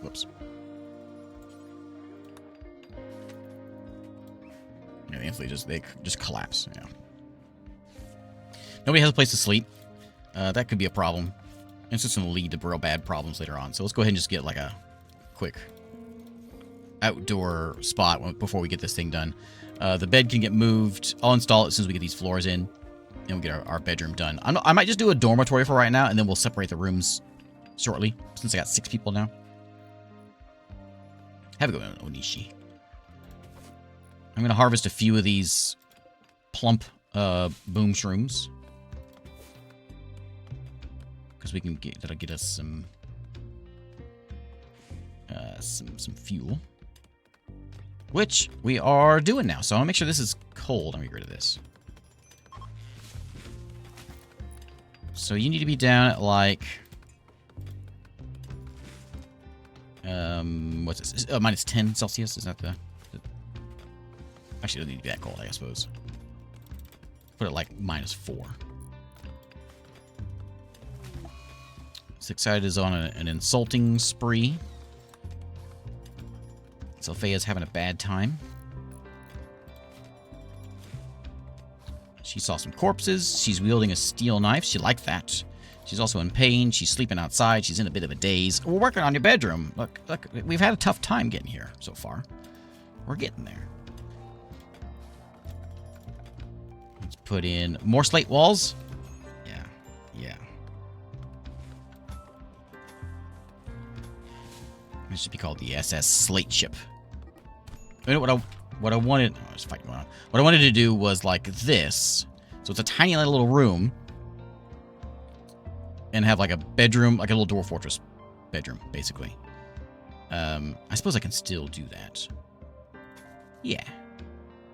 Whoops. Yeah, they just collapse. Yeah. Nobody has a place to sleep. That could be a problem. It's just going to lead to real bad problems later on. So let's go ahead and just get like a quick outdoor spot before we get this thing done. The bed can get moved. I'll install it as soon as we get these floors in, and we'll get our bedroom done. I might just do a dormitory for right now, and then we'll separate the rooms shortly, since I got 6 people now. Have a good one, Onishi. I'm going to harvest a few of these plump boom shrooms. Because we can that'll get us some fuel. Which we are doing now. So I want to make sure this is cold. Let me get rid of this. So you need to be down at like... what's this? Minus 10 Celsius? Is that the... Actually, it doesn't need to be that cold, I suppose. Put it like minus 4. Excited is on an insulting spree. Sylphia's having a bad time. She saw some corpses. She's wielding a steel knife. She liked that. She's also in pain. She's sleeping outside. She's in a bit of a daze. We're working on your bedroom. Look, we've had a tough time getting here so far. We're getting there. Let's put in more slate walls. Yeah. This should be called the SS Slate Ship. You know what I wanted? Oh, there's fighting going on. What I wanted to do was like this. So it's a tiny little room, and have like a bedroom, like a little dwarf fortress bedroom, basically. I suppose I can still do that. Yeah.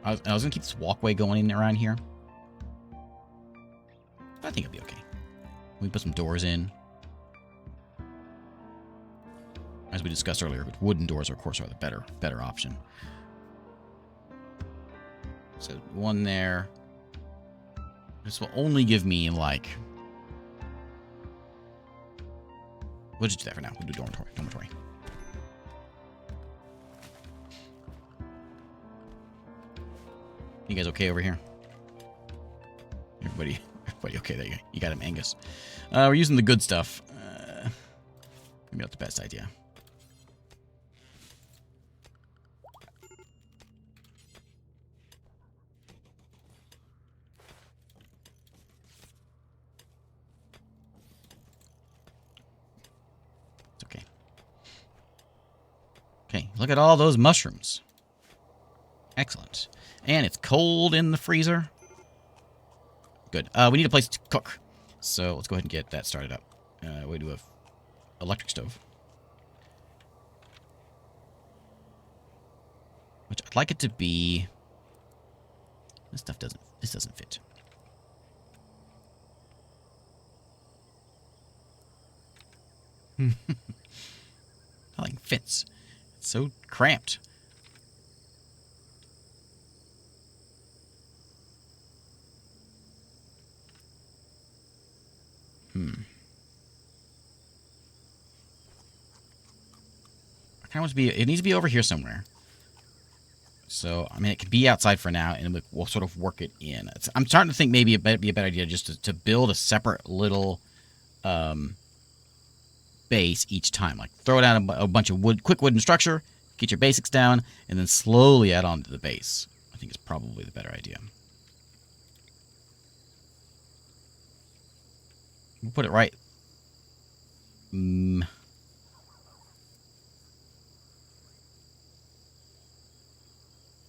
I was gonna keep this walkway going around here, but I think it'll be okay. We put some doors in. As we discussed earlier, but wooden doors, of course, are the better option. So one there. This will only give me like... We'll just do that for now. We'll do dormitory. You guys okay over here? Everybody okay? There you go. You got him, Angus. We're using the good stuff. Maybe not the best idea. Okay, look at all those mushrooms. Excellent. And it's cold in the freezer. Good. We need a place to cook. So let's go ahead and get that started up. We do have electric stove. Which I'd like it to be... This doesn't fit. Nothing fits. So cramped. I kind of want to be. It needs to be over here somewhere. So I mean, it could be outside for now, and we'll sort of work it in. I'm starting to think maybe it might be a better idea just to build a separate little base each time. Like throw down a bunch of quick wooden structure, get your basics down, and then slowly add on to the base. I think it's probably the better idea. We'll put it right.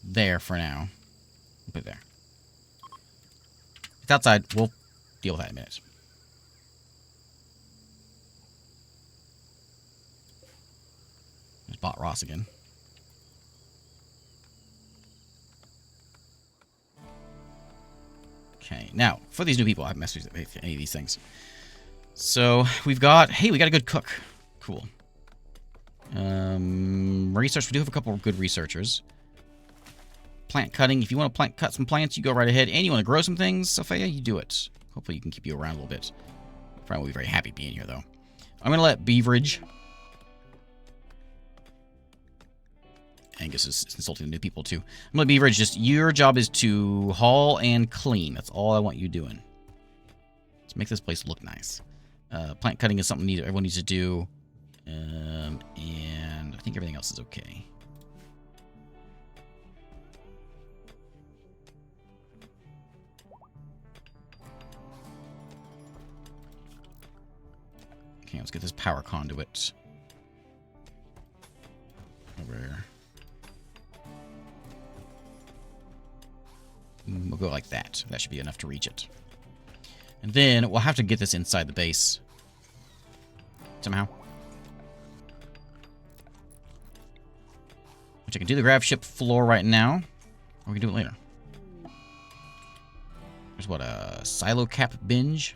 There for now. We'll put it there. If it's outside, we'll deal with that in a minute. Just bought Ross again. Okay, now, for these new people, I haven't messed with any of these things. So, we've got... Hey, we got a good cook. Cool. Research. We do have a couple of good researchers. Plant cutting. If you want to cut some plants, you go right ahead. And you want to grow some things, Sophia, you do it. Hopefully you can keep you around a little bit. Probably will be very happy being here, though. I'm going to let Beverage... Angus is insulting the new people, too. I'm going to let Beverage just... Your job is to haul and clean. That's all I want you doing. Let's make this place look nice. Plant cutting is something everyone needs to do. And I think everything else is okay. Okay, let's get this power conduit over. We'll go like that. That should be enough to reach it. And then we'll have to get this inside the base somehow. Which I can do the grab ship floor right now, or we can do it later. There's what, a silo cap binge?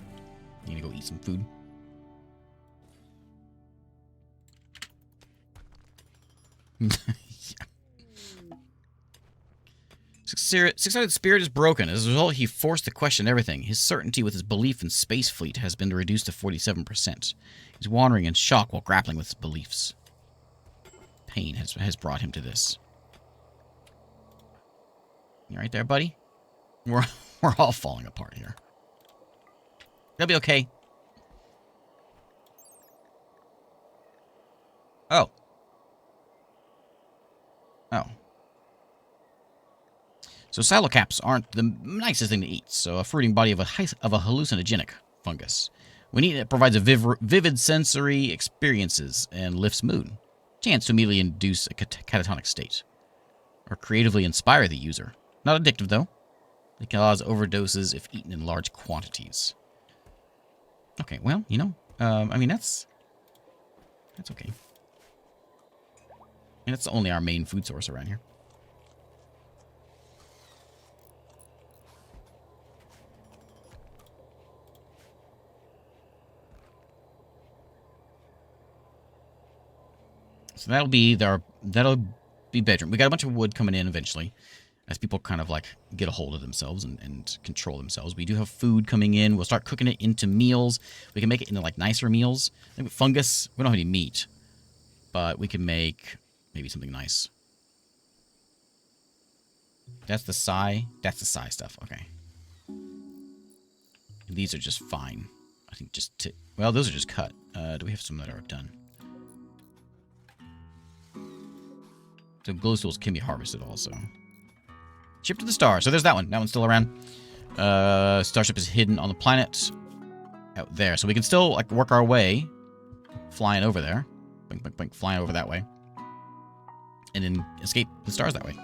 You gonna go eat some food? Yeah. Six-sided spirit is broken. As a result, he forced to question everything. His certainty with his belief in space fleet has been reduced to 47%. He's wandering in shock while grappling with his beliefs. Pain has brought him to this. You right there, buddy? We're all falling apart here. It'll be okay. Oh. Oh. So silo caps aren't the nicest thing to eat. So a fruiting body of a hallucinogenic fungus. We need it provides a vivid sensory experiences and lifts mood. Chance to immediately induce a catatonic state. Or creatively inspire the user. Not addictive, though. It can cause overdoses if eaten in large quantities. Okay, well, you know, I mean, that's okay. And that's only our main food source around here. So that'll be bedroom. We got a bunch of wood coming in eventually, as people kind of like get a hold of themselves and control themselves. We do have food coming in. We'll start cooking it into meals. We can make it into like nicer meals. I think with fungus, we don't have any meat, but we can make maybe something nice. That's the psi stuff. Okay. And these are just fine. I think well, those are just cut. Do we have some that are done? So glowstools can be harvested also. Ship to the star. So there's that one. That one's still around. Starship is hidden on the planet out there. So we can still like work our way flying over there. Blink, blink, blink, flying over that way. And then escape the stars that way.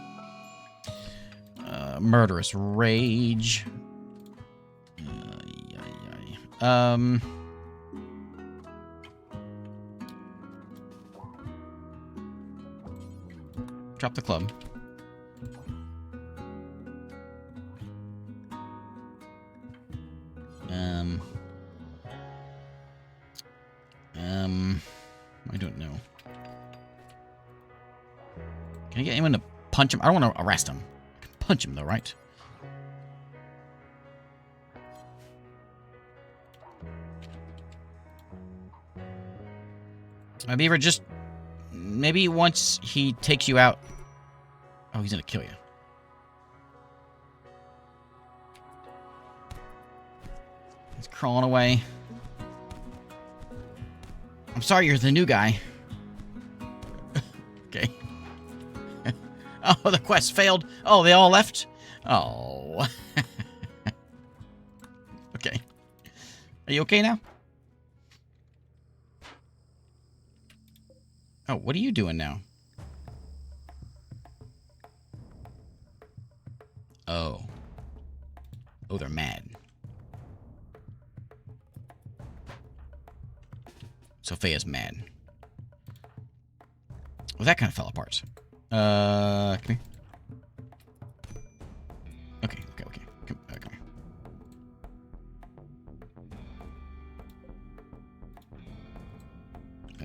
Murderous rage. Drop the club. I don't know. Can I get anyone to punch him? I don't want to arrest him. I can punch him though, right? Beaver, just maybe once he takes you out. Oh, he's gonna kill you. He's crawling away. I'm sorry, you're the new guy. Okay. Oh, the quest failed. Oh, they all left? Oh. Okay. Are you okay now? Oh, what are you doing now? Oh. Oh, they're mad. Sophia's mad. Well, that kind of fell apart. Come here. Okay. Come here.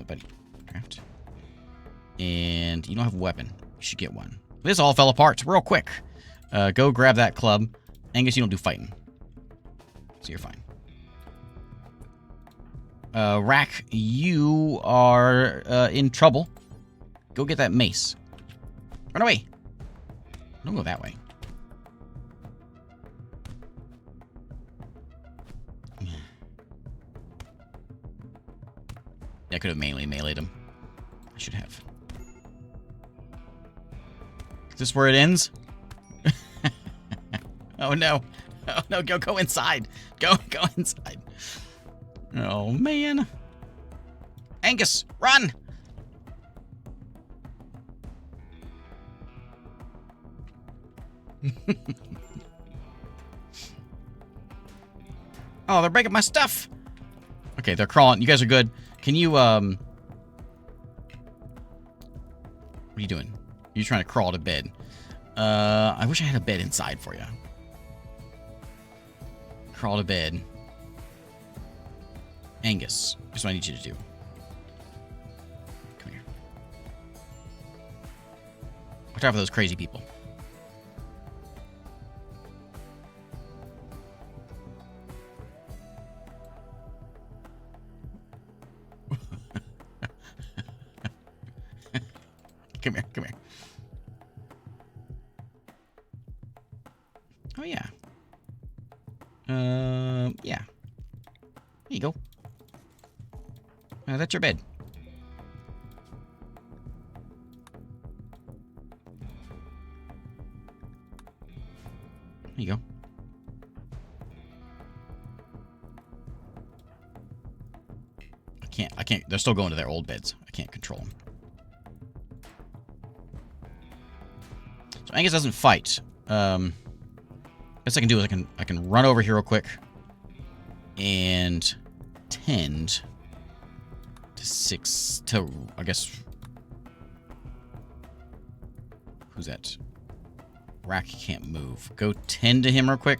buddy. Craft. And you don't have a weapon. You should get one. This all fell apart real quick. Go grab that club. Angus, you don't do fighting. So you're fine. Rack, you are in trouble. Go get that mace. Run away. Don't go that way. I could have melee'd him. I should have. Is this where it ends? Oh no. Oh no, go inside. Go inside. Oh man. Angus, run! Oh, they're breaking my stuff. Okay, they're crawling. You guys are good. Can you, what are you doing? You're trying to crawl to bed. I wish I had a bed inside for you. Crawl to bed. Angus, here's what I need you to do. Come here. Watch out for those crazy people. Come here, come here. Oh, yeah. Yeah. There you go. That's your bed. There you go. I can't, they're still going to their old beds. I can't control them. So Angus doesn't fight. Best I can do is I can run over here real quick and tend to 6 to, I guess, who's that? Rack can't move. Go tend to him real quick.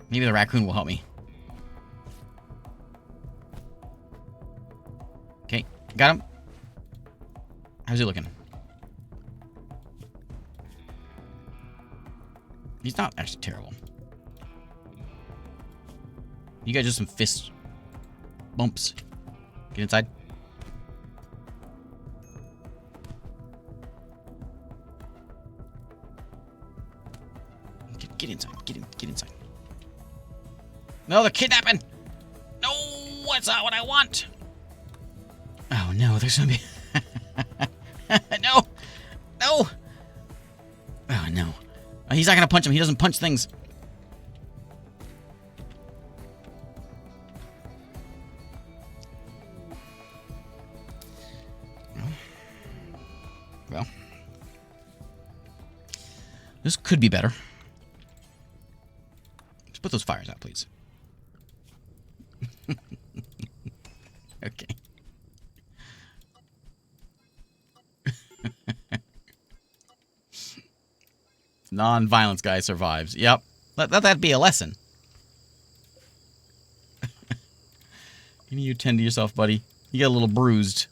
Maybe the raccoon will help me. Okay, got him. How's he looking? He's not actually terrible. You guys just some fist bumps. Get inside. Get inside. Get inside. No, they're kidnapping! No, that's not what I want! Oh no, there's gonna be... No! No! Oh no. He's not gonna punch him, he doesn't punch things. Well. This could be better. Let's put those fires out, please. Okay. Non-violence guy survives. Yep. Let that be a lesson. You tend to yourself, buddy. You get a little bruised.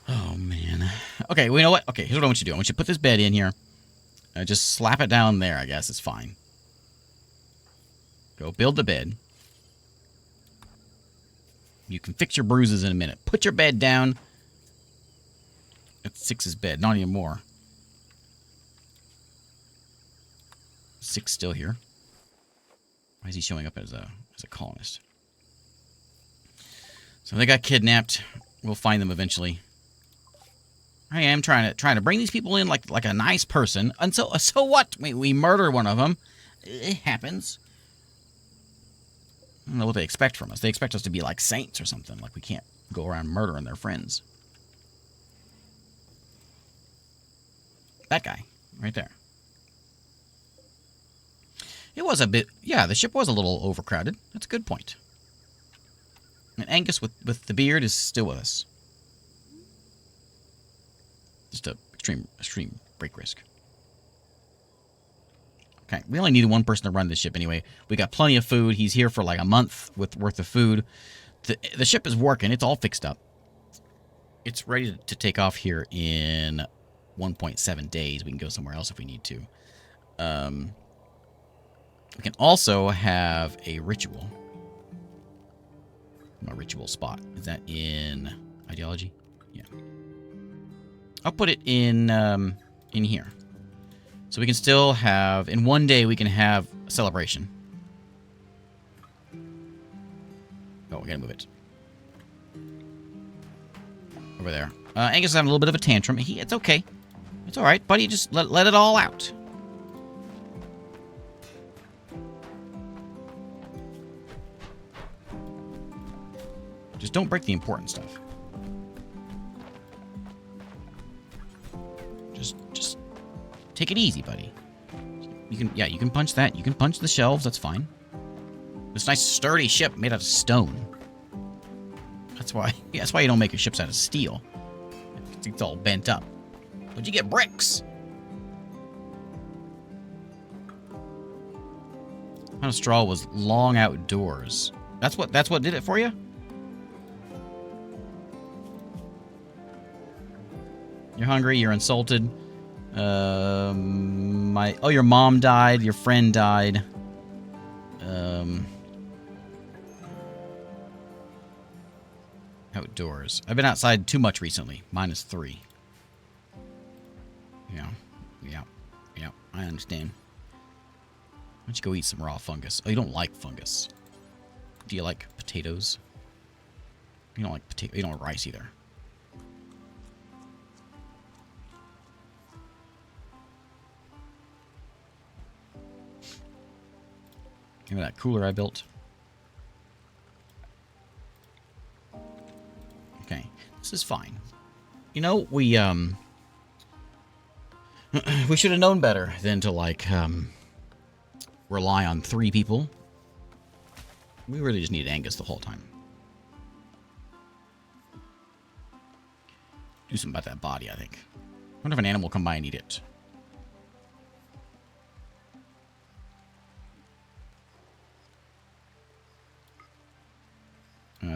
Oh, man. Okay, well, you know what? Okay, here's what I want you to do. I want you to put this bed in here. Just slap it down there, I guess. It's fine. Go build the bed. You can fix your bruises in a minute. Put your bed down. That's 6's bed. Not anymore. 6 still here. Why is he showing up as a colonist? So they got kidnapped. We'll find them eventually. I am trying to bring these people in like a nice person. And so what? We murder one of them. It happens. I don't know what they expect from us. They expect us to be like saints or something. Like we can't go around murdering their friends. That guy. Right there. It was a bit... Yeah, the ship was a little overcrowded. That's a good point. And Angus with the beard is still with us. Just a extreme break risk. Okay, we only needed one person to run this ship anyway. We got plenty of food. He's here for like a month worth of food. The ship is working. It's all fixed up. It's ready to take off here in 1.7 days. We can go somewhere else if we need to. We can also have a ritual. A ritual spot. Is that in ideology? Yeah. I'll put it in here. So we can still have, in one day, we can have a celebration. Oh, we gotta move it. Over there. Angus is having a little bit of a tantrum. It's okay. It's alright, buddy. Just let it all out. Just don't break the important stuff. Just take it easy, buddy. You can punch that. You can punch the shelves. That's fine. This nice sturdy ship made out of stone. That's why you don't make your ships out of steel. It's all bent up. But you get bricks. Kind of straw was long outdoors. That's what did it for you? You're hungry, you're insulted. Your mom died, your friend died. Outdoors. I've been outside too much recently. -3. Yeah, I understand. Why don't you go eat some raw fungus? Oh, you don't like fungus. Do you like potatoes? You don't like potato. You don't like rice either. Remember that cooler I built? Okay, this is fine. You know, we should have known better than to, like, rely on 3 people. We really just needed Angus the whole time. Do something about that body, I think. I wonder if an animal will come by and eat it.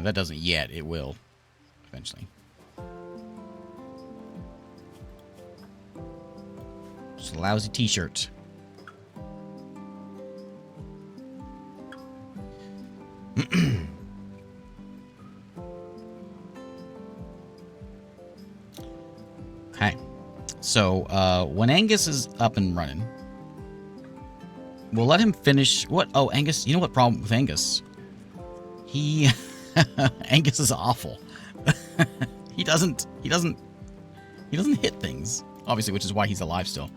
That doesn't yet. It will. Eventually. Just a lousy t-shirt. Okay. So, when Angus is up and running, we'll let him finish... What? Oh, Angus... You know what problem with Angus? Angus is awful. He doesn't hit things, obviously, which is why he's alive still.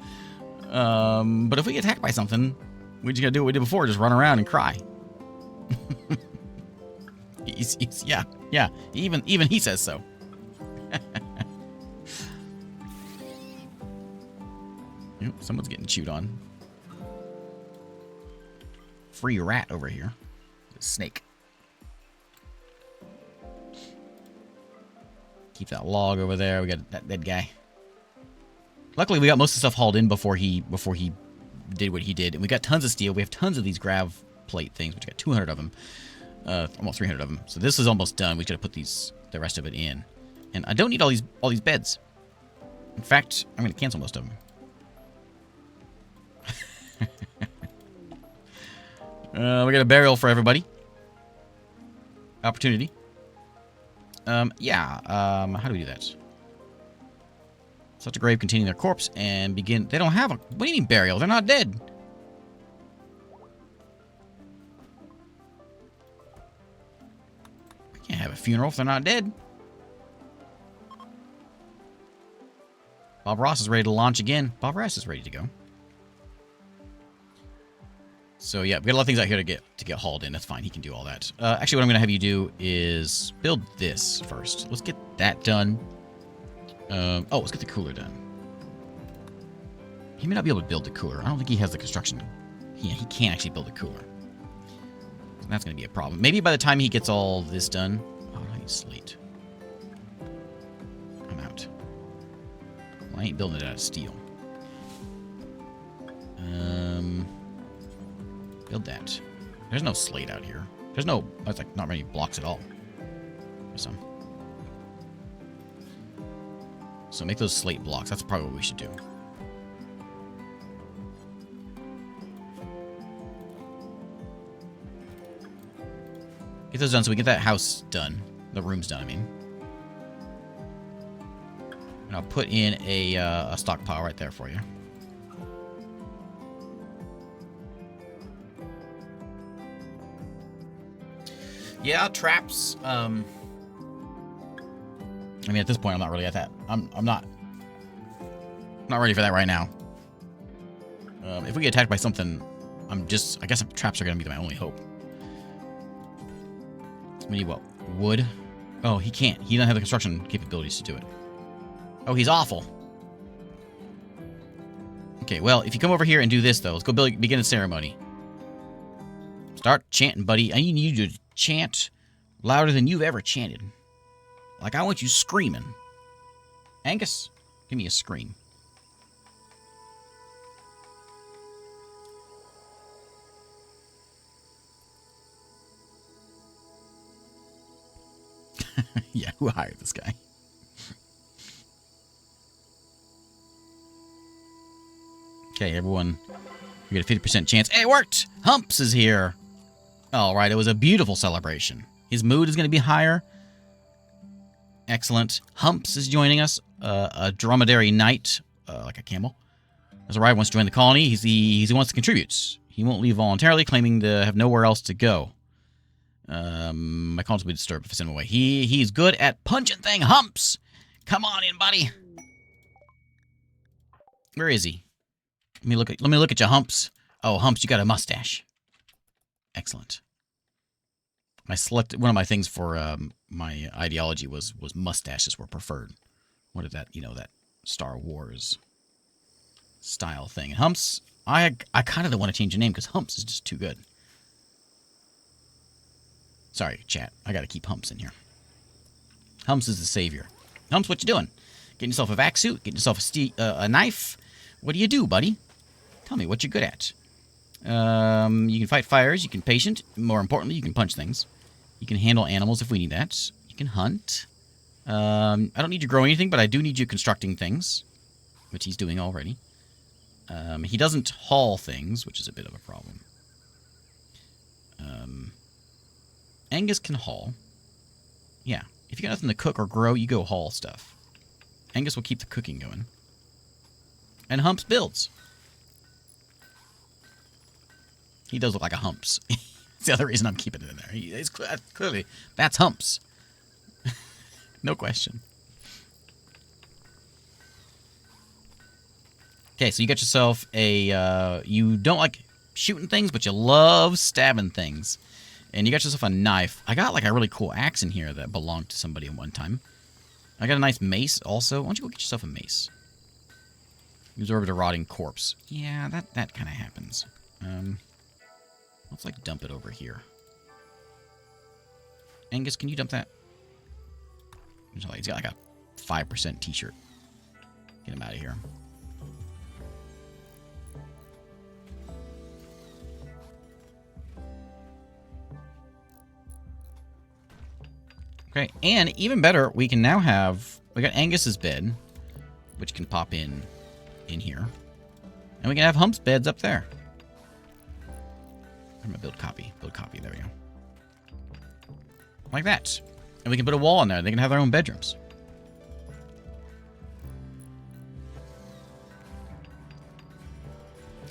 But if we get attacked by something, we just gotta do what we did before, just run around and cry. Yeah. Even he says so. Yep, someone's getting chewed on. Free rat over here. Snake. Keep that log over there. We got that dead guy. Luckily, we got most of the stuff hauled in before he did what he did. And we got tons of steel. We have tons of these grav plate things, which got 200 of them. Almost 300 of them. So this is almost done. We got to put the rest of it in. And I don't need all these beds. In fact, I'm going to cancel most of them. We got a burial for everybody. Opportunity. How do we do that? Such a grave containing their corpse and begin... They don't have a... What do you mean burial? They're not dead. I can't have a funeral if they're not dead. Bob Ross is ready to launch again. Bob Ross is ready to go. So yeah, we got a lot of things out here to get hauled in. That's fine. He can do all that. Actually, what I'm going to have you do is build this first. Let's get that done. Let's get the cooler done. He may not be able to build the cooler. I don't think he has the construction. He can't actually build a cooler. So that's going to be a problem. Maybe by the time he gets all this done... Oh, I need slate. I'm out. Well, I ain't building it out of steel. Build that. There's no slate out here. There's no... There's like not many blocks at all. There's some. So make those slate blocks. That's probably what we should do. Get those done so we get that house done. The room's done, I mean. And I'll put in a stockpile right there for you. Yeah, traps. I mean, at this point, I'm not really at that. I'm not ready for that right now. If we get attacked by something, I guess traps are gonna be my only hope. We need what? Wood? Oh, he can't. He doesn't have the construction capabilities to do it. Oh, he's awful. Okay, well, if you come over here and do this, though, let's go begin a ceremony. Start chanting, buddy. I need you to chant louder than you've ever chanted. Like, I want you screaming. Angus, give me a scream. Yeah, who hired this guy? Okay, everyone, we get a 50% chance. Hey, it worked! Humps is here. All right, it was a beautiful celebration. His mood is going to be higher. Excellent. Humps is joining us. A dromedary knight, like a camel, has arrived, wants to join the colony. He wants to contribute. He won't leave voluntarily, claiming to have nowhere else to go. My colony will be disturbed if I send him away. He's good at punching thing. Humps, come on in, buddy. Where is he? Let me look at you, Humps. Oh, Humps, you got a mustache. Excellent. I selected one of my things for my ideology was mustaches were preferred. What is that? You know, that Star Wars style thing. And Humps, I kind of don't want to change the name because Humps is just too good. Sorry, chat. I got to keep Humps in here. Humps is the savior. Humps, what you doing? Getting yourself a vac suit? Getting yourself a knife? What do you do, buddy? Tell me what you're good at. You can fight fires. You can patient. More importantly, you can punch things. You can handle animals if we need that. You can hunt. I don't need you growing anything, but I do need you constructing things, which he's doing already. He doesn't haul things, which is a bit of a problem. Angus can haul. Yeah. If you got nothing to cook or grow, you go haul stuff. Angus will keep the cooking going. And Humps builds. He does look like a Humps. That's the other reason I'm keeping it in there. It's clearly, that's Humps. No question. Okay, so you got yourself a... you don't like shooting things, but you love stabbing things. And you got yourself a knife. I got like a really cool axe in here that belonged to somebody at one time. I got a nice mace also. Why don't you go get yourself a mace? You absorbed a rotting corpse. Yeah, that kind of happens. Let's like dump it over here. Angus, can you dump that? He's got like a 5% t-shirt. Get him out of here. Okay, and even better, we can now have... We got Angus's bed, which can pop in here. And we can have Hump's beds up there. I'm going to build copy. Build copy. There we go. Like that. And we can put a wall in there. They can have their own bedrooms.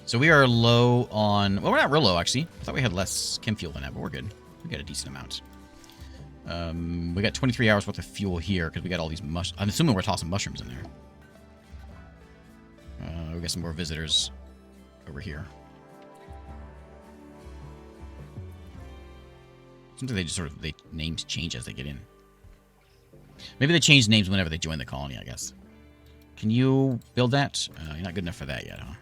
So we are low on... Well, we're not real low, actually. I thought we had less chem fuel than that, but we're good. We got a decent amount. We got 23 hours worth of fuel here because we got all these I'm assuming we're tossing mushrooms in there. We got some more visitors over here. Sometimes they just sort of, names change as they get in. Maybe they change names whenever they join the colony, I guess. Can you build that? You're not good enough for that yet, huh?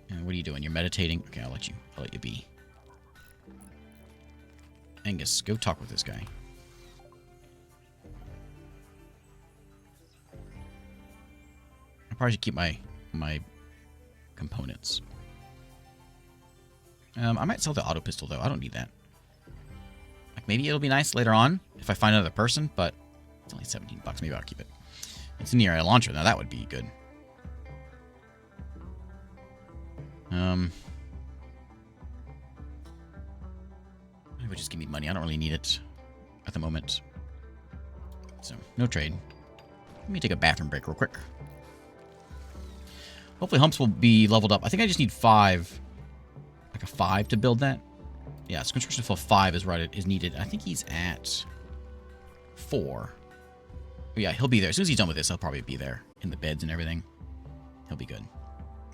And what are you doing? You're meditating? Okay, I'll let you be. Angus, go talk with this guy. I probably should keep my components. I might sell the auto pistol, though. I don't need that. Like, maybe it'll be nice later on if I find another person, but it's only 17 bucks. Maybe I'll keep it. It's a near-eye launcher. Now, that would be good. It would just give me money. I don't really need it at the moment. So, no trade. Let me take a bathroom break real quick. Hopefully humps will be leveled up. I think I just need 5. Like a 5 to build that. Yeah, so construction level 5 is right. Is needed. I think he's at 4. But yeah, he'll be there. As soon as he's done with this, he'll probably be there. In the beds and everything. He'll be good.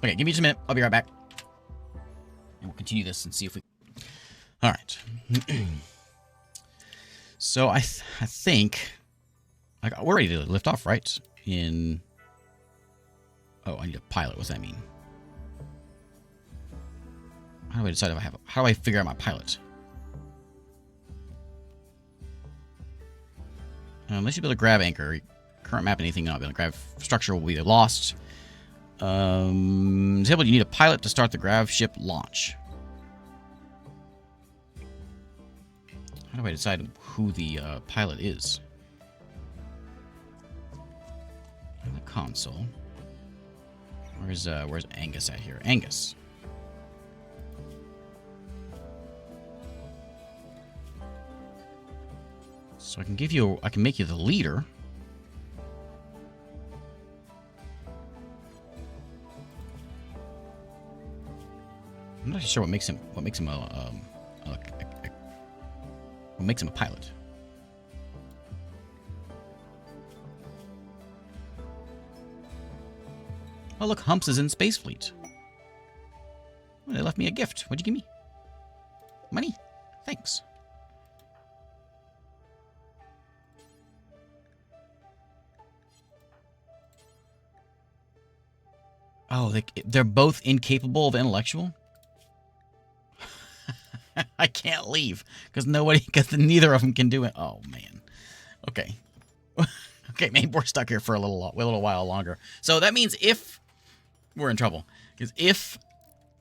Okay, give me just a minute. I'll be right back. And we'll continue this and see if we... Alright. So I think... Like, we're ready to lift off, right? In... Oh, I need a pilot. What's that mean? How do I decide if I have... How do I figure out my pilot? Unless you build a grab anchor. Current map, anything not build a grab structure will be either lost. Disabled, you need a pilot to start the grav ship launch. How do I decide who the pilot is? In the console. Where's Angus at here? Angus. So I can give you, I can make you the leader. I'm not sure what makes him a pilot. Oh look, Humps is in Space Fleet. Oh, they left me a gift. What'd you give me? Money. Thanks. Oh, they're both incapable of intellectual? I can't leave because neither of them can do it. Oh man. Okay. Okay, maybe we're stuck here for a little while longer. So that means if we're in trouble, because if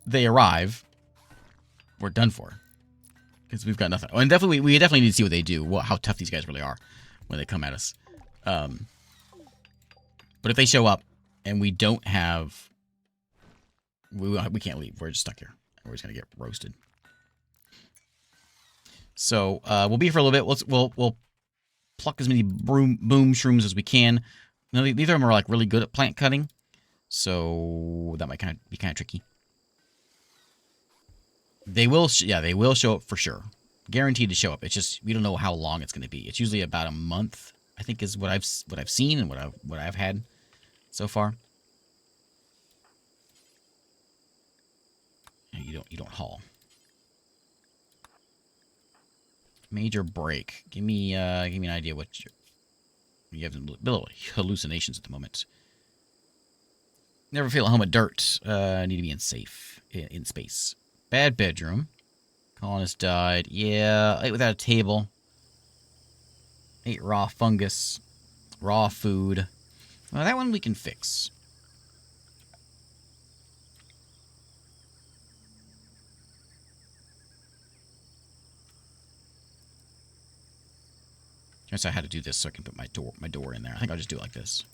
they arrive, we're done for. Because we've got nothing. Oh, and definitely, we definitely need to see what they do, how tough these guys really are when they come at us. But if they show up and we don't have, we can't leave. We're just stuck here. We're just gonna get roasted. So we'll be here for a little bit. We'll pluck as many boom shrooms as we can. Now, neither of them are like really good at plant cutting, so that might be kind of tricky. They will show up for sure, guaranteed to show up. It's just we don't know how long it's going to be. It's usually about a month, I think, is what I've seen and what I've had so far. And you don't haul. Major break. Give me an idea what you have. A little hallucinations at the moment. Never feel at home at dirt. Need to be in space. Bad bedroom. Colonist died. Yeah, ate without a table. Ate raw fungus. Raw food. Well, that one we can fix. Guess I had to do this so I can put my door in there. I think I'll just do it like this.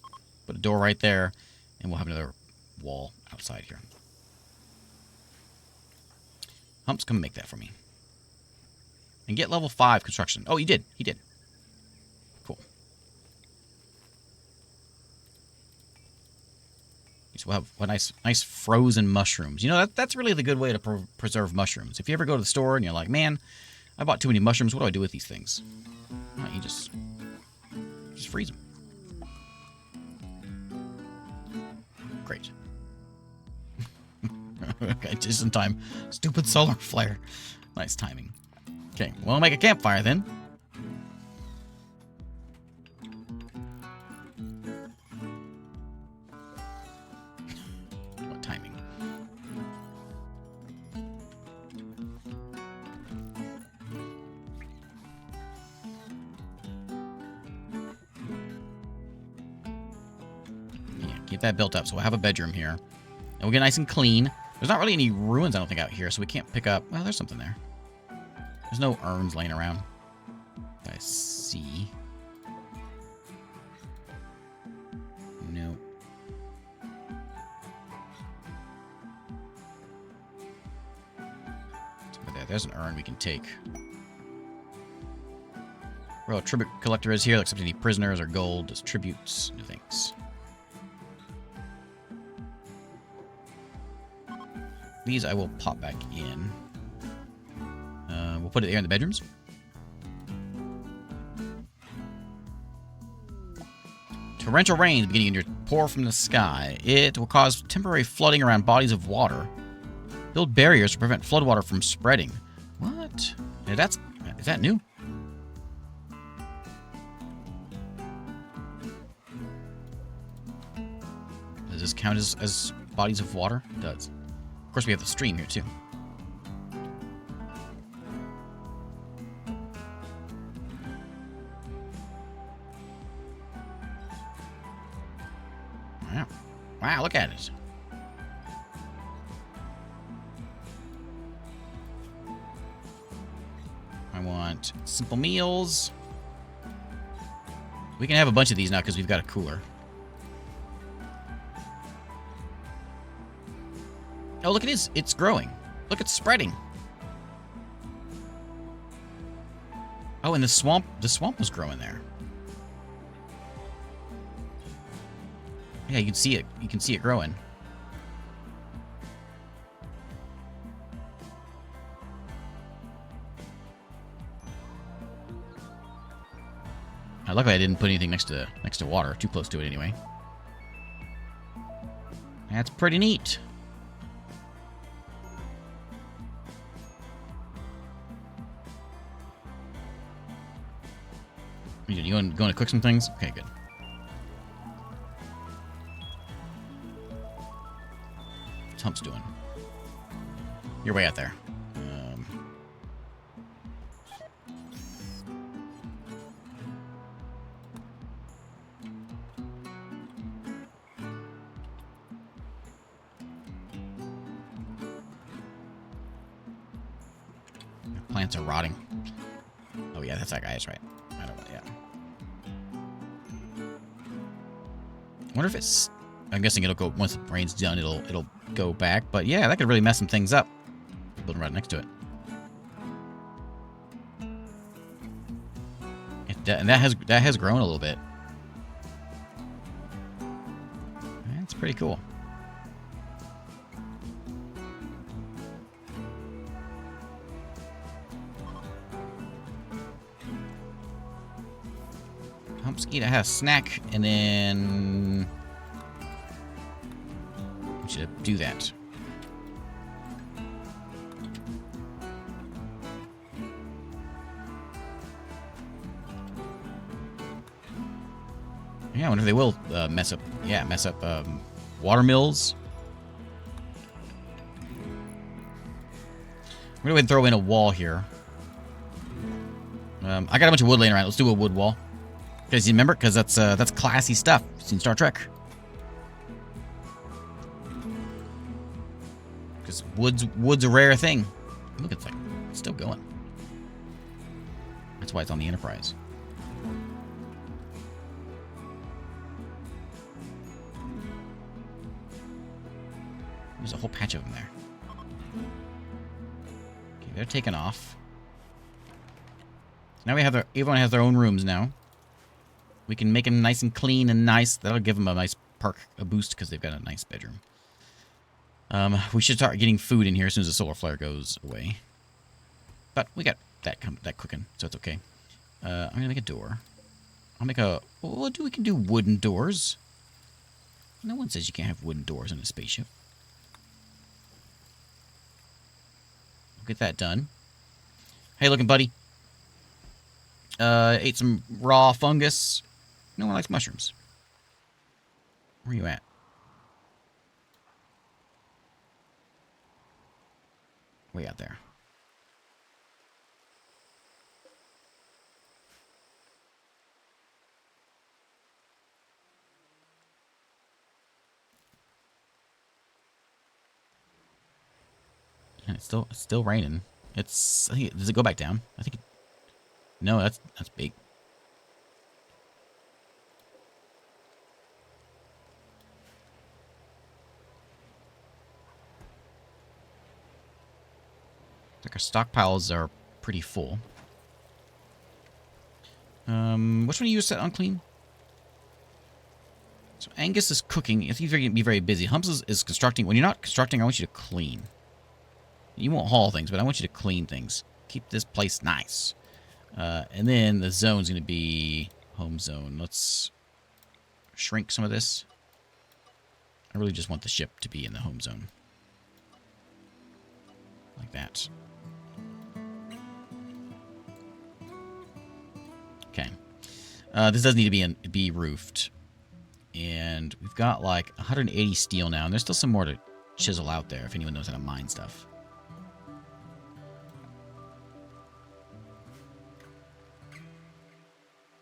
Put a door right there, and we'll have another wall outside here. Humps, come make that for me. And get level 5 construction. Oh, he did. He did. Cool. So we'll have nice frozen mushrooms. You know, that's really the good way to preserve mushrooms. If you ever go to the store and you're like, man, I bought too many mushrooms. What do I do with these things? No, you just freeze them. Great. Okay, just in time. Stupid solar flare. Nice timing. Okay, well, I'll make a campfire then. What timing? Yeah, keep that built up. So we'll have a bedroom here. And we'll get nice and clean. There's not really any ruins, I don't think, out here, so we can't pick up... Well, there's something there. There's no urns laying around. I see. No. There's an urn we can take. Well, a tribute collector is here. Accept any prisoners or gold as tributes. No thanks. These I will pop back in. We'll put it there in the bedrooms. Torrential rains beginning to pour from the sky. It will cause temporary flooding around bodies of water. Build barriers to prevent floodwater from spreading. What? Yeah, is that new? Does this count as bodies of water? It does. Of course, we have the stream here, too. Wow. Wow, look at it. I want simple meals. We can have a bunch of these now because we've got a cooler. Oh, look, it's growing. Look, it's spreading. Oh, and the swamp was growing there. Yeah, you can see it. You can see it growing. Luckily, I didn't put anything next to water. Too close to it, anyway. That's pretty neat. You going to cook some things? Okay, good. What's Humps doing? You're way out there. Plants are rotting. Oh yeah, that's that guy. That's right. I don't know. Yeah. I wonder if it's... I'm guessing it'll go... Once the rain's done, it'll go back. But yeah, that could really mess some things up. Building right next to it. And that has grown a little bit. That's pretty cool. Humps eat a snack, and then we should do that. Yeah, I wonder if they will mess up. Yeah, mess up water mills. I'm gonna go ahead and throw in a wall here. I got a bunch of wood laying around. Let's do a wood wall. Because you remember, because that's classy stuff. You've seen Star Trek. Because wood's a rare thing. Look, it's like it's still going. That's why it's on the Enterprise. There's a whole patch of them there. Okay, they're taken off. Now we have everyone has their own rooms now. We can make them nice and clean and nice. That'll give them a nice perk, a boost, because they've got a nice bedroom. We should start getting food in here as soon as the solar flare goes away. But we got that cooking, so it's okay. I'm gonna make a door. I'll make a... Well, we can do wooden doors. No one says you can't have wooden doors in a spaceship. We'll get that done. Hey, looking buddy. Ate some raw fungus. No one likes mushrooms. Where are you at? Way out there. It's still raining. It's. I think, does it go back down? I think. No, that's big. Like our stockpiles are pretty full. Which one do you set unclean? So Angus is cooking. He's going to be very busy. Humps is constructing. When you're not constructing, I want you to clean. You won't haul things, but I want you to clean things. Keep this place nice. And then the zone's going to be home zone. Let's shrink some of this. I really just want the ship to be in the home zone. Like that. Okay. This does need to be roofed. And we've got like 180 steel now. And there's still some more to chisel out there if anyone knows how to mine stuff.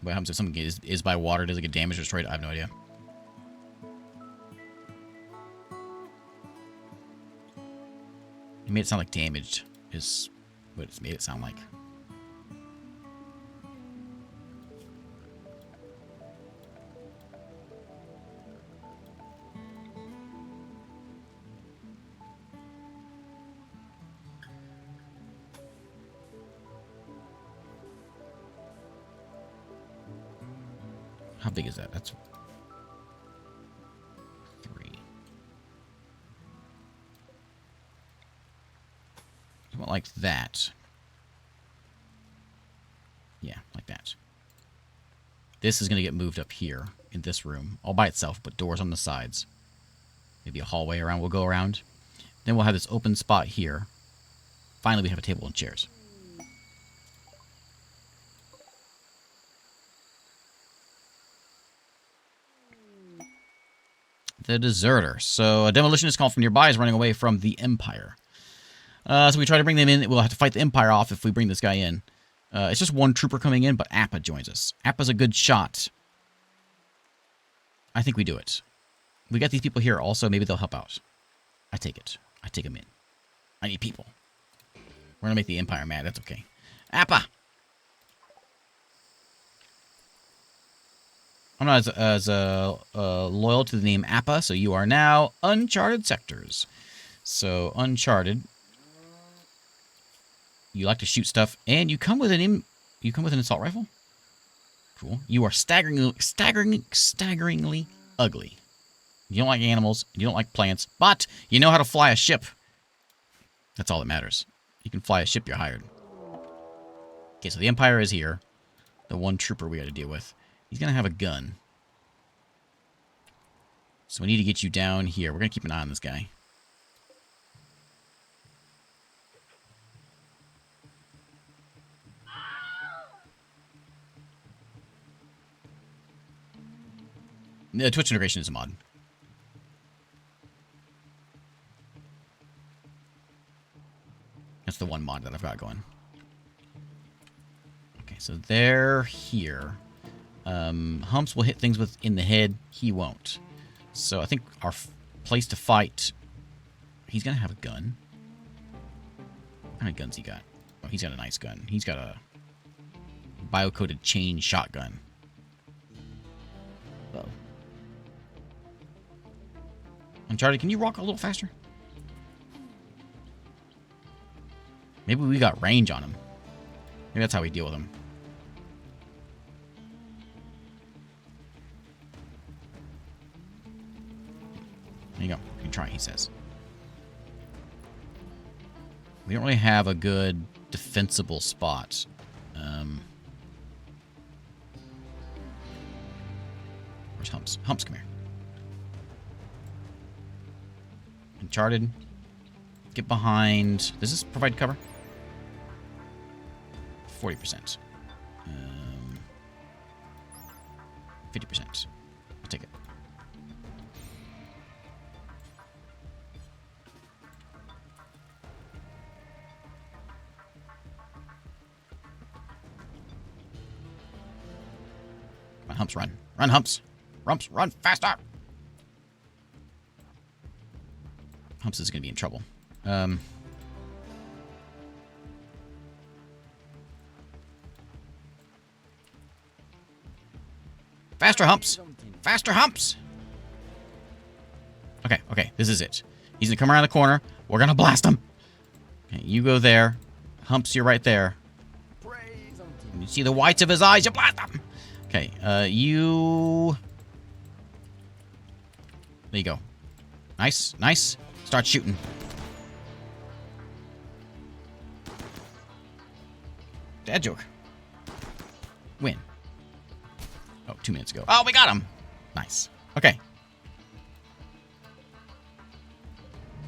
What happens if something is by water? Does it get damaged or destroyed? I have no idea. It made it sound like damaged is what it's made it sound like. How big is that? That's 3. Something like that. Yeah, like that. This is going to get moved up here in this room, all by itself, but doors on the sides. Maybe a hallway around. We'll go around. Then we'll have this open spot here. Finally, we have a table and chairs. The deserter. So a demolitionist called from nearby is running away from the Empire. So we try to bring them in. We'll have to fight the Empire off if we bring this guy in. It's just one trooper coming in, but Appa joins us. Appa's a good shot. I think we do it. We got these people here also. Maybe they'll help out. I take it. I take them in. I need people. We're going to make the Empire mad. That's okay. Appa! I'm not as loyal to the name Appa, so you are now Uncharted Sectors. So, Uncharted. You like to shoot stuff, and you come with an assault rifle? Cool. You are staggeringly ugly. You don't like animals, you don't like plants, but you know how to fly a ship. That's all that matters. You can fly a ship, you're hired. Okay, so the Empire is here. The one trooper we got to deal with. He's going to have a gun. So we need to get you down here. We're going to keep an eye on this guy. The Twitch integration is a mod. That's the one mod that I've got going. Okay, so they're here. Humps will hit things in the head. He won't. So I think our place to fight... He's going to have a gun. How many guns he got? Oh, he's got a nice gun. He's got a bio-coated chain shotgun. Uh-oh. Uncharted, can you walk a little faster? Maybe we got range on him. Maybe that's how we deal with him. There you go. You can try, he says. We don't really have a good defensible spot. Where's Humps? Humps, come here. Uncharted. Get behind. Does this provide cover? 40%. 50%. I'll take it. Run, Humps, run. Run, Humps. Humps, run faster. Humps is going to be in trouble. Faster humps! Faster humps! Okay, okay, this is it. He's gonna come around the corner. We're gonna blast him. Okay, you go there. Humps, you're right there. You see the whites of his eyes, you blast him! Okay, you... There you go. Nice, nice. Start shooting. Dad joke. Win. Oh, 2 minutes ago. Oh, we got him! Nice. Okay.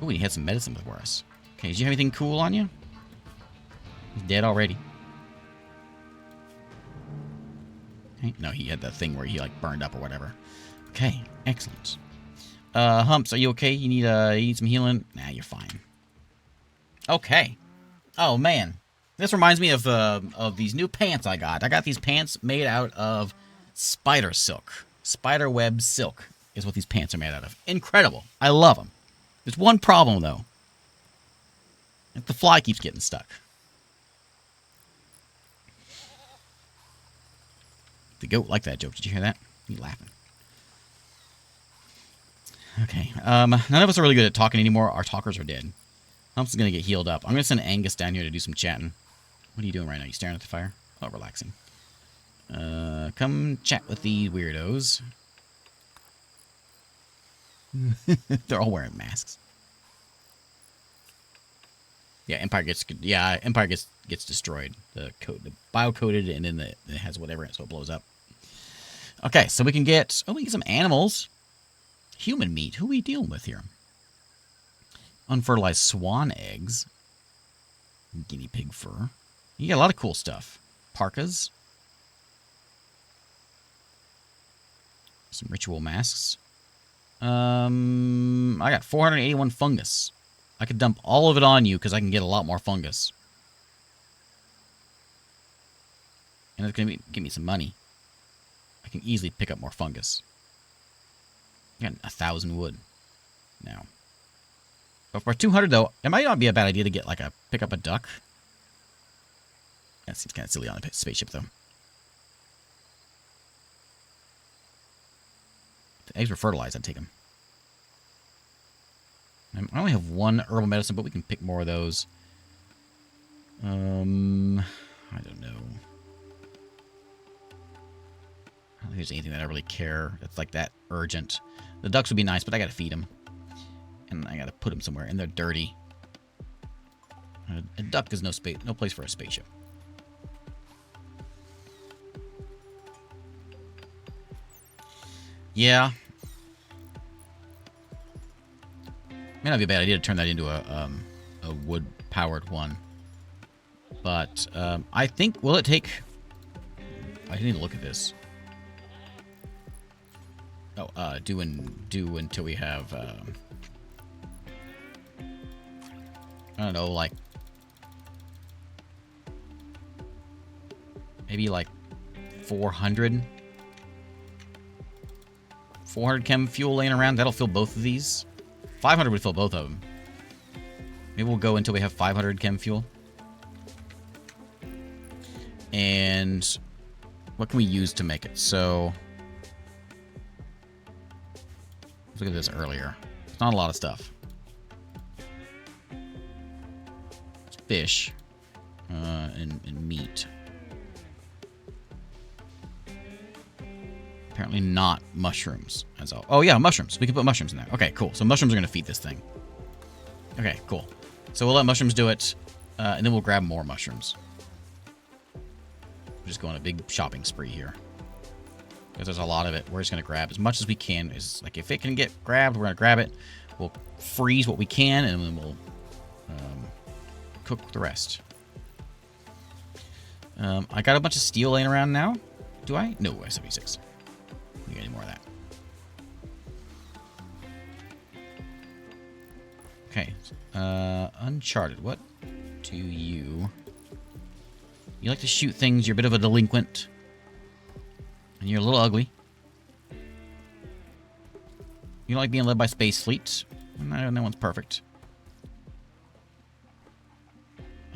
Ooh, he had some medicine for us. Okay, did you have anything cool on you? He's dead already. Okay. No, he had that thing where he, like, burned up or whatever. Okay, excellent. Humps, are you okay? You need some healing? Nah, you're fine. Okay. Oh, man. This reminds me of these new pants I got. I got these pants made out of spider silk. Spider web silk is what these pants are made out of. Incredible. I love them. There's one problem, though. The fly keeps getting stuck. The goat liked that joke. Did you hear that? You laughing. Okay. None of us are really good at talking anymore. Our talkers are dead. Humps is going to get healed up. I'm going to send Angus down here to do some chatting. What are you doing right now? You staring at the fire? Oh, relaxing. Come chat with the weirdos. They're all wearing masks. Yeah, Empire gets destroyed. The bio-coated, and then it has whatever in it, so it blows up. Okay, so we can get some animals. Human meat. Who are we dealing with here? Unfertilized swan eggs. Guinea pig fur. You get a lot of cool stuff. Parkas. Some ritual masks. I got 481 fungus. I could dump all of it on you because I can get a lot more fungus. And it's going to give me some money. I can easily pick up more fungus. I got 1,000 wood now. But for 200, though, it might not be a bad idea to get, like, pick up a duck. That seems kind of silly on a spaceship, though. If the eggs were fertilized, I'd take them. I only have one herbal medicine, but we can pick more of those. I don't know. I don't think there's anything that I really care. It's like that urgent. The ducks would be nice, but I gotta feed them. And I gotta put them somewhere, and they're dirty. A duck is no place for a spaceship. Yeah. May not be a bad idea to turn that into a wood-powered one. But I think, will it take... I need to look at this. Oh, do until we have... I don't know, like... Maybe like 400? 400 chem fuel laying around? That'll fill both of these. 500 would fill both of them. Maybe we'll go until we have 500 chem fuel. And what can we use to make it? So let's look at this earlier. It's not a lot of stuff. It's fish and meat. Apparently not mushrooms. Oh, yeah, mushrooms. We can put mushrooms in there. Okay, cool. So mushrooms are going to feed this thing. Okay, cool. So we'll let mushrooms do it, and then we'll grab more mushrooms. We're just going on a big shopping spree here. Because there's a lot of it. We're just going to grab as much as we can. It's like, if it can get grabbed, we're going to grab it. We'll freeze what we can, and then we'll cook the rest. I got a bunch of steel laying around now. Do I? No, I have 76. We got any more of that. Okay. Uncharted. What do you... You like to shoot things. You're a bit of a delinquent. And you're a little ugly. You don't like being led by space fleets. No one's perfect.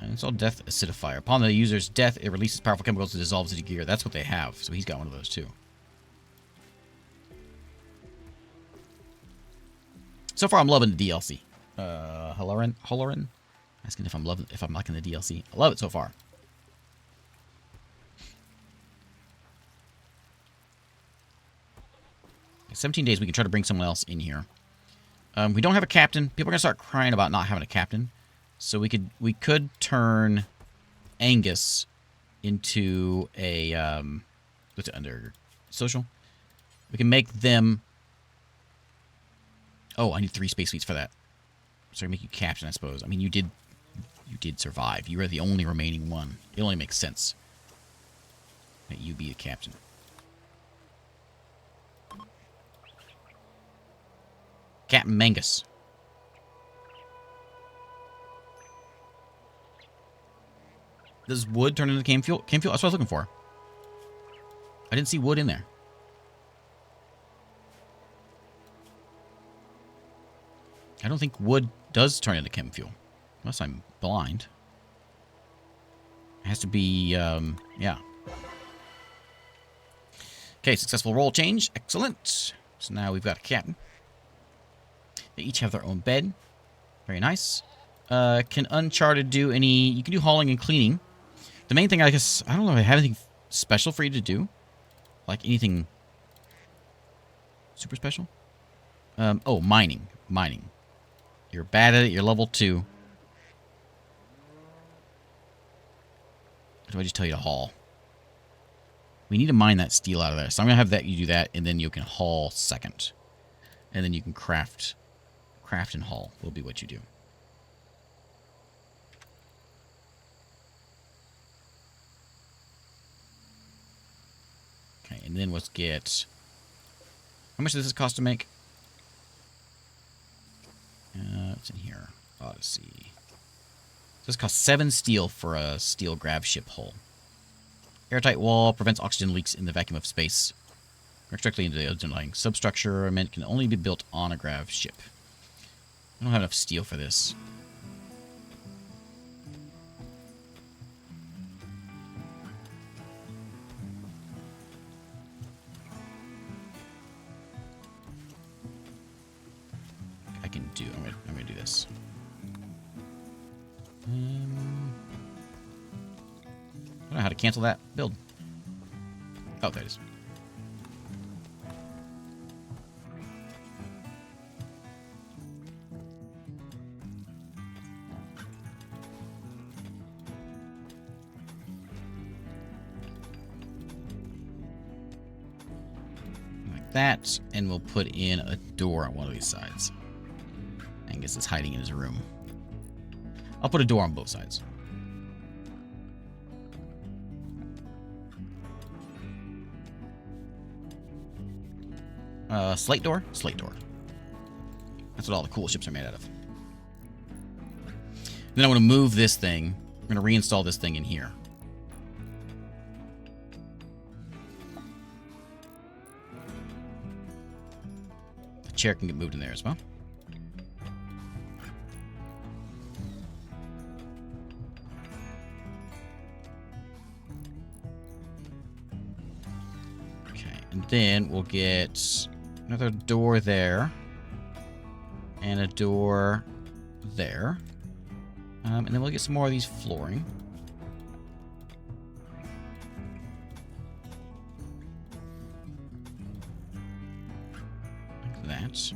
And it's all death acidifier. Upon the user's death, it releases powerful chemicals that dissolves into gear. That's what they have. So he's got one of those too. So far, I'm loving the DLC. Holoran? Asking if I'm liking the DLC. I love it so far. 17 days, we can try to bring someone else in here. We don't have a captain. People are gonna start crying about not having a captain. So we could turn Angus into a what's it under social? We can make them. Oh, I need 3 space fleets for that. So I make you captain, I suppose. I mean, you did survive. You are the only remaining one. It only makes sense that you be a captain. Captain Mangus. Does wood turn into cane fuel? Cane fuel? That's what I was looking for. I didn't see wood in there. I don't think wood does turn into chem fuel. Unless I'm blind. It has to be, yeah. Okay, successful role change. Excellent. So now we've got a captain. They each have their own bed. Very nice. Can Uncharted do any... You can do hauling and cleaning. The main thing, I guess... I don't know if I have anything special for you to do. Like anything... super special? Oh, mining. Mining. You're bad at it. You're level 2. What do I just tell you to haul? We need to mine that steel out of there. So I'm going to have that you do that, and then you can haul second. And then you can craft... Craft and haul will be what you do. Okay, and then let's get... How much does this cost to make? It's in here. Odyssey. This costs 7 steel for a steel grav ship hull. Airtight wall prevents oxygen leaks in the vacuum of space. Works directly into the underlying substructure. And it can only be built on a grav ship. I don't have enough steel for this. I can do. I'm gonna do this. I don't know how to cancel that build. Oh, there it is. That, and we'll put in a door on one of these sides. Angus is hiding in his room. I'll put a door on both sides. Slate door? Slate door. That's what all the cool ships are made out of. Then I want to move this thing. I'm going to reinstall this thing in here. Chair can get moved in there as well. Okay, and then we'll get another door there. And a door there. And then we'll get some more of these flooring. That.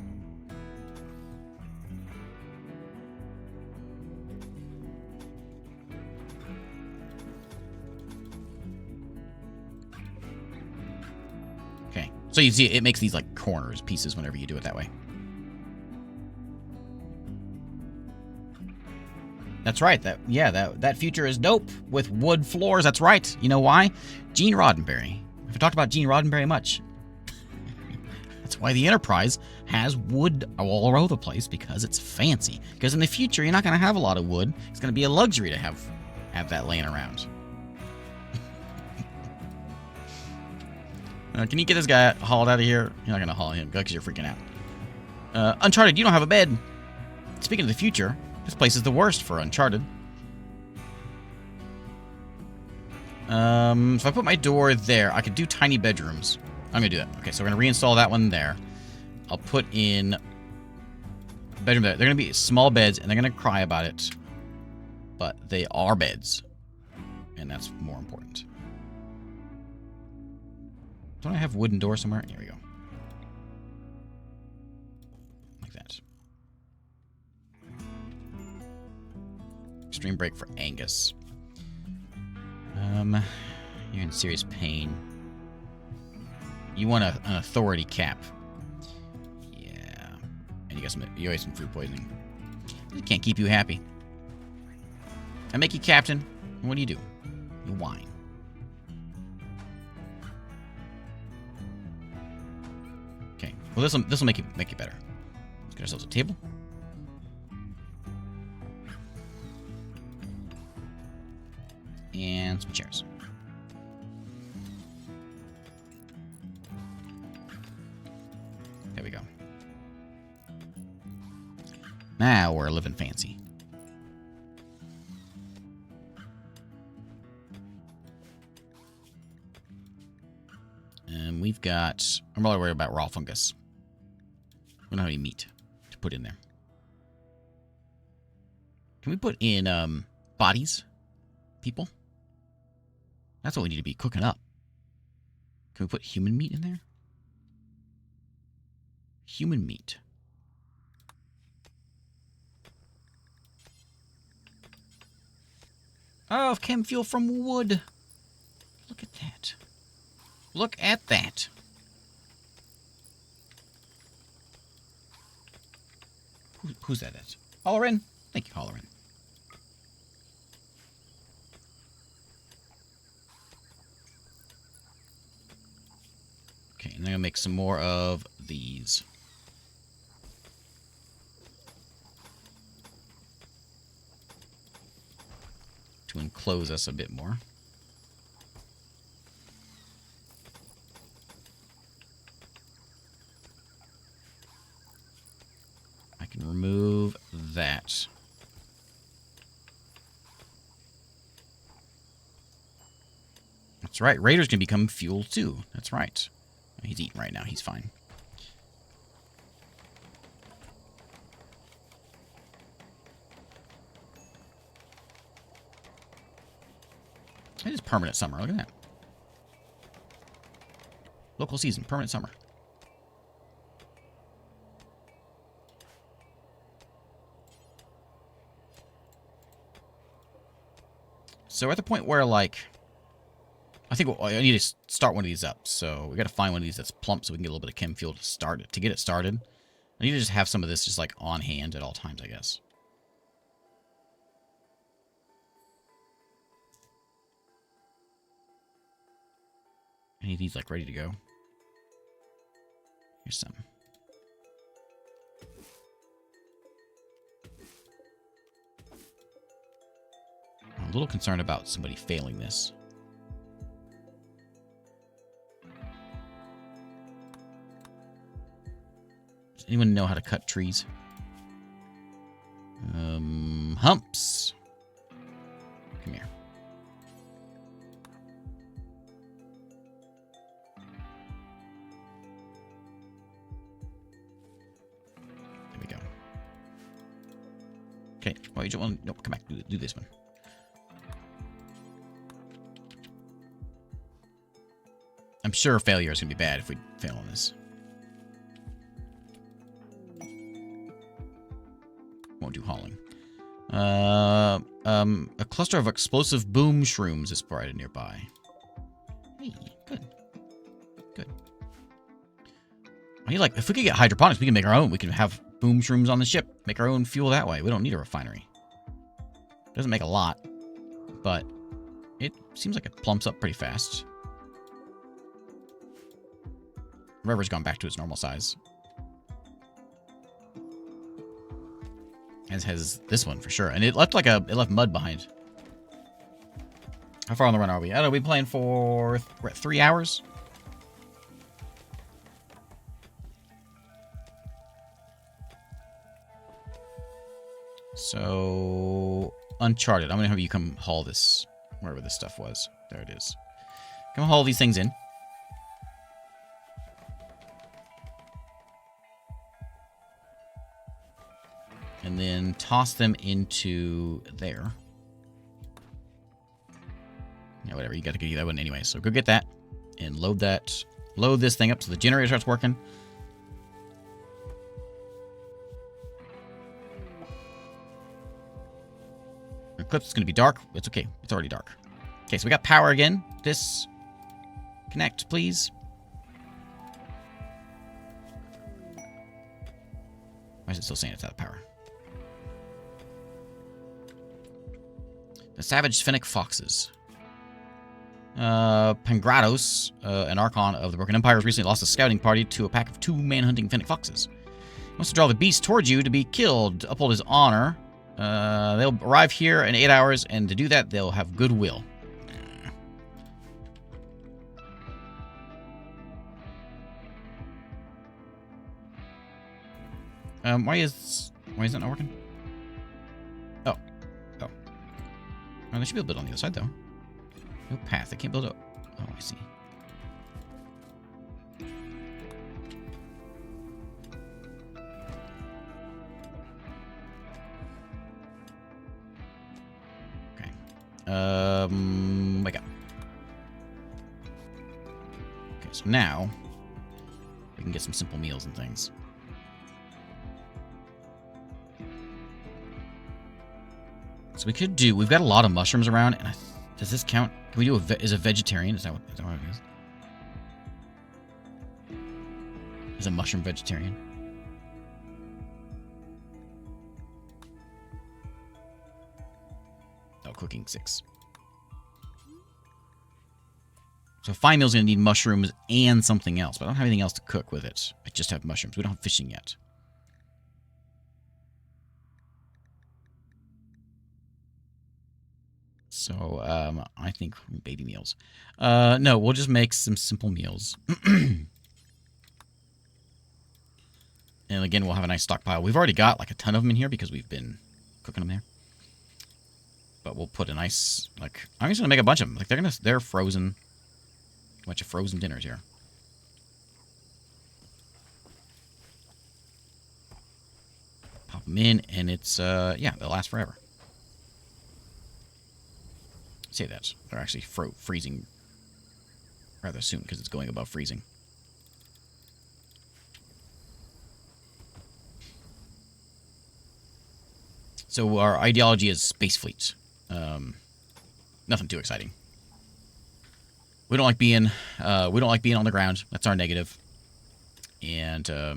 Okay, so you see it makes these like corners pieces whenever you do it that way. That's right. That future is dope with wood floors. That's right. You know why? Gene Roddenberry. I've talked about Gene Roddenberry much. That's why the Enterprise has wood all over the place, because it's fancy. Because in the future, you're not going to have a lot of wood. It's going to be a luxury to have that laying around. Can you get this guy hauled out of here? You're not going to haul him because you're freaking out. Uncharted, you don't have a bed. Speaking of the future, this place is the worst for Uncharted. If I put my door there, I could do tiny bedrooms. I'm going to do that. Okay, so we're going to reinstall that one there. I'll put in bedroom bed. They're going to be small beds, and they're going to cry about it. But they are beds. And that's more important. Don't I have wooden door somewhere? Here we go. Like that. Extreme break for Angus. You're in serious pain. You want an authority cap. Yeah. And you got some food poisoning. It can't keep you happy. I make you captain. And what do? You whine. Okay. Well, this will make it better. Let's get ourselves a table. And some chairs. There we go. Now we're living fancy. And we've got... I'm really worried about raw fungus. We don't have any meat to put in there. Can we put in bodies? People? That's what we need to be cooking up. Can we put human meat in there? Human meat. Oh, chem fuel from wood. Look at that. Look at that. Who's that at? Halloran? Thank you, Halloran. Okay, and I'm going to make some more of these. To enclose us a bit more. I can remove that. That's right. Raiders can become fuel too. That's right. He's eating right now. He's fine. It is permanent summer. Look at that. Local season. Permanent summer. So we're at the point where, like... I think I need to start one of these up. So we got to find one of these that's plump so we can get a little bit of chem fuel to start it. To get it started, I need to just have some of this just like on hand at all times, I guess. Any of these like ready to go? Here's some. I'm a little concerned about somebody failing this. Does anyone know how to cut trees? Humps. Come here. There we go. Okay. Well, you don't want to... Nope, come back. Do this one. I'm sure failure is going to be bad if we fail on this. Won't do hauling. A cluster of explosive boom shrooms is spotted nearby. Hey, good. Good. I need, like, if we could get hydroponics, we can make our own. We can have boom shrooms on the ship. Make our own fuel that way. We don't need a refinery. Doesn't make a lot, but it seems like it plumps up pretty fast. River's gone back to its normal size. As has this one for sure. And it left it left mud behind. How far on the run are we? I don't know, we playing for 3 hours? So Uncharted. I'm gonna have you come haul this wherever this stuff was. There it is. Come haul these things in. And then toss them into there. Yeah, whatever. You got to get that one anyway. So go get that and load that. Load this thing up so the generator starts working. Eclipse is going to be dark. It's okay. It's already dark. Okay, so we got power again. This. Connect, please. Why is it still saying it's out of power? The savage Fennec foxes. Pangrados, an Archon of the Broken Empire, has recently lost a scouting party to a pack of 2 man-hunting Fennec foxes. He wants to draw the beast towards you to be killed, to uphold his honor. They'll arrive here in 8 hours, and to do that, they'll have goodwill. Why is that not working? Oh. Oh, they should be able to build on the other side, though. No path. I can't build it. Oh, I see. Okay. Wake up. Okay, so now we can get some simple meals and things. So we could do. We've got a lot of mushrooms around, and does this count? Can we do is a vegetarian? Is that what it is? Is a mushroom vegetarian? Oh, cooking 6. So 5 meals gonna need mushrooms and something else, but I don't have anything else to cook with it. I just have mushrooms. We don't have fishing yet. So, I think baby meals. No, we'll just make some simple meals. And again, we'll have a nice stockpile. We've already got like a ton of them in here because we've been cooking them there. But we'll put a nice, like, I'm just gonna make a bunch of them. Like they're frozen. A bunch of frozen dinners here. Pop them in, and it's yeah, they'll last forever. Say that. They're actually freezing rather soon because it's going above freezing. So our ideology is space fleets. Nothing too exciting. We don't like being on the ground. That's our negative. And I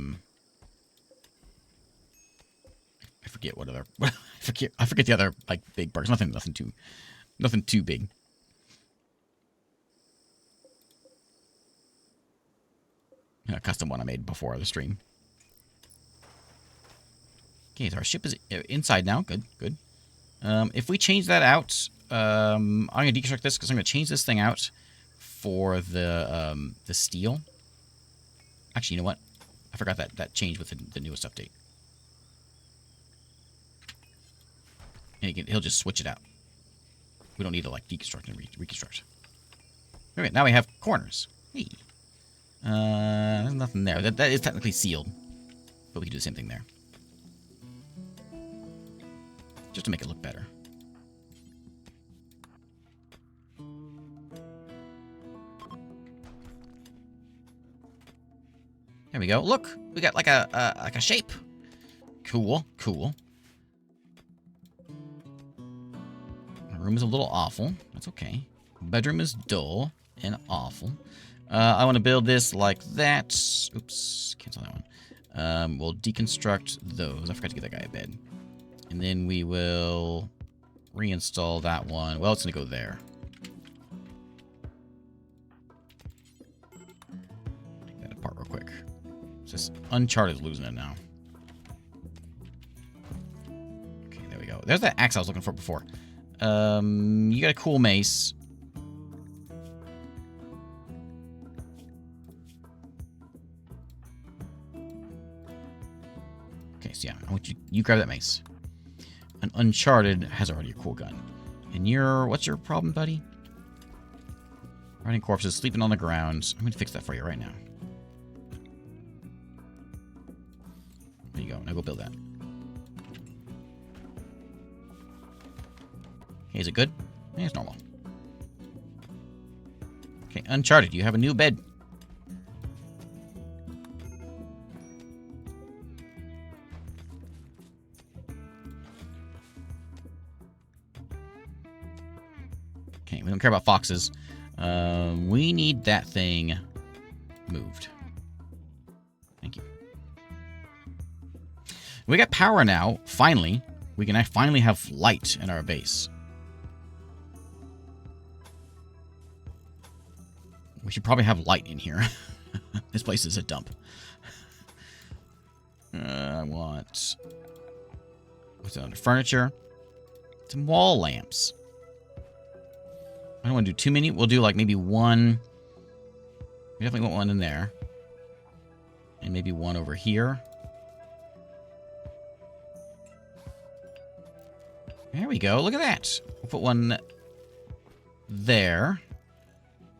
forget what other I forget the other like big perks. Nothing too big. A custom one I made before the stream. Okay, so our ship is inside now. Good, good. If we change that out, I'm going to deconstruct this because I'm going to change this thing out for the steel. Actually, you know what? I forgot that changed with the newest update. And he'll just switch it out. We don't need to, like, deconstruct and reconstruct. Okay, now we have corners. Hey. There's nothing there. That is technically sealed. But we can do the same thing there. Just to make it look better. There we go. Look! We got like a shape. Cool, cool. Room is a little awful. That's okay. Bedroom is dull and awful. I want to build this like that. Oops. Cancel that one. We'll deconstruct those. I forgot to give that guy a bed. And then we will reinstall that one. Well, it's going to go there. Take that apart real quick. It's just Uncharted losing it now. Okay, there we go. There's that axe I was looking for before. You got a cool mace. Okay, so yeah, I want you grab that mace. An Uncharted has already a cool gun. And what's your problem, buddy? Rotting corpses, sleeping on the ground. I'm gonna fix that for you right now. There you go, now go build that. Okay, is it good? Yeah, it's normal. Okay, Uncharted, you have a new bed. Okay, we don't care about foxes. We need that thing moved. Thank you. We got power now. Finally, we can finally have light in our base. We should probably have light in here. This place is a dump. I want... What's under furniture? Some wall lamps. I don't want to do too many. We'll do like maybe one. We definitely want one in there. And maybe one over here. There we go. Look at that. We'll put one there.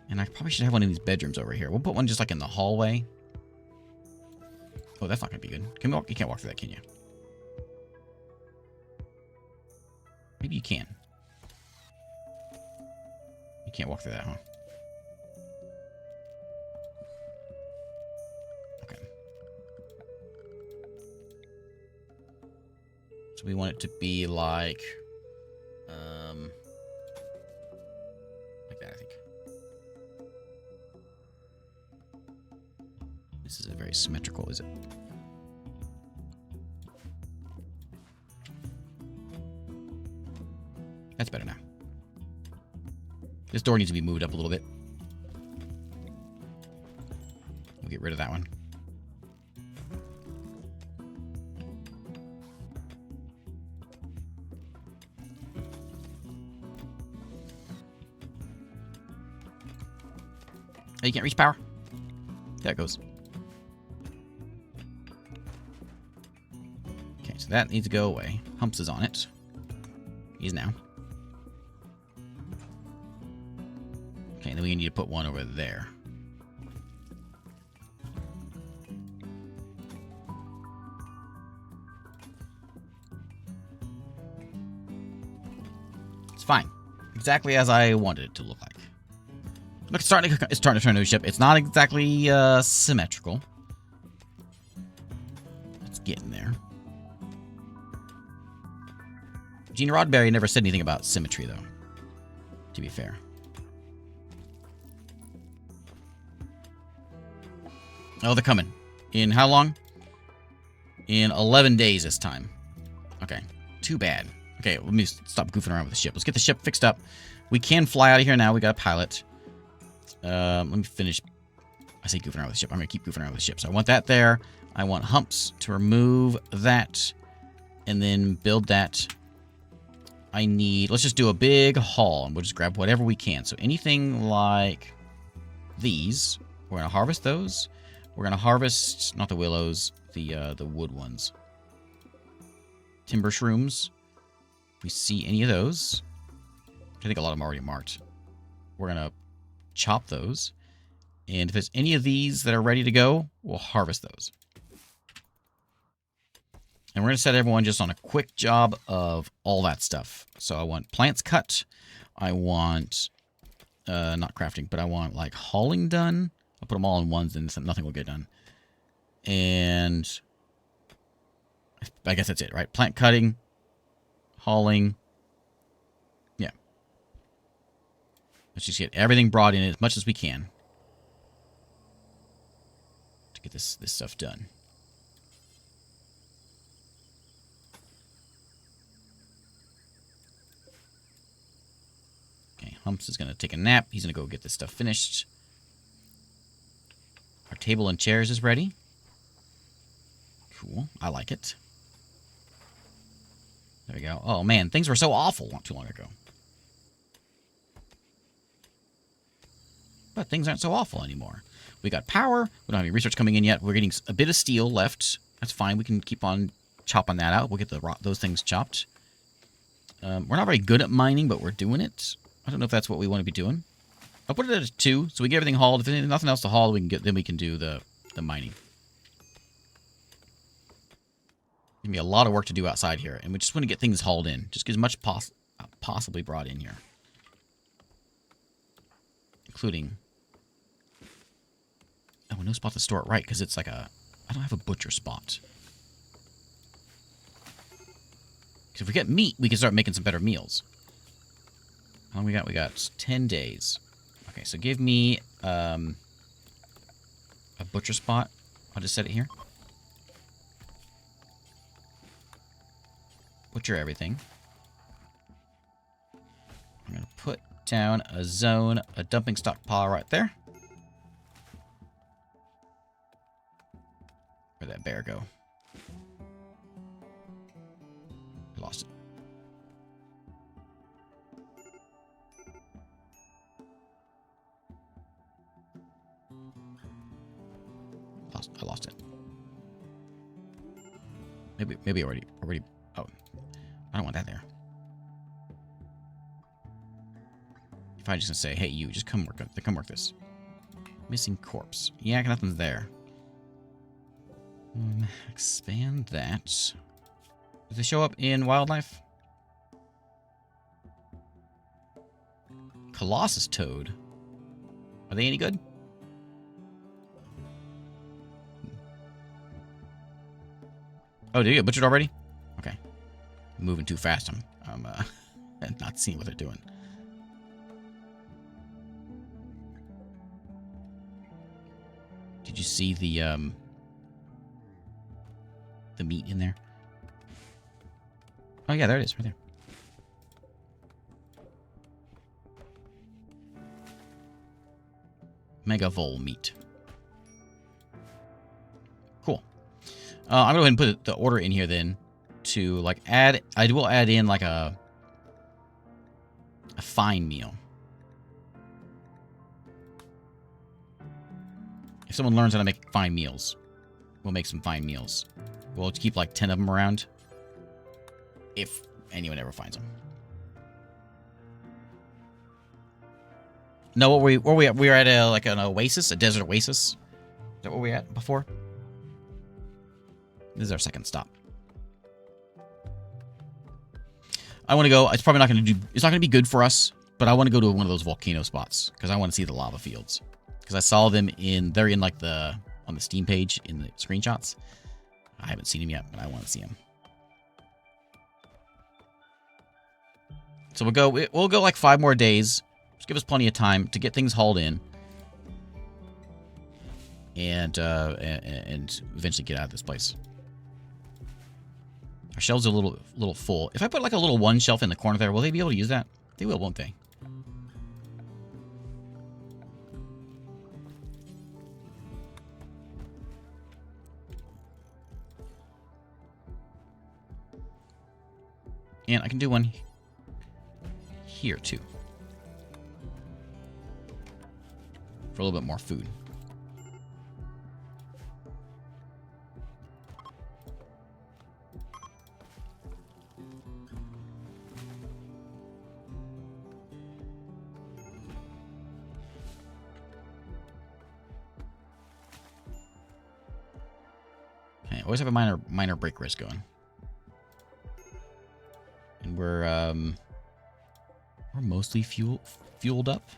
And I probably should have one in these bedrooms over here. We'll put one just like in the hallway. Oh, that's not going to be good. Can we walk? You can't walk through that, can you? Maybe you can. You can't walk through that, huh? Okay. So we want it to be like... like that, I think. This isn't very symmetrical, is it? That's better now. This door needs to be moved up a little bit. We'll get rid of that one. Oh, you can't reach power? There it goes. Okay, so that needs to go away. Humps is on it. He is now. Okay, then we need to put one over there. It's fine. Exactly as I wanted it to look like. Look, it's starting to turn into a ship. It's not exactly symmetrical. It's getting there. Gene Roddenberry never said anything about symmetry, though, to be fair. Oh, they're coming. In how long? In 11 days this time. Okay. Too bad. Okay, let me stop goofing around with the ship. Let's get the ship fixed up. We can fly out of here now. We got a pilot. Let me finish. I say goofing around with the ship. I'm going to keep goofing around with the ship. So I want that there. I want humps to remove that. And then build that. I need... Let's just do a big haul. And we'll just grab whatever we can. So anything like these. We're going to harvest those. We're going to harvest, not the willows, the wood ones. Timber shrooms. If we see any of those, I think a lot of them are already marked. We're going to chop those. And if there's any of these that are ready to go, we'll harvest those. And we're going to set everyone just on a quick job of all that stuff. So I want plants cut. I want, not crafting, but I want like hauling done. I'll put them all in ones and nothing will get done. And I guess that's it, right? Plant cutting, hauling. Yeah. Let's just get everything brought in as much as we can to get this stuff done. Okay, Humps is going to take a nap. He's going to go get this stuff finished. Our table and chairs is ready. Cool. I like it. There we go. Oh, man. Things were so awful not too long ago. But things aren't so awful anymore. We got power. We don't have any research coming in yet. We're getting a bit of steel left. That's fine. We can keep on chopping that out. We'll get those things chopped. We're not very good at mining, but we're doing it. I don't know if that's what we want to be doing. I'll put it at 2, so we get everything hauled. If there's nothing else to haul, then we can do the mining. Gonna be a lot of work to do outside here, and we just want to get things hauled in. Just get as much possibly brought in here. Including... Oh, no spot to store it right, because it's like a... I don't have a butcher spot. Because if we get meat, we can start making some better meals. How long we got? We got 10 days. Okay, so give me a butcher spot. I'll just set it here. Butcher everything. I'm going to put down a zone, a dumping stockpile right there. Where'd that bear go? I lost it. I lost it. Maybe already. Oh, I don't want that there. If I just gonna say, hey, you, just come work this. Missing corpse. Yeah, nothing's there. Expand that. Does they show up in wildlife? Colossus toad. Are they any good? Oh, did you get butchered already? Okay. Moving too fast. I'm not seeing what they're doing. Did you see the meat in there? Oh yeah, there it is, right there. Megavole meat. Cool. I'm gonna go ahead and put the order in here then to like add. I will add in like a fine meal. If someone learns how to make fine meals, we'll make some fine meals. We'll keep like 10 of them around. If anyone ever finds them. No, where we at? We were at like an oasis, a desert oasis. Is that where we were at before? This is our second stop. I want to go. It's probably not going to do. It's not going to be good for us, but I want to go to one of those volcano spots because I want to see the lava fields. Because I saw them in. They're in like on the Steam page in the screenshots. I haven't seen them yet, but I want to see them. So we'll go like 5 more days. Just give us plenty of time to get things hauled in. And eventually get out of this place. Our shelves are a little full. If I put like a little one shelf in the corner there, will they be able to use that? They will, won't they? And I can do one here too. For a little bit more food. Okay, always have a minor break risk going. And we're mostly fueled up.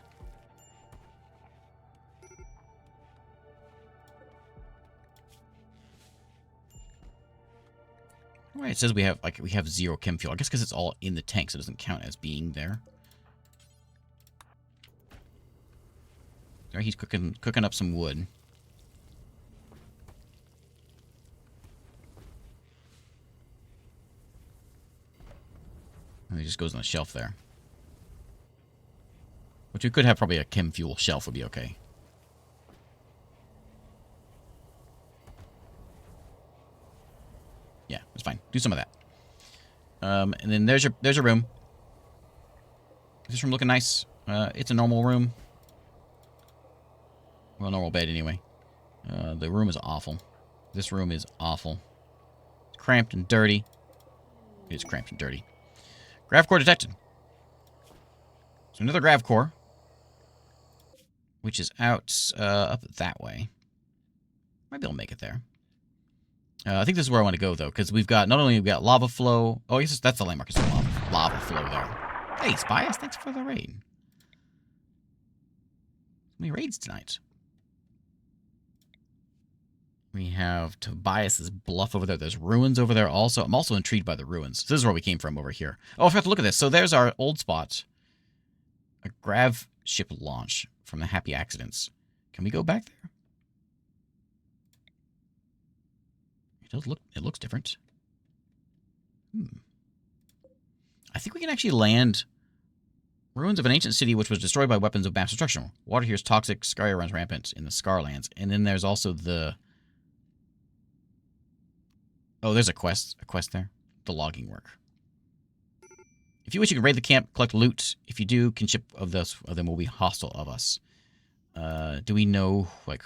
Right, it says we have 0 chem fuel. I guess because it's all in the tank, so it doesn't count as being there. There, he's cooking up some wood. And it just goes on the shelf there. Which we could have probably a chem fuel shelf would be okay. Yeah, it's fine. Do some of that. And then there's your room. Is this room looking nice? It's a normal room. Well, normal bed anyway. The room is awful. This room is awful. It's cramped and dirty. It is cramped and dirty. Grav core detected. So another grav core. Which is out up that way. Might be able to make it there. I think this is where I want to go, though, because we've got, not only we've got lava flow. Oh, I guess that's the landmark. It's lava flow there. Hey, Spias, thanks for the raid. How many raids tonight? We have Tobias's bluff over there. There's ruins over there also. I'm also intrigued by the ruins. This is where we came from over here. Oh, I forgot to look at this. So there's our old spot. A grav ship launch from the Happy Accidents. Can we go back there? It does look. It looks different. I think we can actually land ruins of an ancient city which was destroyed by weapons of mass destruction. Water here is toxic. Scaria runs rampant in the Scarlands. And then there's also the... Oh, there's a quest there. The logging work. If you wish, you can raid the camp, collect loot. If you do, kinship of them will be hostile of us. Do we know, like,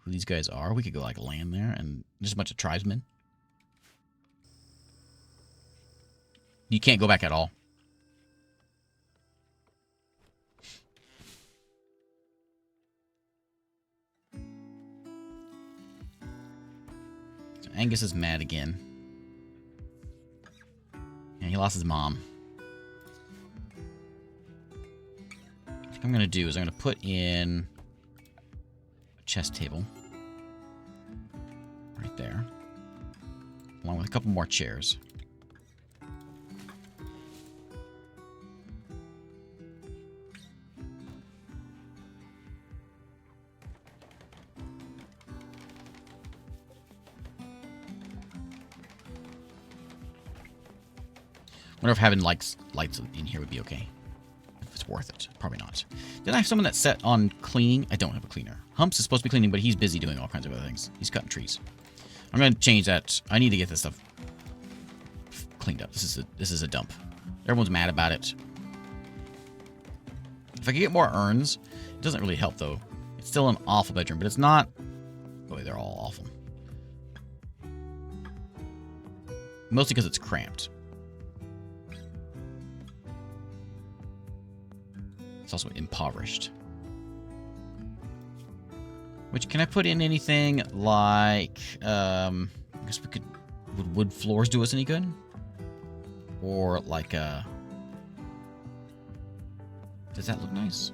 who these guys are? We could go, like, land there and just a bunch of tribesmen. You can't go back at all. So Angus is mad again. And he lost his mom. What I'm going to do is I'm going to put in a chest table. Right there. Along with a couple more chairs. I wonder if having lights in here would be okay. If it's worth it. Probably not. Did I have someone that's set on cleaning? I don't have a cleaner. Humps is supposed to be cleaning, but he's busy doing all kinds of other things. He's cutting trees. I'm going to change that. I need to get this stuff cleaned up. This is a dump. Everyone's mad about it. If I could get more urns, it doesn't really help, though. It's still an awful bedroom, but it's not... Boy, they're all awful. Mostly because it's cramped. It's also impoverished. Which, can I put in anything like, I guess we could, would wood floors do us any good? Or like, does that look nice?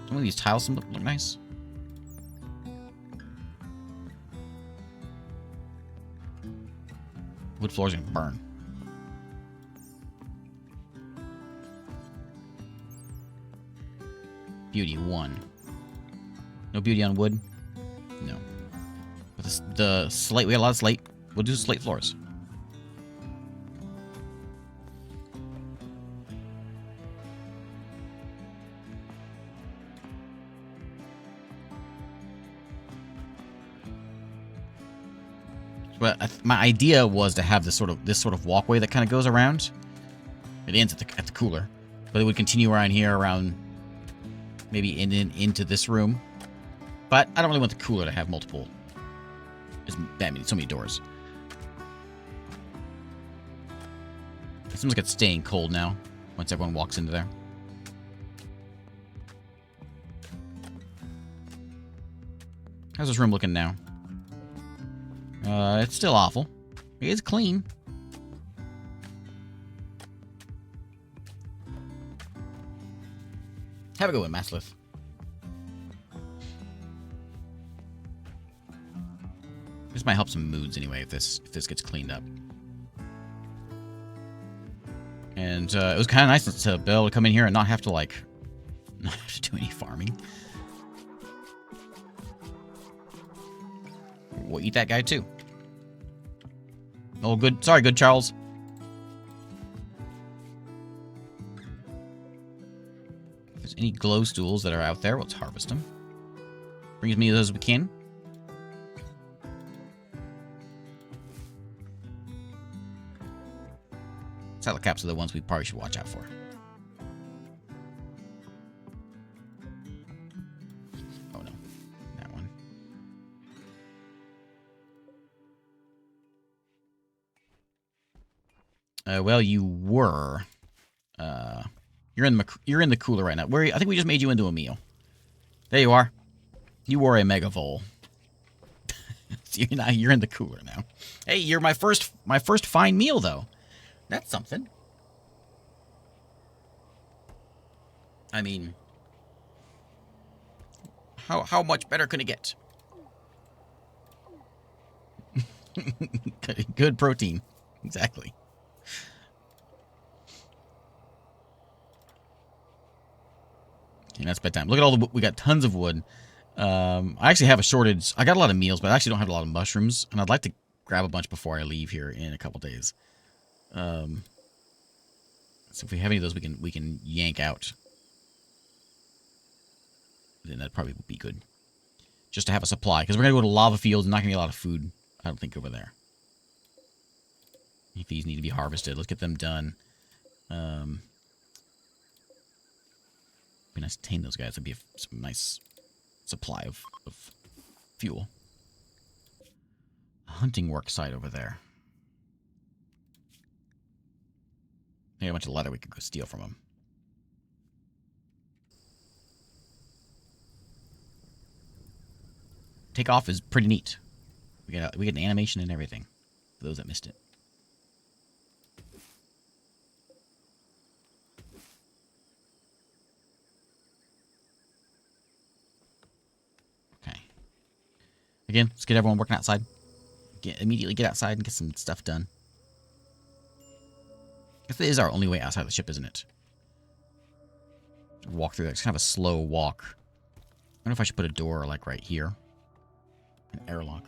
Some of these tiles look nice. Wood floors are gonna burn. Beauty 1. No beauty on wood? No. But the slate, we got a lot of slate. We'll do slate floors. But my idea was to have this sort of walkway that kind of goes around. It ends at the cooler, but it would continue around here, around maybe into this room. But I don't really want the cooler to have multiple. There's so many doors. It seems like it's staying cold now once everyone walks into there. How's this room looking now? It's still awful. It is clean. Have a good one, Maslith. This might help some moods anyway if this gets cleaned up. And it was kind of nice to be able to come in here and not have to not have to do any farming. We'll eat that guy too. Oh, good. Sorry, good Charles. If there's any glow stools that are out there, let's harvest them. Bring as many of those as we can. Saddle caps are the ones we probably should watch out for. Oh no, that one. Well, you were. You're in the cooler right now. I think we just made you into a meal. There you are. You were a megavole. You're in the cooler now. Hey, you're my first fine meal though. That's something. I mean, how much better can it get? Good protein. Exactly. And that's bedtime. Look at all the we got tons of wood. I actually have a shortage. I got a lot of meals, but I actually don't have a lot of mushrooms, and I'd like to grab a bunch before I leave here in a couple days. So if we have any of those, we can yank out. Then that probably would be good, just to have a supply, because we're gonna go to lava fields and not gonna get a lot of food. I don't think over there. These need to be harvested. Let's get them done. Be nice to tame those guys. That'd be some nice supply of fuel. A hunting work site over there. Maybe a bunch of leather we could go steal from them. Takeoff is pretty neat. We get an animation and everything. For those that missed it. Okay. Again, let's get everyone working outside. Immediately get outside and get some stuff done. This is our only way outside the ship, isn't it? Walk through there. It's kind of a slow walk. I wonder if I should put a door like right here. An airlock.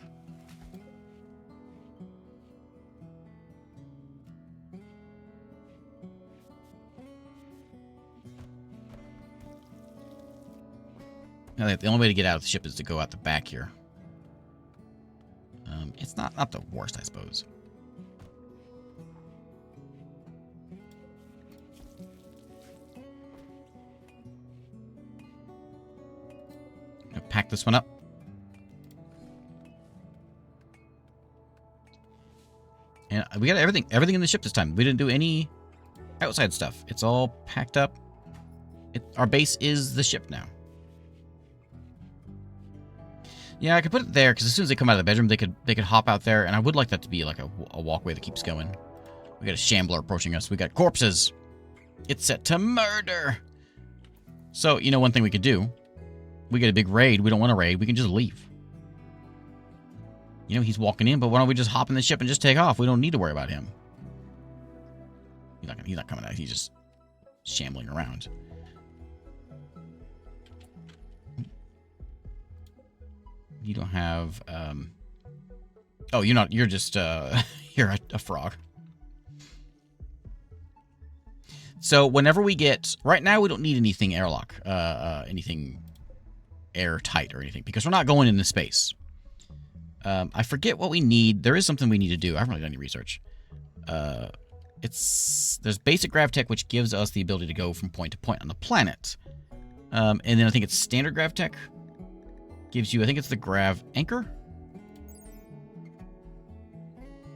Now, the only way to get out of the ship is to go out the back here. It's not the worst, I suppose. Gonna pack this one up. And we got everything in the ship this time. We didn't do any outside stuff. It's all packed up. Our base is the ship now. Yeah, I could put it there, because as soon as they come out of the bedroom, they could hop out there, and I would like that to be like a walkway that keeps going. We got a shambler approaching us. We got corpses. It's set to murder. So, you know, one thing we could do. We get a big raid. We don't want to raid. We can just leave. You know, he's walking in, but why don't we just hop in the ship and just take off? We don't need to worry about him. He's not coming out. He's just shambling around. You don't have, oh, you're just, you're a frog. So whenever we get, right now we don't need anything airlock, anything airtight or anything, because we're not going into space. I forget what we need. There is something we need to do. I haven't really done any research. There's basic grav tech, which gives us the ability to go from point to point on the planet. And then I think it's standard grav tech. Gives you, I think it's the grav anchor?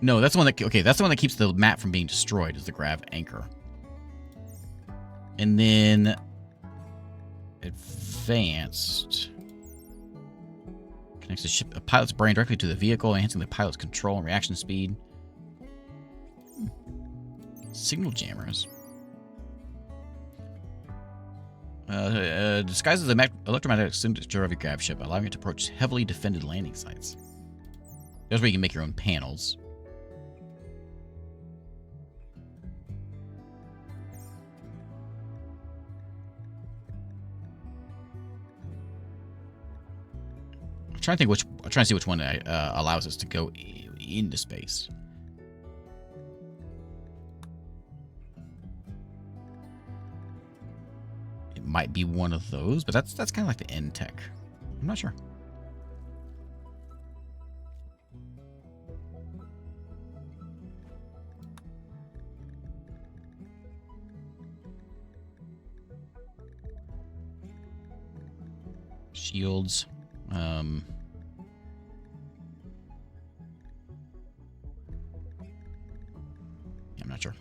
No, that's the one that, okay, that's the one that keeps the map from being destroyed, is the grav anchor. And then advanced connects the ship, a pilot's brain directly to the vehicle, enhancing the pilot's control and reaction speed. Signal jammers. Disguises the electromagnetic signature of your grav ship, allowing it to approach heavily defended landing sites. There's where you can make your own panels. I'm trying to see which one allows us to go into space. Might be one of those, but that's kind of like the end tech. I'm not sure. Shields. I'm not sure.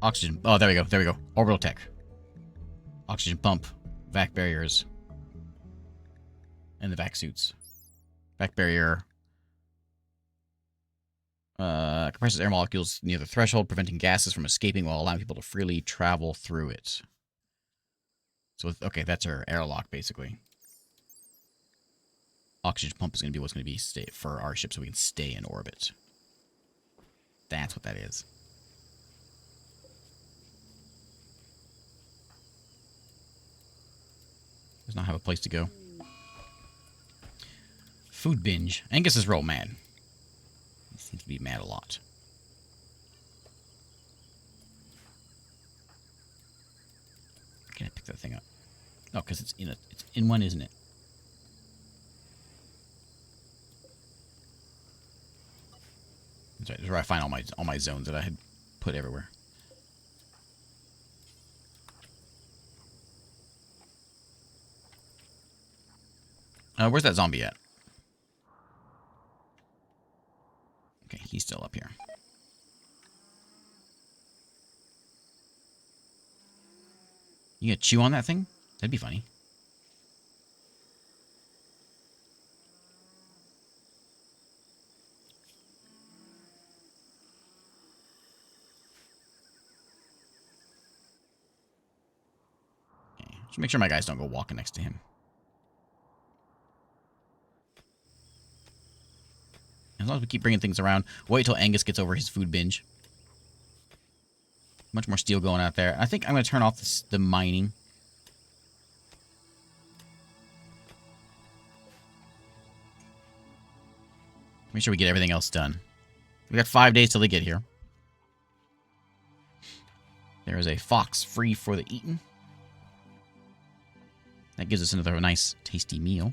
Oxygen. Oh, there we go. There we go. Orbital tech. Oxygen pump. Vac barriers. And the vac suits. Vac barrier. Compresses air molecules near the threshold, preventing gases from escaping while allowing people to freely travel through it. So, okay, that's our airlock, basically. Oxygen pump is going to be what's going to be for our ship so we can stay in orbit. That's what that is. Does not have a place to go. Food binge. Angus is real mad. He seems to be mad a lot. Can I pick that thing up? Oh, because it's in one, isn't it? That's right. This is where I find all my zones that I had put everywhere. Where's that zombie at? Okay, he's still up here. You gonna chew on that thing? That'd be funny. Okay, just make sure my guys don't go walking next to him. As long as we keep bringing things around, wait till Angus gets over his food binge. Much more steel going out there. I think I'm going to turn off the mining. Make sure we get everything else done. We got 5 days till they get here. There is a fox free for the eating. That gives us another nice, tasty meal.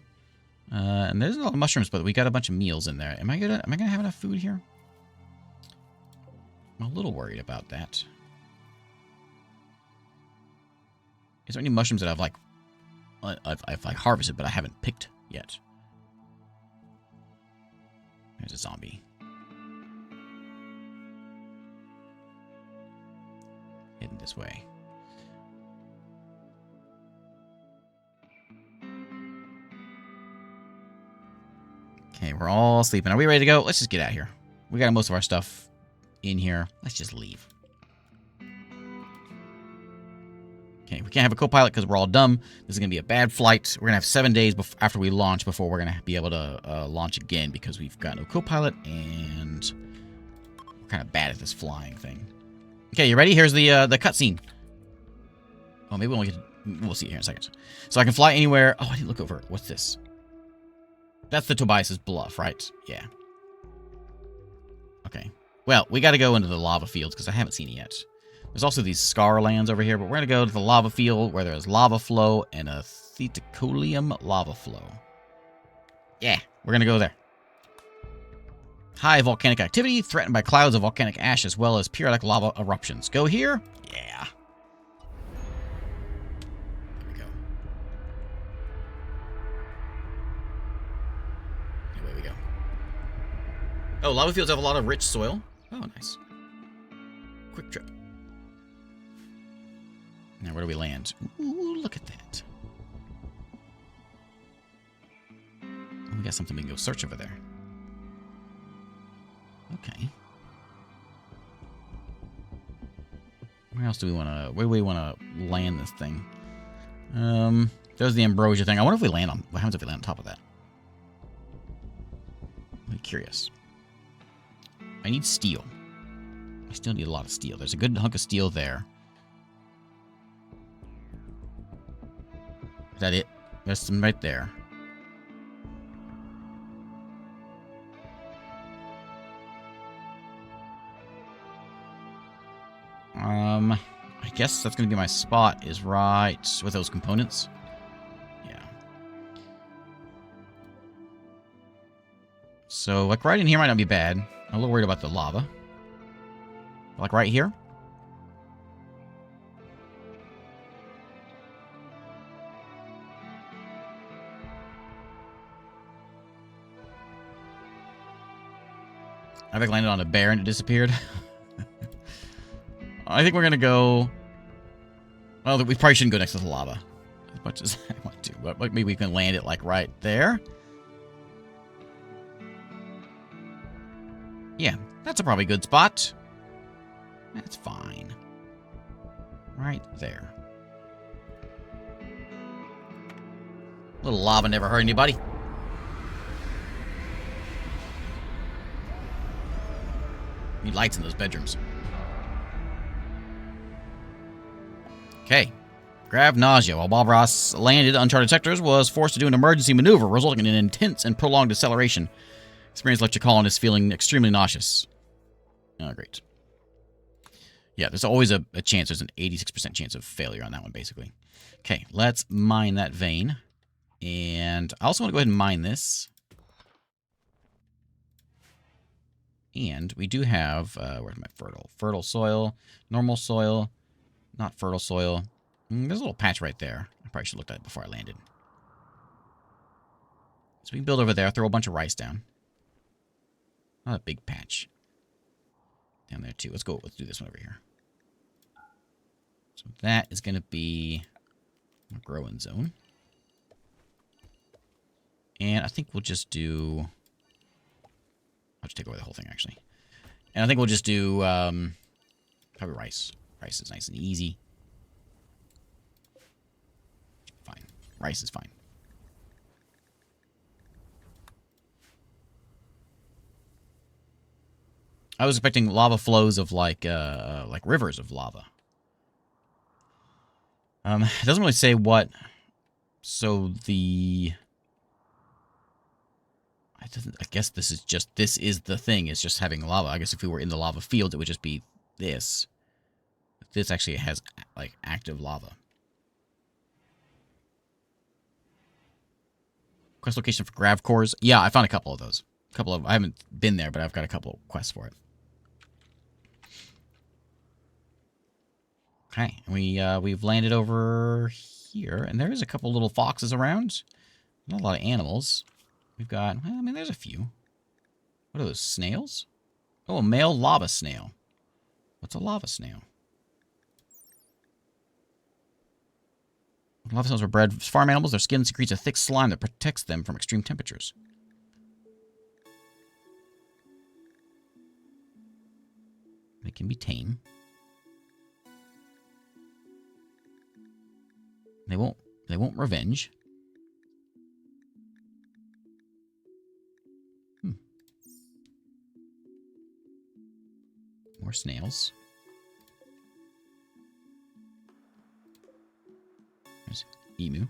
And there's a lot of mushrooms, but we got a bunch of meals in there. Am I gonna have enough food here? I'm a little worried about that. Is there any mushrooms that I've like harvested, but I haven't picked yet? There's a zombie. Heading this way. Okay, we're all sleeping. Are we ready to go? Let's just get out of here. We got most of our stuff in here. Let's just leave. Okay, we can't have a co-pilot because we're all dumb. This is going to be a bad flight. We're going to have 7 days after we launch before we're going to be able to launch again because we've got no co-pilot and we're kind of bad at this flying thing. Okay, you ready? Here's the cutscene. Oh, maybe we'll see it here in a second. So I can fly anywhere. Oh, I didn't look over. What's this? That's the Tobias's bluff, right? Yeah. Okay. Well, we got to go into the lava fields because I haven't seen it yet. There's also these scar lands over here, but we're going to go to the lava field where there's lava flow and a theticolium lava flow. Yeah, we're going to go there. High volcanic activity, threatened by clouds of volcanic ash as well as periodic lava eruptions. Go here? Yeah. There we go. Away we go. Oh, lava fields have a lot of rich soil. Oh, nice. Quick trip. Now, where do we land? Ooh, look at that. Oh, we got something we can go search over there. Okay. Where else do we want to... Where do we want to land this thing? There's the ambrosia thing. I wonder if we land on... What happens if we land on top of that? I'm curious. I need steel. I still need a lot of steel. There's a good hunk of steel there. Is that it? There's some right there. I guess that's going to be my spot, is right with those components. Yeah. So, like, right in here might not be bad. I'm a little worried about the lava. Like, right here? I think I landed on a bear and it disappeared. I think we're going to go... Well, we probably shouldn't go next to the lava. As much as I want to. But maybe we can land it, like, right there. Yeah, that's a probably good spot. That's fine. Right there. Little lava never hurt anybody. Need lights in those bedrooms. Okay. Grav nausea. While Bob Ross landed, Uncharted Sectors was forced to do an emergency maneuver, resulting in an intense and prolonged acceleration. Experience left your colonists feeling extremely nauseous. Oh, great. Yeah, there's always a chance. There's an 86% chance of failure on that one, basically. Okay, let's mine that vein. And I also want to go ahead and mine this. And we do have, where's my fertile? Fertile soil, normal soil, not fertile soil. There's a little patch right there. I probably should have looked at it before I landed. So we can build over there, throw a bunch of rice down. Not a big patch. Down there too. Let's do this one over here. So that is going to be a growing zone. And I think we'll just do... I'll just take over the whole thing, actually. And I think we'll just do probably rice. Rice is nice and easy. Fine. Rice is fine. I was expecting lava flows of like rivers of lava. It doesn't really say what. So the. I guess this is the thing. It's just having lava. I guess if we were in the lava field, it would just be this. This actually has like active lava. Quest location for grav cores. Yeah, I found a couple of those. I haven't been there, but I've got a couple of quests for it. Okay, and we've landed over here, and there is a couple little foxes around. Not a lot of animals. We've got, well, I mean, there's a few. What are those, snails? Oh, a male lava snail. What's a lava snail? Lava snails are bred as farm animals. Their skin secretes a thick slime that protects them from extreme temperatures. They can be tame. They won't revenge. More snails. There's emu.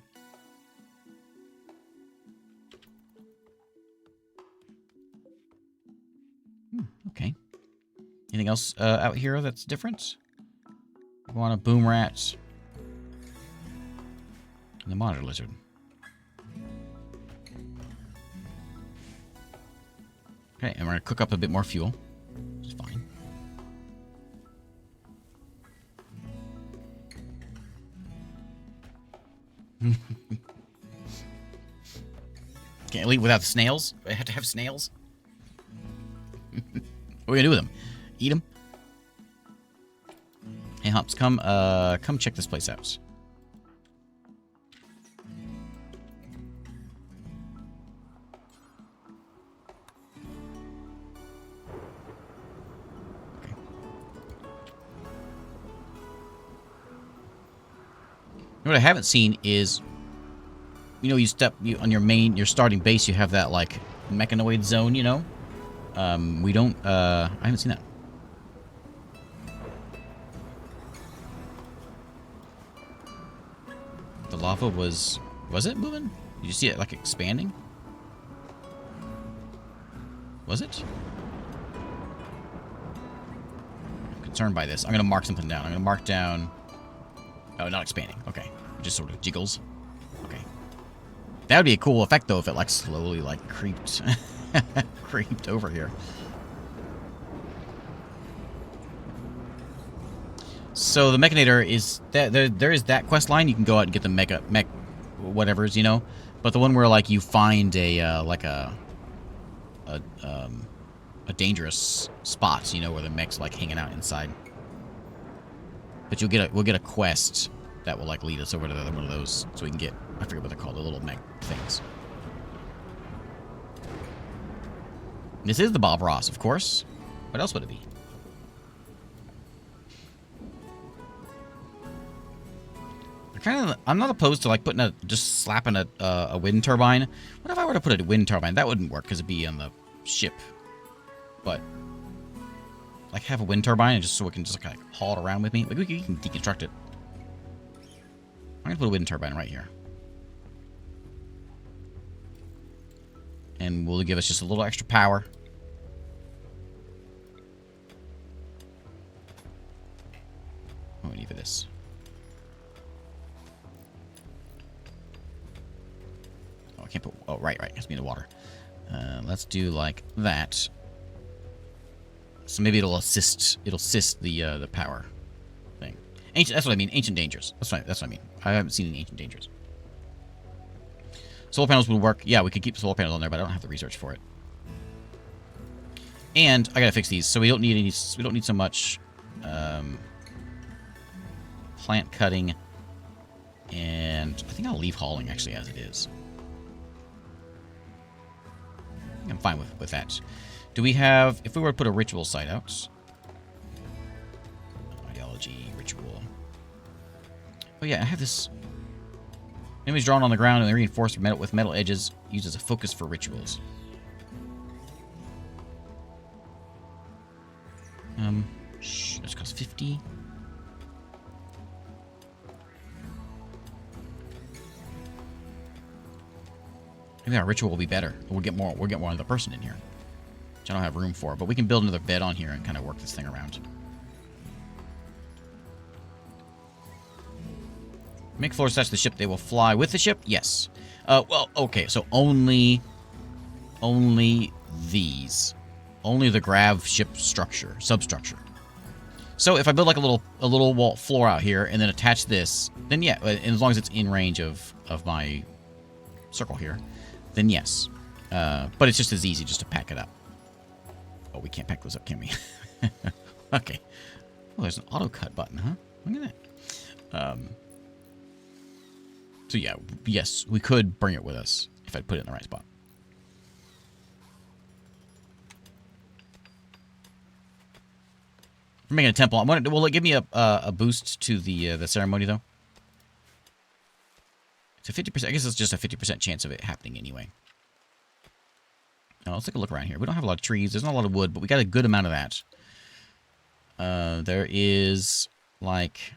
Okay. Anything else out here that's different? Iguana, boom rat, and the monitor lizard. Okay, and we're gonna cook up a bit more fuel, which is fine. Can't leave without the snails. I have to have snails. What are we gonna do with them? Eat them? Hey, Humps, come check this place out. Okay. What I haven't seen is, you know, on your starting base, you have that like mechanoid zone, you know. We don't. I haven't seen that. The lava was it moving? Did you see it like expanding? Was it? I'm concerned by this. I'm gonna mark something down. I'm gonna mark down. Oh, not expanding. Okay, it just sort of jiggles. Okay, that would be a cool effect though if it like slowly like creeped creeped over here. So the Mechanator is that there is that quest line. You can go out and get the mech whatever's, you know. But the one where like you find a like a dangerous spot, you know, where the mech's like hanging out inside. But we'll get a quest that will like lead us over to one of those, so we can get, I forget what they're called, the little mech things. This is the Bob Ross, of course. What else would it be? I'm not opposed to like putting just slapping a wind turbine. What if I were to put a wind turbine? That wouldn't work because it'd be on the ship. But like have a wind turbine and just so it can just like haul it around with me. Like we can deconstruct it. I'm gonna put a wind turbine right here. And will give us just a little extra power. What do we need for this? Oh, I can't put... Oh, right. It has to be in the water. Let's do like that. So maybe it'll assist the power thing. Ancient, that's what I mean. Ancient dangers. That's what I mean. I haven't seen any ancient dangers. Solar panels would work. Yeah, we could keep the solar panels on there, but I don't have the research for it. And I gotta fix these, so we don't need any. We don't need so much plant cutting. And I think I'll leave hauling actually as it is. I'm fine with that. Do we have? If we were to put a ritual site out, ideology ritual. Oh yeah, I have this. Enemies drawn on the ground and they're reinforced with metal edges, used as a focus for rituals. This costs 50. Maybe our ritual will be better. We'll get more. We'll get more of the person in here, which I don't have room for. But we can build another bed on here and kind of work this thing around. Make floors attached to the ship. They will fly with the ship. Yes. Well, okay. So only these, only the grav ship substructure. So if I build like a little wall floor out here and then attach this, then yeah, and as long as it's in range of my circle here, then yes. But it's just as easy just to pack it up. Oh, we can't pack those up, can we? Okay. Oh, there's an auto cut button, huh? Look at that. So yeah, yes, we could bring it with us if I'd put it in the right spot. We're making a temple. Will it give me a boost to the ceremony though? It's a 50%. I guess it's just a 50% chance of it happening anyway. Now, let's take a look around here. We don't have a lot of trees. There's not a lot of wood, but we got a good amount of that. There is like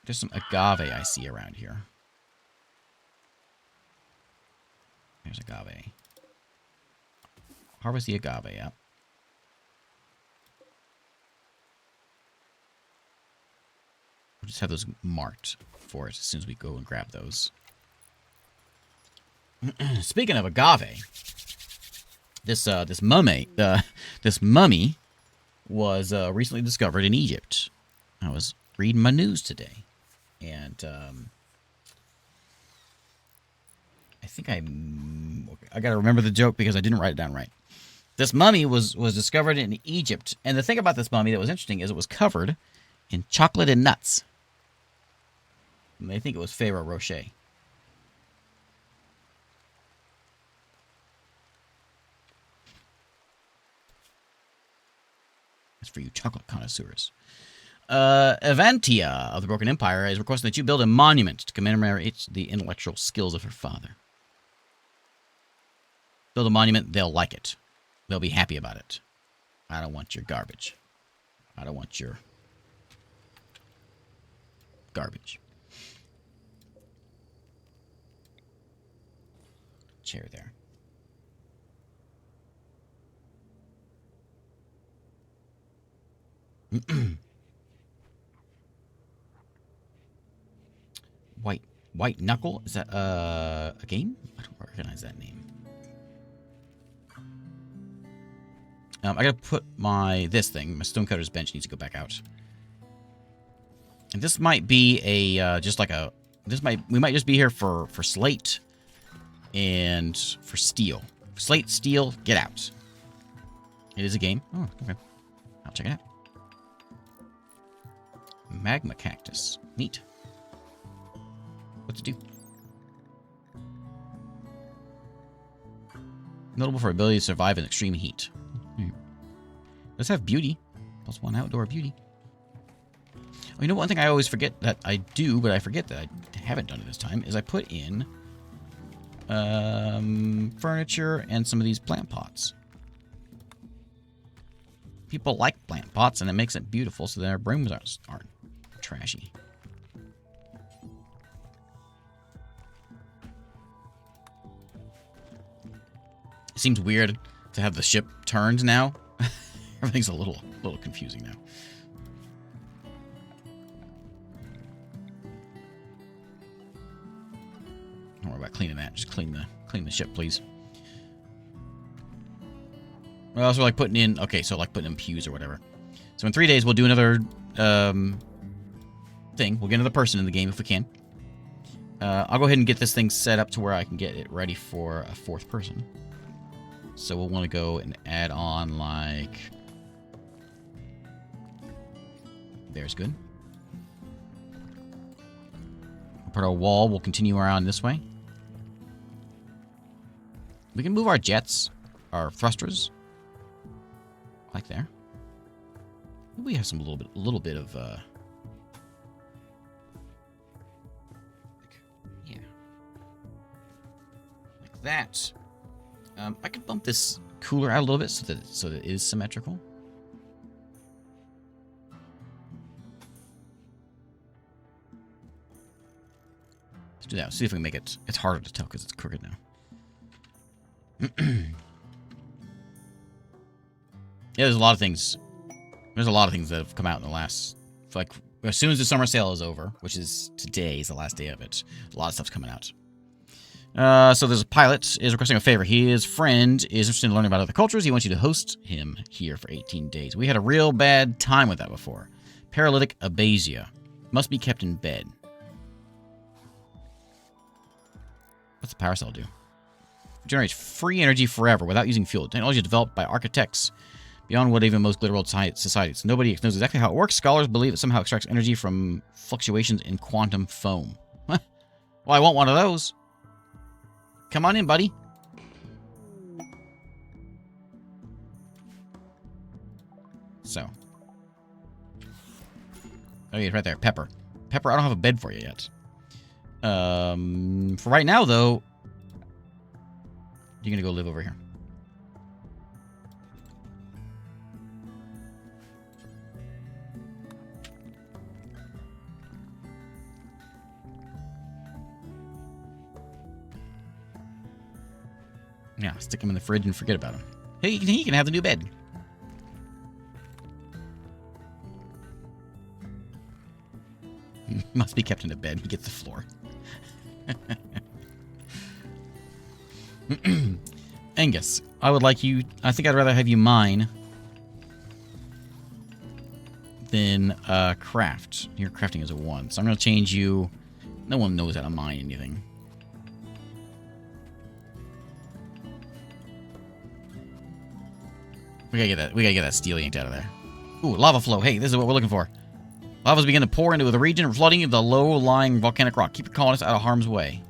there's some agave I see around here. There's agave. Harvest the agave, yeah. We'll just have those marked for us as soon as we go and grab those. Speaking of agave, this mummy was recently discovered in Egypt. I was reading my news today, and I think I got to remember the joke because I didn't write it down right. This mummy was discovered in Egypt, and the thing about this mummy that was interesting is it was covered in chocolate and nuts. And they think it was Pharaoh Rocher. That's for you chocolate connoisseurs. Avantia of the Broken Empire is requesting that you build a monument to commemorate the intellectual skills of her father. Build a monument, they'll like it. They'll be happy about it. I don't want your garbage. I don't want your garbage. Chair there. White Knuckle? Is that a game? I don't recognize that name. I gotta put my Stonecutter's bench needs to go back out. And this might be a we might just be here for slate and for steel. Slate, steel, get out. It is a game. Oh, okay. I'll check it out. Magma cactus. Neat. What's it do? Notable for ability to survive in extreme heat. Let's have beauty. +1 outdoor beauty. Oh, you know, one thing I always forget that I do, but I forget that I haven't done it this time, is I put in furniture and some of these plant pots. People like plant pots, and it makes it beautiful, so their brooms aren't trashy. It seems weird to have the ship turned now. Everything's a little confusing now. Don't worry about cleaning that. Just clean the ship, please. I also like putting in... Okay, so like putting in pews or whatever. So in 3 days, we'll do another thing. We'll get another person in the game if we can. I'll go ahead and get this thing set up to where I can get it ready for a 4th person. So we'll want to go and add on, like... There's good. We'll put our wall. We'll continue around this way. We can move our jets, our thrusters, like there. Maybe we have some little bit of yeah, like that. I could bump this cooler out a little bit so that it is symmetrical. Let's do that. See if we can make it. It's harder to tell because it's crooked now. Yeah, there's a lot of things. There's a lot of things that have come out in the last... Like, as soon as the summer sale is over, which is today is the last day of it, a lot of stuff's coming out. So there's a pilot is requesting a favor. His friend is interested in learning about other cultures. He wants you to host him here for 18 days. We had a real bad time with that before. Paralytic abasia. Must be kept in bed. What's the power cell do? Generates free energy forever without using fuel. Technology developed by architects beyond what even most literal societies. Nobody knows exactly how it works. Scholars believe it somehow extracts energy from fluctuations in quantum foam. Well, I want one of those. Come on in, buddy. So. Oh, yeah, right there. Pepper. Pepper, I don't have a bed for you yet. For right now, though, you're going to go live over here. Yeah, stick him in the fridge and forget about him. Hey, he can have the new bed. Must be kept in a bed. He gets the floor. Angus, I would like you... I think I'd rather have you mine than craft. Your crafting is a 1. So I'm going to change you... No one knows how to mine anything. We gotta get that steel yanked out of there. Ooh, lava flow. Hey, this is what we're looking for. Lava's beginning to pour into the region, flooding the low-lying volcanic rock. Keep your colonists out of harm's way.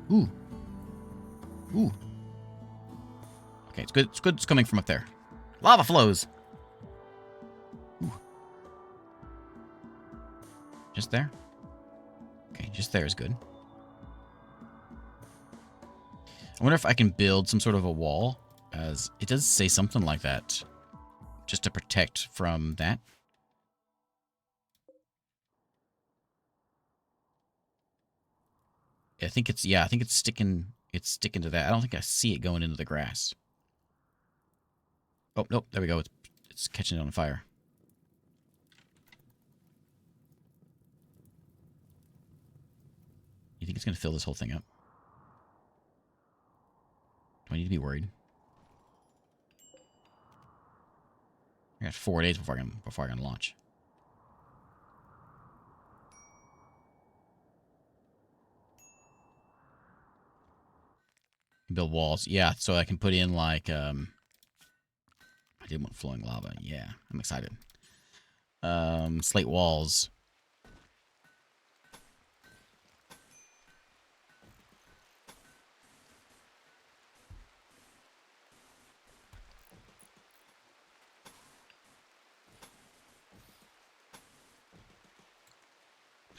Ooh. Ooh. Okay, it's good. It's good. It's coming from up there. Lava flows. Ooh. Just there? Okay, just there is good. I wonder if I can build some sort of a wall, as it does say something like that, just to protect from that. I think it's, yeah, I think it's sticking to that. I don't think I see it going into the grass. Oh, nope, there we go. It's catching it on fire. You think it's going to fill this whole thing up? Do I need to be worried? I got 4 days before I can launch. Build walls. Yeah, so I can put in like I did want flowing lava. Yeah, I'm excited. Slate walls.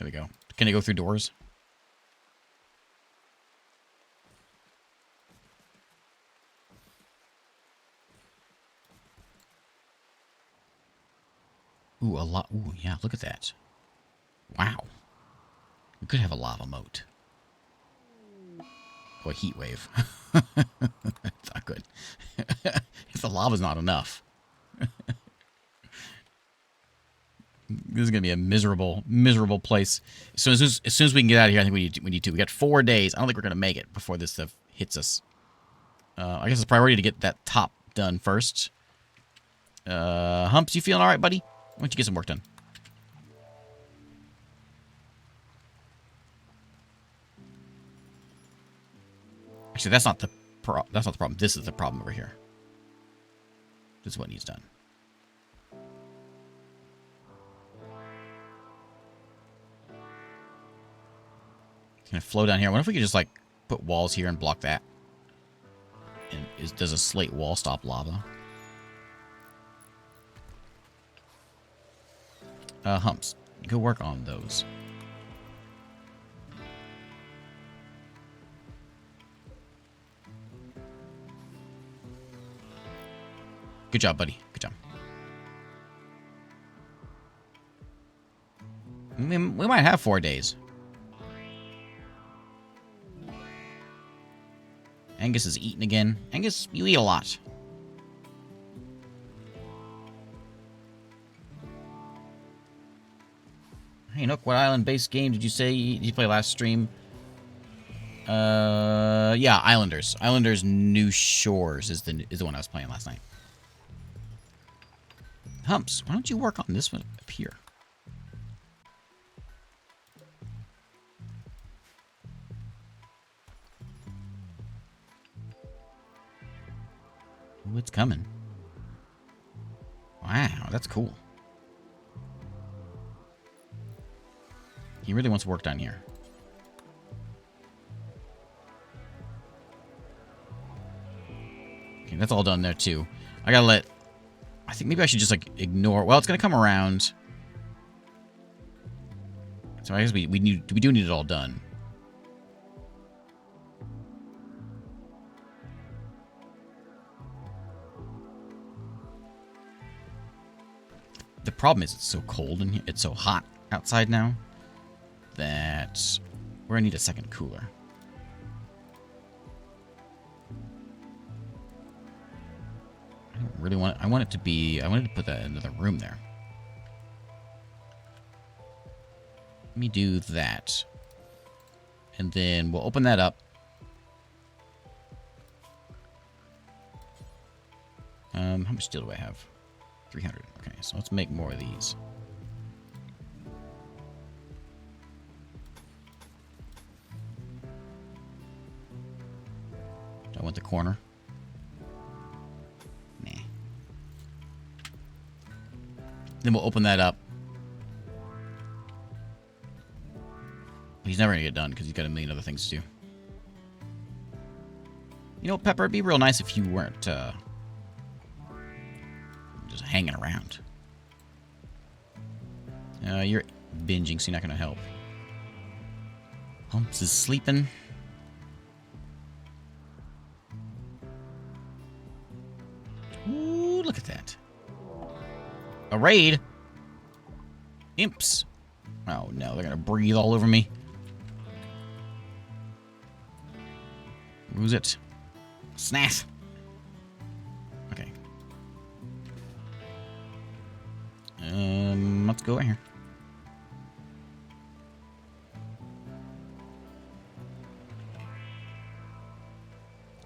There we go. Can I go through doors? Ooh, a lot. Ooh, yeah, look at that. Wow. We could have a lava moat. Or a heat wave. That's not good. If the lava's not enough. This is going to be a miserable, miserable place. So as soon as we can get out of here, I think we need to. We got 4 days. I don't think we're going to make it before this stuff hits us. I guess it's priority to get that top done first. Humps, you feeling all right, buddy? Why don't you get some work done? Actually, that's not the problem. This is the problem over here. This is what needs done. Can I flow down here? What if we could just like put walls here and block that? And does a slate wall stop lava? Humps, go work on those. Good job, buddy. Good job. We might have 4 days. Angus is eating again. Angus, you eat a lot. Hey, Nook, what island-based game did you say you play last stream? Yeah, Islanders. Islanders New Shores is the one I was playing last night. Humps, why don't you work on this one up here? Ooh, it's coming. Wow, that's cool. He really wants work done here. Okay, that's all done there too. I gotta let... I think maybe I should just like ignore... Well, it's gonna come around. So I guess we do need it all done. The problem is it's so cold and it's so hot outside now that we're gonna need a second cooler. I don't really want it. I wanted to put that in another room there. Let me do that. And then we'll open that up. How much steel do I have? 300. Okay, so let's make more of these. Do I want the corner? Nah. Then we'll open that up. He's never gonna get done because he's got a million other things to do. You know, Pepper, it'd be real nice if you weren't just hanging around. You're binging, so you're not gonna help. Humps is sleeping. Ooh, look at that. A raid? Imps. Oh no, they're gonna breathe all over me. Who's it? Snath. Okay. Let's go in here.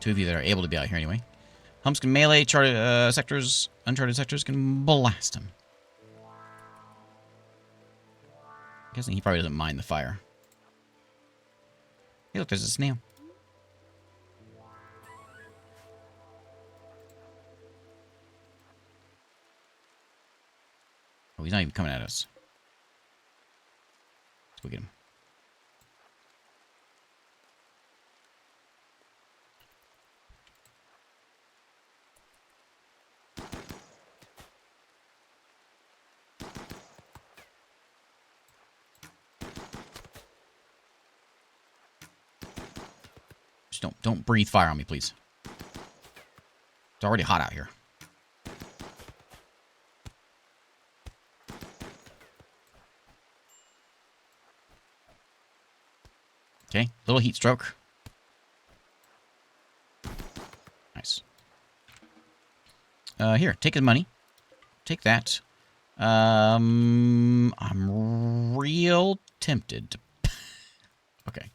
Two of you that are able to be out here anyway. Humps can melee, charted sectors, uncharted sectors can blast him. I'm guessing he probably doesn't mind the fire. Hey, look, there's a snail. Oh, he's not even coming at us. Let's go get him. Don't breathe fire on me, please. It's already hot out here. Okay, little heat stroke. Nice. Here, take his money. Take that. I'm real tempted to... Okay.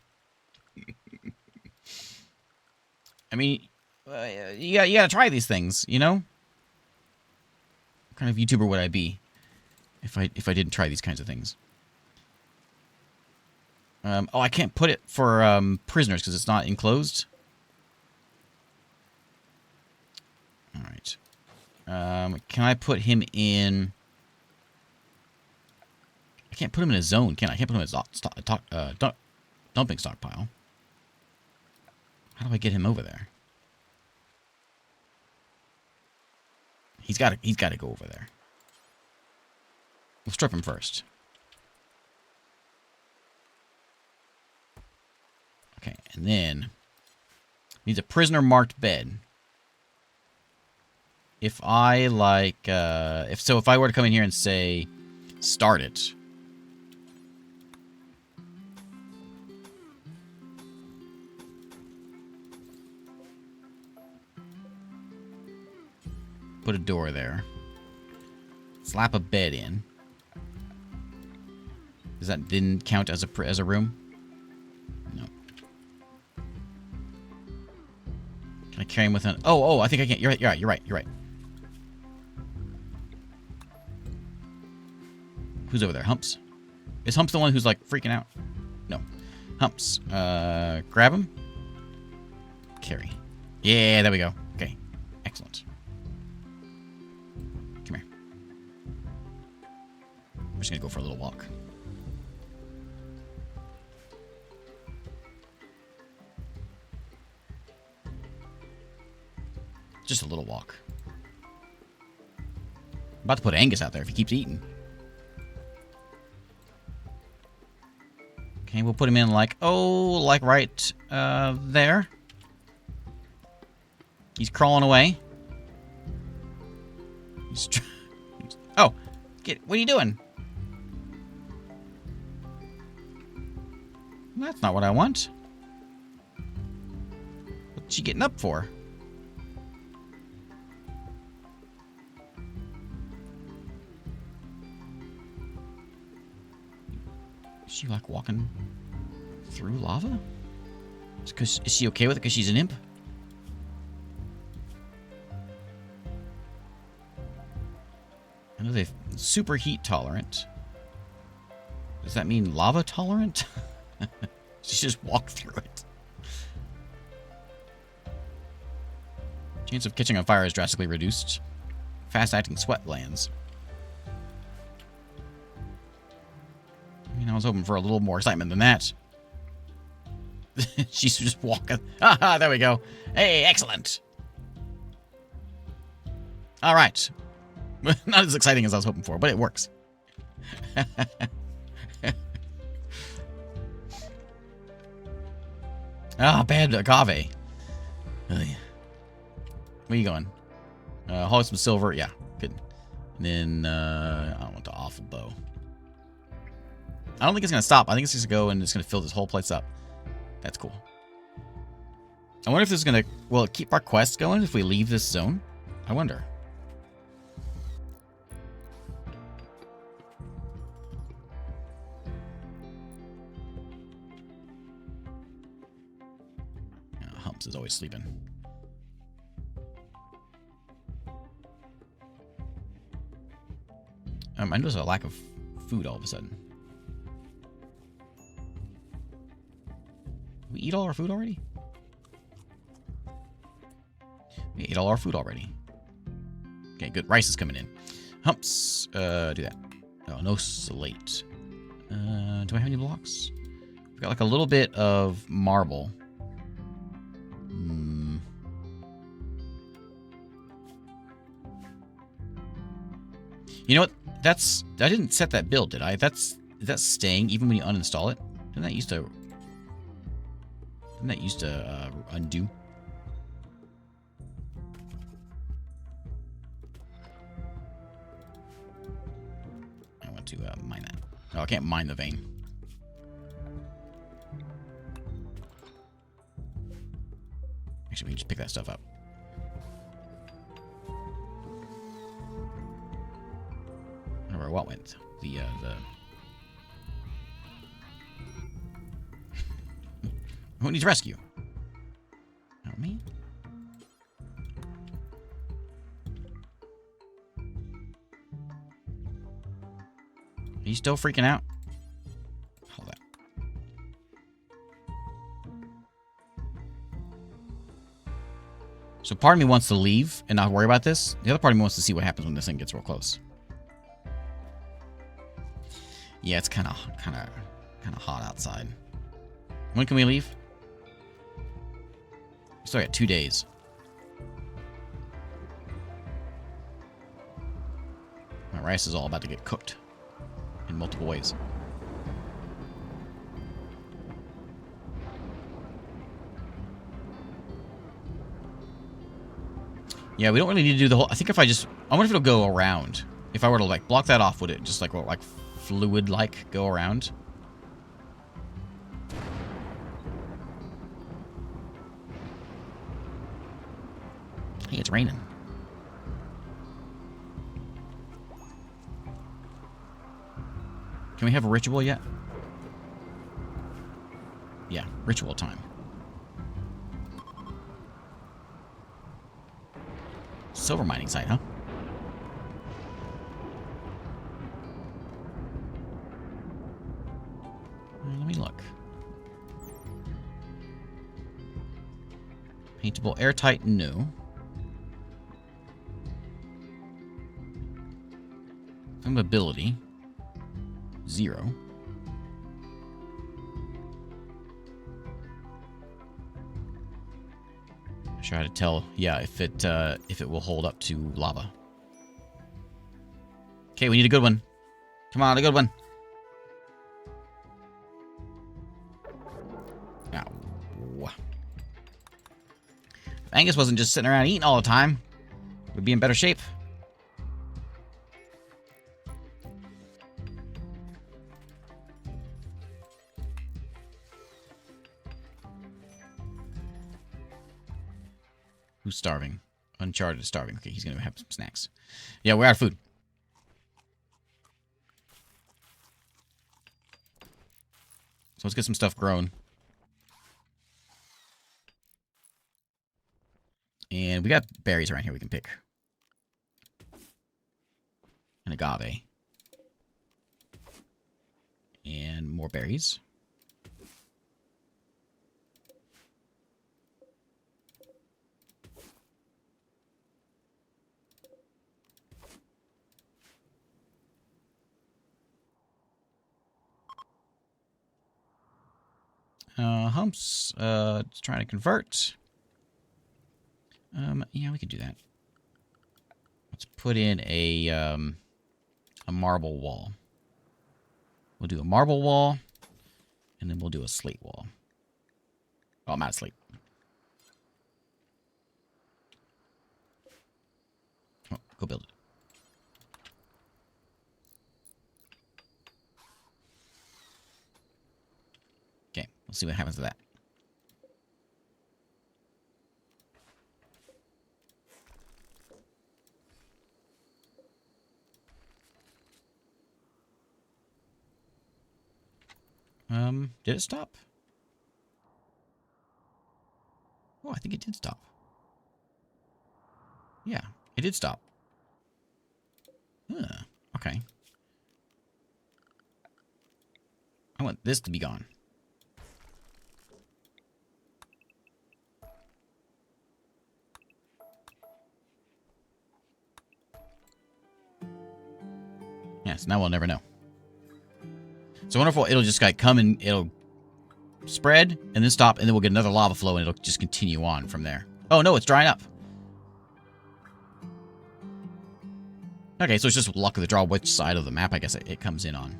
I mean, you gotta try these things, you know? What kind of YouTuber would I be if I didn't try these kinds of things? Oh, I can't put it for prisoners because it's not enclosed. All right. Can I put him in... I can't put him in a zone, can I? I can't put him in a dumping stockpile. How do I get him over there? He's got to go over there. We'll strip him first. Okay, and then needs a prisoner marked bed. If I like, if I were to come in here and say, start it. Put a door there. Slap a bed in. Does that then count as a room? No. Can I carry him with an... Oh, I think I can. You're right. Who's over there? Humps? Is Humps the one who's like freaking out? No. Humps. Grab him. Carry. Yeah, there we go. Okay. Excellent. Come here. I'm just gonna go for a little walk. Just a little walk. I'm about to put Angus out there if he keeps eating. Okay, we'll put him in like, like right there. He's crawling away. Oh, what are you doing? That's not what I want. What's she getting up for? Is she like walking through lava? Is she okay with it because she's an imp? I know they're super heat tolerant. Does that mean lava tolerant? She just walked through it. Chance of catching on fire is drastically reduced. Fast-acting sweat glands. I mean, I was hoping for a little more excitement than that. She's just walking. Haha, there we go. Hey, excellent. All right. Not as exciting as I was hoping for, but it works. Bad agave. Where are you going? Haul some silver. Yeah, good. And then, I don't want the awful bow. I don't think it's going to stop. I think it's just going to go and it's going to fill this whole place up. That's cool. I wonder if this is going to... Will it keep our quests going if we leave this zone? I wonder. Humps is always sleeping. I noticed a lack of food all of a sudden. We eat all our food already? We ate all our food already. Okay, good. Rice is coming in. Humps. Do that. Oh, no slate. Do I have any blocks? We've got like a little bit of marble. You know what? I didn't set that build, did I? Is that staying even when you uninstall it? Didn't that used to... Didn't that used to undo? I want to mine that. Oh, I can't mine the vein. Actually, we can just pick that stuff up. I don't know where what went. The Who needs rescue? Not me. Are you still freaking out? Hold that. So part of me wants to leave and not worry about this. The other part of me wants to see what happens when this thing gets real close. Yeah, it's kind of hot outside. When can we leave? We still got 2 days. My rice is all about to get cooked in multiple ways. Yeah, we don't really need to do the whole... I think if I wonder if it'll go around. If I were to, like, block that off, would it just, like fluid-like go around? Hey, it's raining. Can we have a ritual yet? Yeah, ritual time. Silver mining site, huh? Let me look. Paintable, airtight, no. Flammability, 0. Try to tell, yeah, if it will hold up to lava. Okay, we need a good one. Come on, a good one. Ow. If Angus wasn't just sitting around eating all the time, we'd be in better shape. Who's starving? Uncharted is starving. Okay, he's gonna have some snacks. Yeah, we're out of food. So let's get some stuff grown. And we got berries around here we can pick. An agave. And more berries. Humps, trying to convert. Yeah, we could do that. Let's put in a marble wall. We'll do a marble wall, and then we'll do a slate wall. Oh, I'm out of slate. Oh, go build it. Okay, let's see what happens to that. Did it stop? Oh, I think it did stop. Yeah, it did stop. Okay. I want this to be gone. Yes, now we'll never know. So I wonder if it'll just like come and it'll spread and then stop, and then we'll get another lava flow and it'll just continue on from there. Oh no, it's drying up. Okay, so it's just luck of the draw which side of the map I guess it comes in on.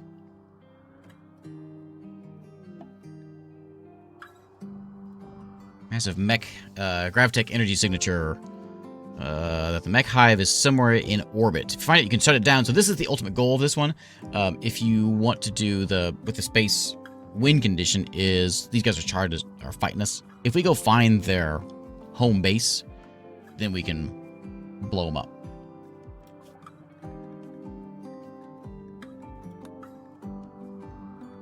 Massive mech, Gravitech energy signature. That the mech hive is somewhere in orbit. If you find it, you can shut it down. So this is the ultimate goal of this one. If you want to do with the space wind condition, is these guys are fighting us. If we go find their home base, then we can blow them up.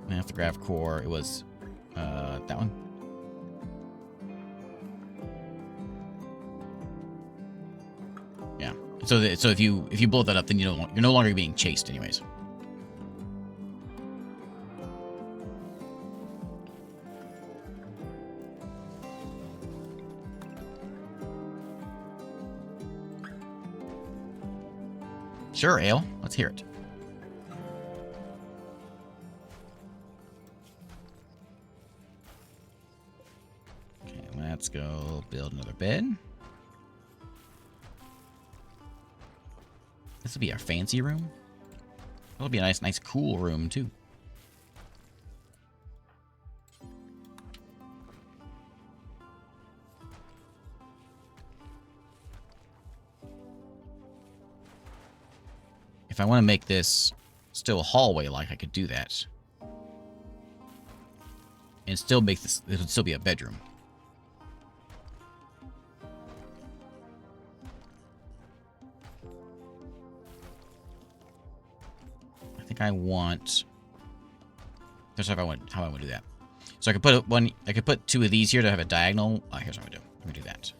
And after grav core, it was that one. Yeah. So if you blow that up, then you're no longer being chased, anyways. Sure, Ale. Let's hear it. Okay, let's go build another bed. This will be our fancy room. It'll be a nice, cool room, too. If I want to make this still a hallway-like, I could do that. And still make this, it would still be a bedroom. I think I want, that's how I want to do that. So I could put two of these here to have a diagonal. Here's what I'm going to do. I'm going to do that.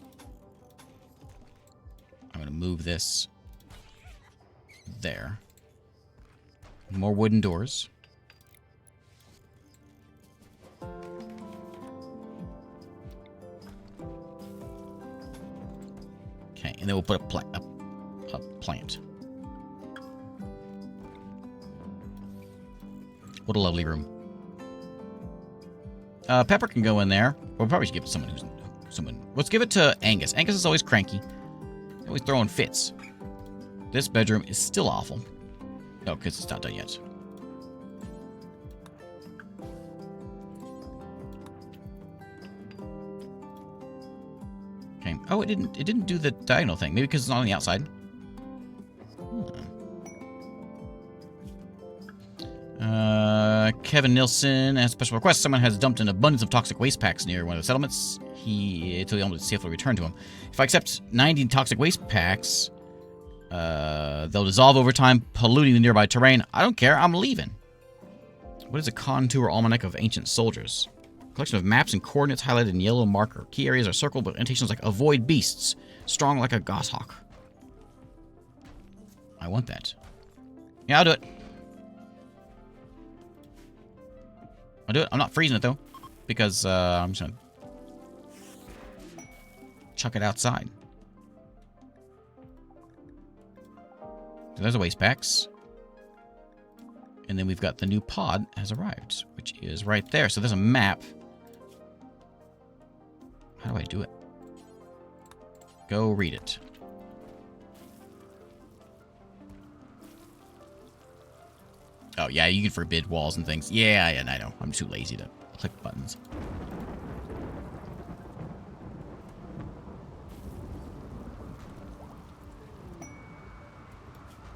I'm going to move this there. More wooden doors. Okay, and then we'll put a plant. What a lovely room. Pepper can go in there. We'll probably should give it to someone. Let's give it to Angus. Angus is always cranky. Always throwing fits. This bedroom is still awful. No, because it's not done yet. Okay. Oh, it didn't do the diagonal thing. Maybe because it's not on the outside. Kevin Nilsson has a special request. Someone has dumped an abundance of toxic waste packs near one of the settlements. He told the see if they'll return to him. If I accept 90 toxic waste packs, they'll dissolve over time, polluting the nearby terrain. I don't care. I'm leaving. What is a contour almanac of ancient soldiers? Collection of maps and coordinates highlighted in yellow marker. Key areas are circled with annotations like avoid beasts, strong like a goshawk. I want that. Yeah, I'll do it. I'll do it. I'm not freezing it, though, because I'm just going to chuck it outside. So there's the waste packs. And then we've got the new pod has arrived, which is right there. So there's a map. How do I do it? Go read it. Oh, yeah, you can forbid walls and things. Yeah, I know. I'm too lazy to click buttons.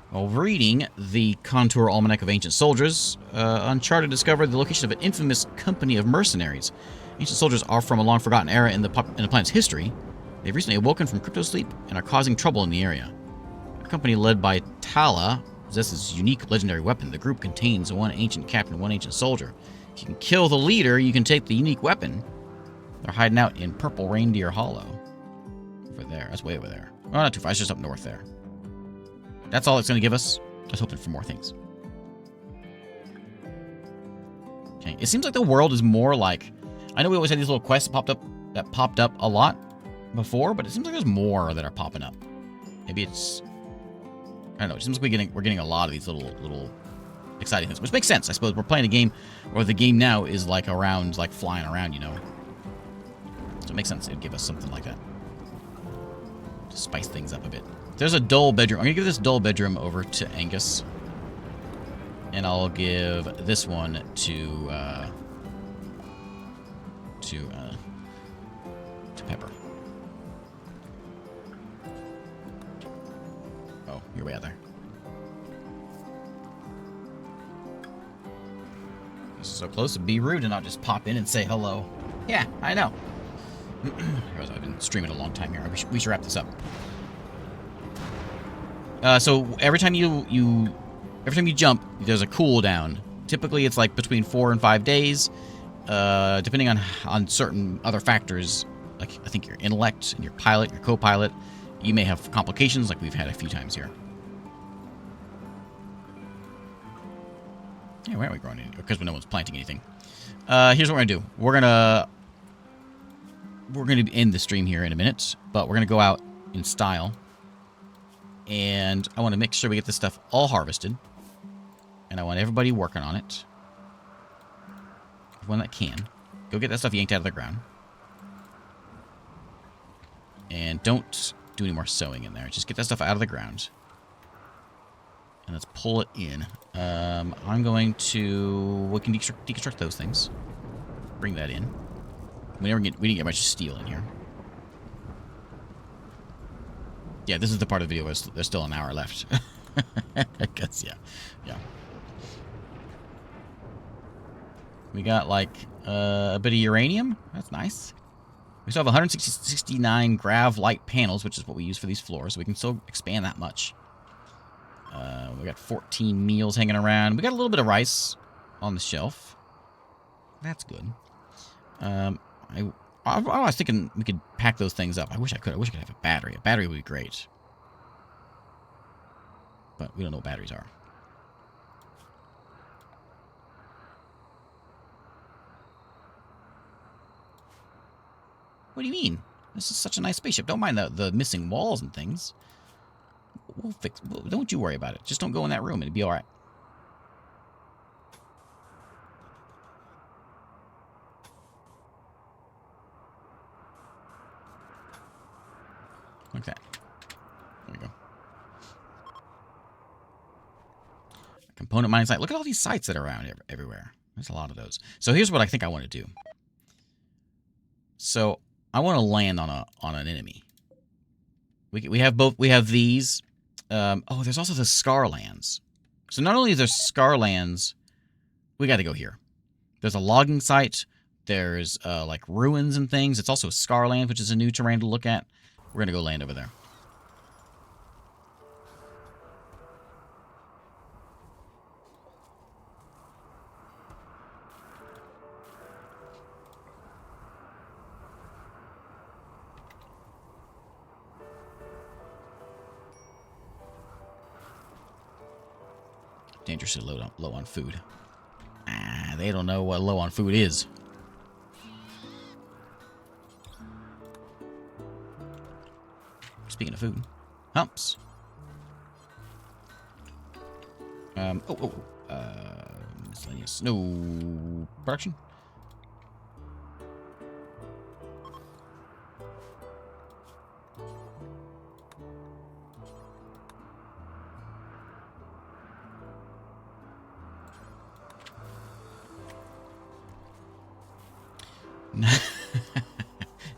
While reading the Contour Almanac of Ancient Soldiers, Uncharted discovered the location of an infamous company of mercenaries. Ancient soldiers are from a long-forgotten era in the planet's history. They've recently awoken from crypto-sleep and are causing trouble in the area. A company led by Tala possesses a unique legendary weapon. The group contains one ancient captain and one ancient soldier. If you can kill the leader, you can take the unique weapon. They're hiding out in Purple Reindeer Hollow. Over there. That's way over there. Oh, not too far. It's just up north there. That's all it's going to give us. Just hoping for more things. Okay. It seems like the world is more like... I know we always had these little quests that popped up a lot before, but it seems like there's more that are popping up. Maybe it's... I don't know. It seems like we're getting a lot of these little exciting things, which makes sense. I suppose we're playing a game where the game now is like around, like flying around, you know. So it makes sense it'd give us something like that. To spice things up a bit. There's a dull bedroom. I'm going to give this dull bedroom over to Angus. And I'll give this one to pepper. Oh, you're way out there. This is so close to be rude and not just pop in and say hello. Yeah, I know. I've been streaming a long time here. We should wrap this up. So every time you jump, there's a cooldown. Typically, it's like between 4 and 5 days, depending on certain other factors. Like I think your intellect and your pilot, your co-pilot, you may have complications, like we've had a few times here. Yeah, why aren't we growing anything? Because no one's planting anything. Here's what we're gonna do. We're gonna end the stream here in a minute, but we're gonna go out in style. And I want to make sure we get this stuff all harvested. And I want everybody working on it. One that can. Go get that stuff yanked out of the ground. And don't do any more sewing in there. Just get that stuff out of the ground. And let's pull it in. I'm going to... We can deconstruct those things. Bring that in. We didn't get much steel in here. Yeah, this is the part of the video where there's still an hour left. I guess, yeah. Yeah. We got, like, a bit of uranium. That's nice. We still have 169 grav light panels, which is what we use for these floors, so we can still expand that much. We got 14 meals hanging around. We got a little bit of rice on the shelf. That's good. I was thinking we could pack those things up. I wish I could. I wish I could have a battery. A battery would be great. But we don't know what batteries are. What do you mean? This is such a nice spaceship. Don't mind the missing walls and things. We'll fix... Don't you worry about it. Just don't go in that room. It'll be alright. Like that. There we go. Component mining site. Look at all these sites that are around everywhere. There's a lot of those. So here's what I think I want to do. So I want to land on an enemy. We have both. We have these. Oh, there's also the Scarlands. So not only is there Scarlands, we got to go here. There's a logging site. There's like ruins and things. It's also Scarland, which is a new terrain to look at. We're going to go land over there. Dangerously low on food. Ah, they don't know what low on food is. Speaking of food, humps. Miscellaneous. No production.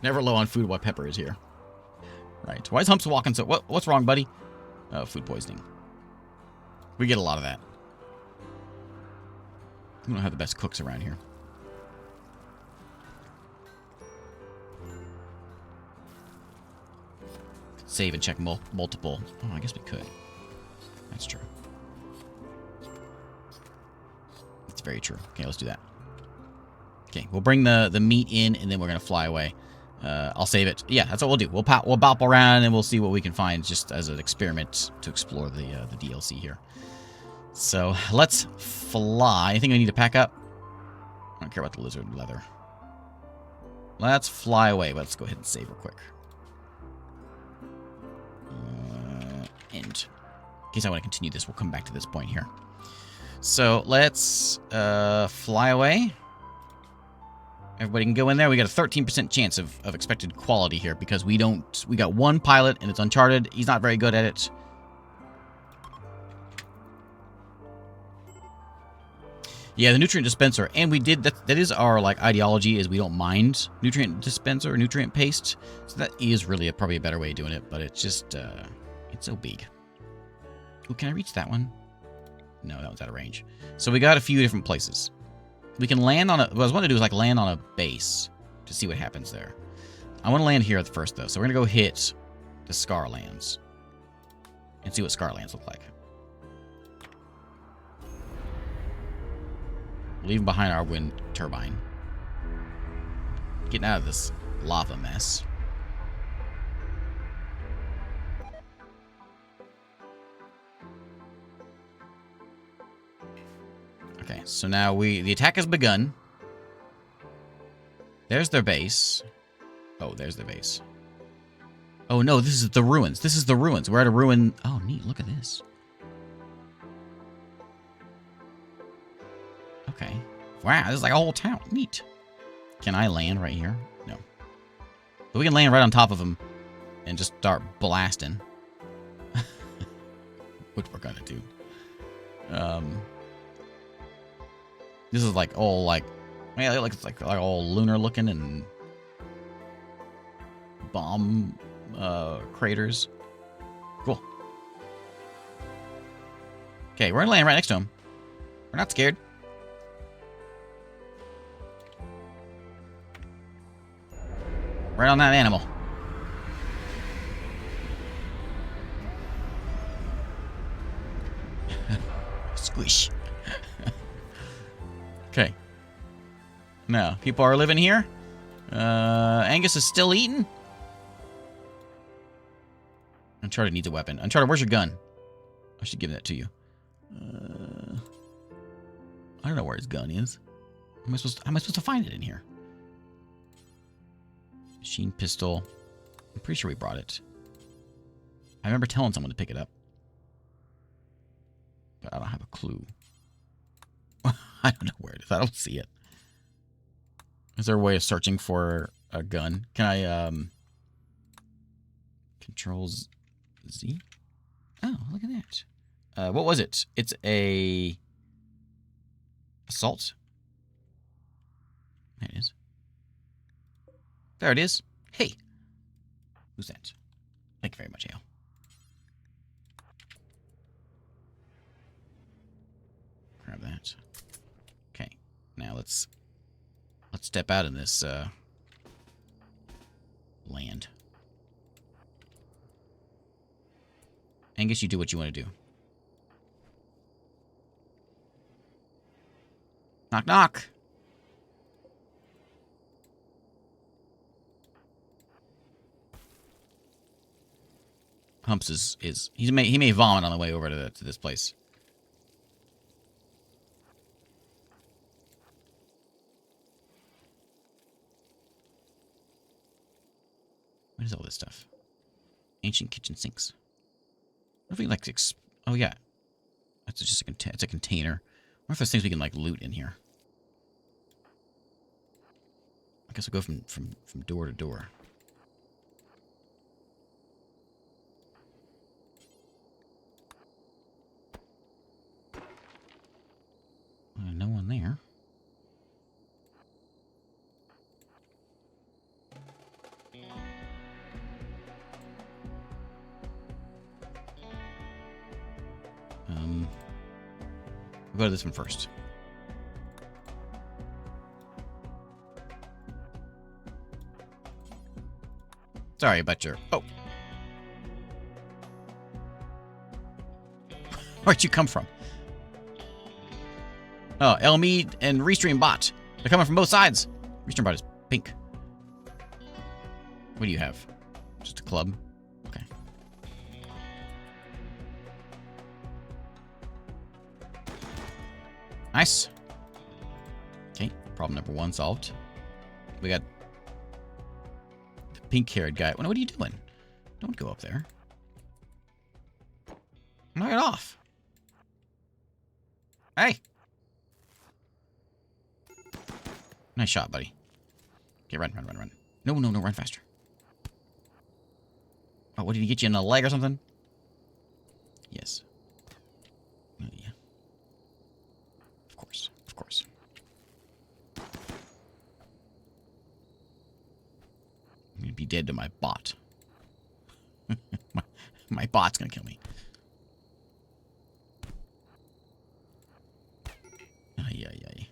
Never low on food while Pepper is here. Right. Why is Humps walking so... What's wrong, buddy? Oh, food poisoning. We get a lot of that. We don't have the best cooks around here. Save and check multiple. Oh, I guess we could. That's true. That's very true. Okay, let's do that. Okay, we'll bring the meat in, and then we're going to fly away. I'll save it. Yeah, that's what we'll do. We'll bop around, and we'll see what we can find just as an experiment to explore the DLC here. So, let's fly. Anything I need to pack up? I don't care about the lizard leather. Let's fly away. Let's go ahead and save real quick. End. In case I want to continue this, we'll come back to this point here. So, let's fly away. Everybody can go in there. We got a 13% chance of expected quality here because we got one pilot and it's Uncharted. He's not very good at it. Yeah, the nutrient dispenser, and we did that. That is our like ideology, is we don't mind nutrient dispenser or nutrient paste. So that is really probably a better way of doing it, but it's just it's so big. Oh, can I reach that one? No, that one's out of range. So we got a few different places. We can land on a. What I was wanting to do is like land on a base to see what happens there. I want to land here at the first though, so we're gonna go hit the Scarlands and see what Scarlands look like. Leaving behind our wind turbine. Getting out of this lava mess. Okay, so now the attack has begun. There's their base. Oh, there's their base. Oh no, this is the ruins. This is the ruins. We're at a ruin. Oh, neat. Look at this. Okay. Wow, this is like a whole town. Neat. Can I land right here? No. But we can land right on top of them and just start blasting. Which we're gonna do. This is like all like, yeah, it's like all lunar looking and bomb craters. Cool. Okay, we're gonna land right next to him. We're not scared. Right on that animal. Squish. Okay. Now, people are living here. Angus is still eating. Uncharted needs a weapon. Uncharted, where's your gun? I should give that to you. I don't know where his gun is. How am I supposed to find it in here? Machine pistol. I'm pretty sure we brought it. I remember telling someone to pick it up. But I don't have a clue. I don't know where it is. I don't see it. Is there a way of searching for a gun? Can I, Control Z? Oh, look at that. What was it? It's a... Assault? There it is. There it is. Hey. Who's that? Thank you very much, Ale. Grab that. Okay. Now let's step out in this land. Angus, you do what you want to do. Knock knock. Humps he may vomit on the way over to this place. What is all this stuff? Ancient kitchen sinks. What if we like oh yeah, that's just it's a container. What if there's things we can like loot in here? I guess we'll go from door to door. No one there. We'll go to this one first. Sorry about your... Oh. Where'd you come from? Oh, Elmead and Restream Bot. They're coming from both sides. Restream Bot is pink. What do you have? Just a club? Okay. Nice. Okay, problem number 1 solved. We got the pink-haired guy. What are you doing? Don't go up there. Knock it off. Hey. Nice shot, buddy. Okay, run. No, run faster. Oh, what, did he get you in the leg or something? Yes. Oh, yeah. Of course. Of course. I'm gonna be dead to my bot. my bot's gonna kill me. Ay, ay, ay.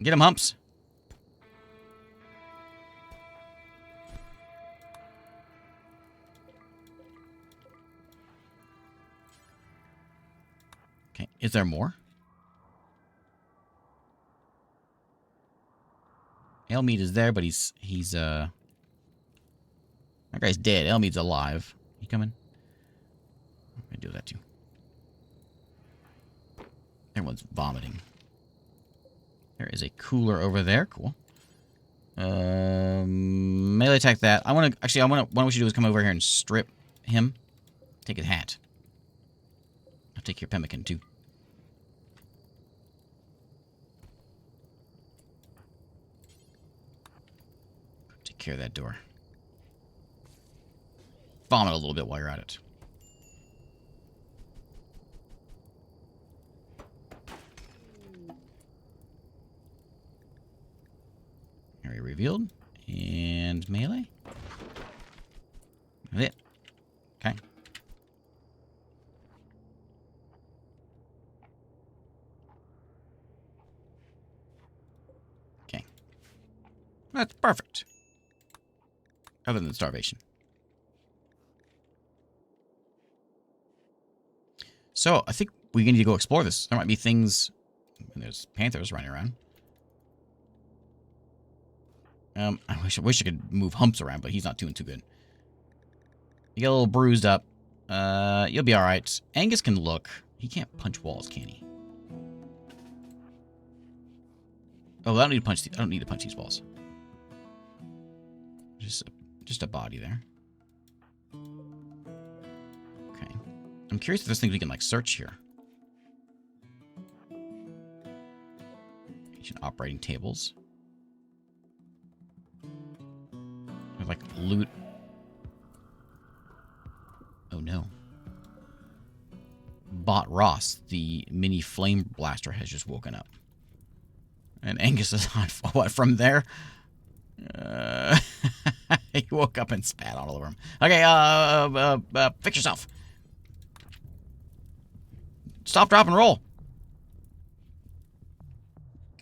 Get him, Humps. Okay, is there more? Elmead is there, but he's that guy's dead. Elmead's alive. You coming? I'm gonna do that too. Everyone's vomiting. There is a cooler over there. Cool. Melee attack that. I want to what we should do is come over here and strip him. Take his hat. I'll take your pemmican too. Take care of that door. Vomit a little bit while you're at it. Area revealed. And melee. That's it. Okay. Okay. That's perfect. Other than starvation. So, I think we need to go explore this. There might be things... There's panthers running around. I wish I could move Humps around, but he's not doing too good. You get a little bruised up. You'll be alright. Angus can look. He can't punch walls, can he? Oh, I don't need to punch these walls. Just a body there. Okay. I'm curious if there's things we can, like, search here. Ancient operating tables. Like, loot. Oh, no. Bot Ross, the mini flame blaster, has just woken up. And Angus is on, what, from there? He woke up and spat all over him. Okay, fix yourself. Stop, drop, and roll.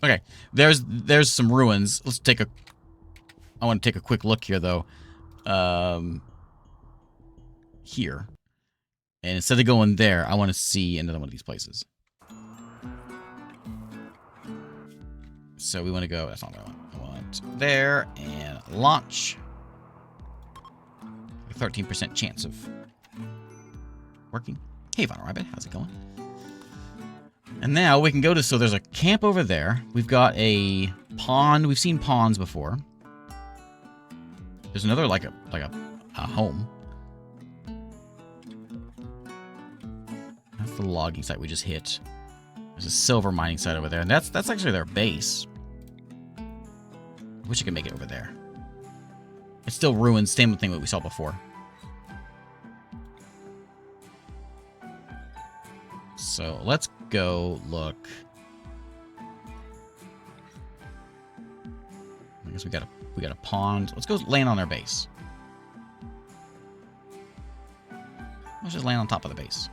Okay, there's some ruins. Let's take a... I want to take a quick look here, though. Here. And instead of going there, I want to see another one of these places. So we want to go... That's not what I want. I want there and launch. A 13% chance of working. Hey, Vinyl Rabbit, how's it going? And now we can go to... So there's a camp over there. We've got a pond. We've seen ponds before. There's another, like a home. That's the logging site we just hit. There's a silver mining site over there, and that's actually their base. I wish I could make it over there. It's still ruins, same thing that we saw before. So let's go look. I guess we got a pond. Let's go land on our base. Let's just land on top of the base.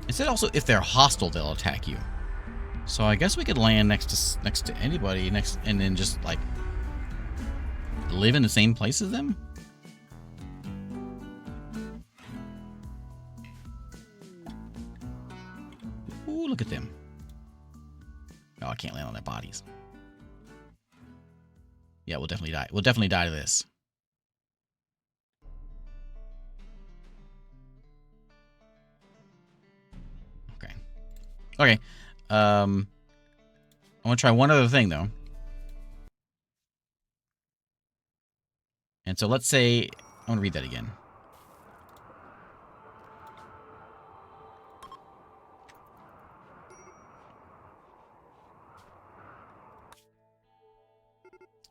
It said also if they're hostile, they'll attack you. So I guess we could land next to anybody and then just like live in the same place as them. Ooh, look at them. Oh, I can't land on their bodies. Yeah, we'll definitely die. We'll definitely die to this. Okay. Okay. I want to try one other thing, though. And so let's say... I want to read that again.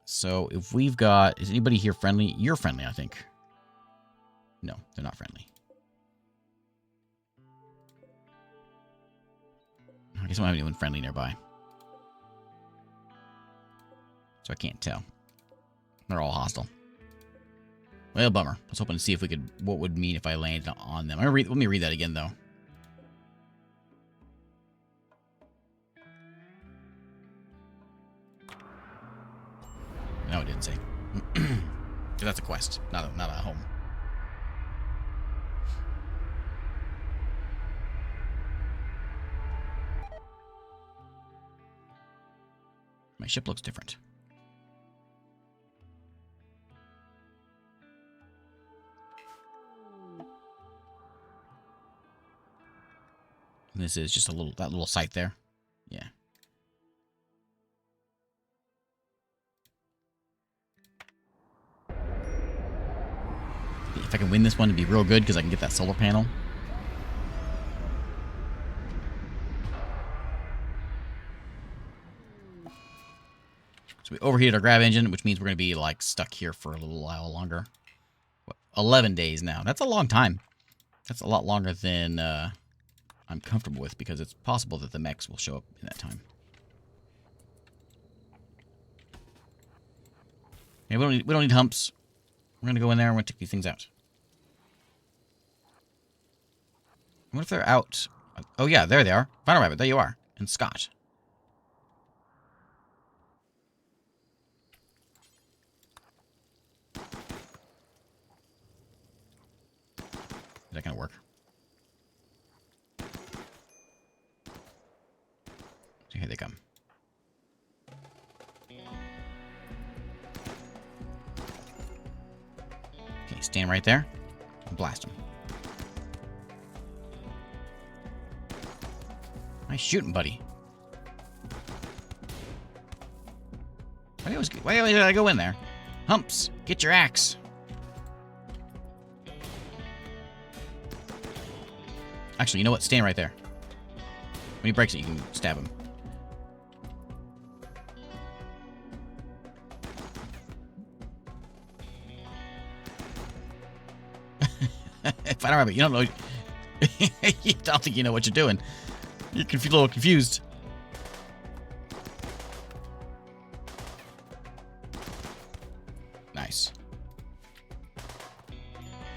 So if we've got... Is anybody here friendly? You're friendly, I think. No, they're not friendly. I guess I don't have anyone friendly nearby. So I can't tell. They're all hostile. Well, bummer. I was hoping to see if we could, what would mean if I landed on them. Let me read that again, though. No, it didn't say. That's a quest, not a home. My ship looks different. This is just that little site there. Yeah. If I can win this one, it'd be real good because I can get that solar panel. So we overheated our grav engine, which means we're going to be like stuck here for a little while longer. What, 11 days now. That's a long time. That's a lot longer than I'm comfortable with because it's possible that the mechs will show up in that time. Yeah, we don't need humps. We're going to go in there and we're going to take these things out. What if they're out? Oh, yeah, there they are. Final Rabbit, there you are. And Scott. Is that going to work? So here they come. Okay, stand right there and blast them. Nice shooting, buddy. Why did I go in there? Humps, get your axe. Actually, you know what? Stand right there. When he breaks it, you can stab him. Final Rabbit, you don't know. You don't think you know what you're doing. You're a little confused. Nice.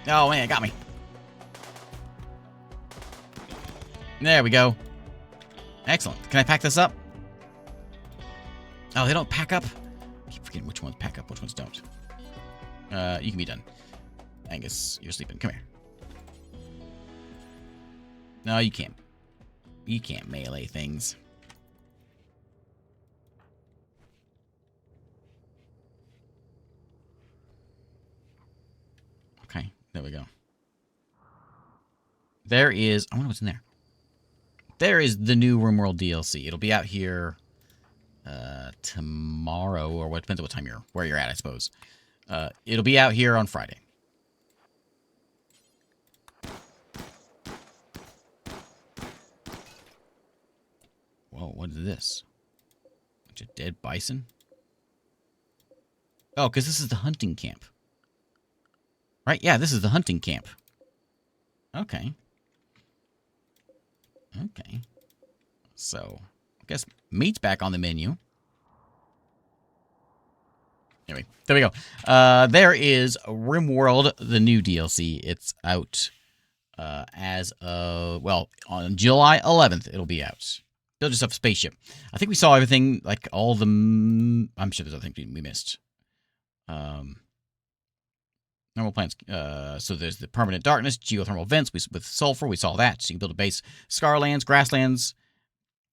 Oh, man, it got me. There we go. Excellent. Can I pack this up? Oh, they don't pack up? I keep forgetting which ones pack up, which ones don't. You can be done. Angus, you're sleeping. Come here. No, you can't. You can't melee things. Okay, there we go. There is... I wonder what's in there. There is the new RimWorld DLC. It'll be out here tomorrow, or what depends on what time where you're at, I suppose. It'll be out here on Friday. Whoa, what is this? Bunch of dead bison? Oh, because this is the hunting camp. Right? Yeah, this is the hunting camp. Okay. Okay. So, I guess meat's back on the menu. Anyway, there we go. There is RimWorld, the new DLC. It's out as of, well, on July 11th, it'll be out. Build yourself a spaceship. I think we saw everything, like all the... I'm sure there's other things we missed. Normal plants. So there's the permanent darkness, geothermal vents with sulfur. We saw that. So you can build a base. Scarlands, grasslands,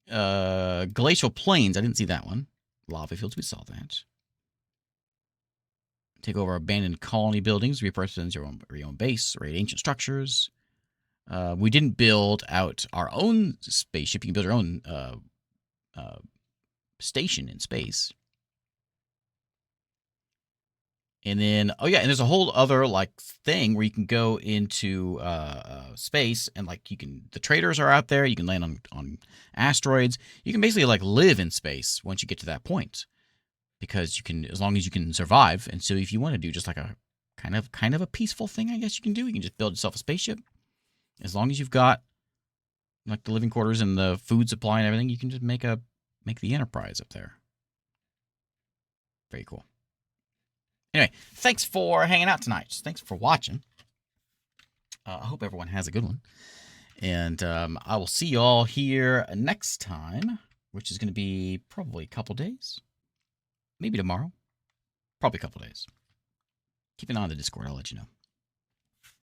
glacial plains. I didn't see that one. Lava fields. We saw that. Take over abandoned colony buildings. Repurpose your own base. Raid ancient structures. We didn't build out our own spaceship. You can build your own station in space. And then, oh yeah, and there's a whole other like thing where you can go into space and like the traders are out there. You can land on asteroids. You can basically like live in space once you get to that point, because you can, as long as you can survive. And so if you want to do just like a kind of a peaceful thing, I guess you can do. You can just build yourself a spaceship. As long as you've got like the living quarters and the food supply and everything, you can just make the Enterprise up there. Very cool. Anyway, thanks for hanging out tonight. Thanks for watching. I hope everyone has a good one. And I will see you all here next time, which is going to be probably a couple days. Maybe tomorrow. Probably a couple days. Keep an eye on the Discord. I'll let you know.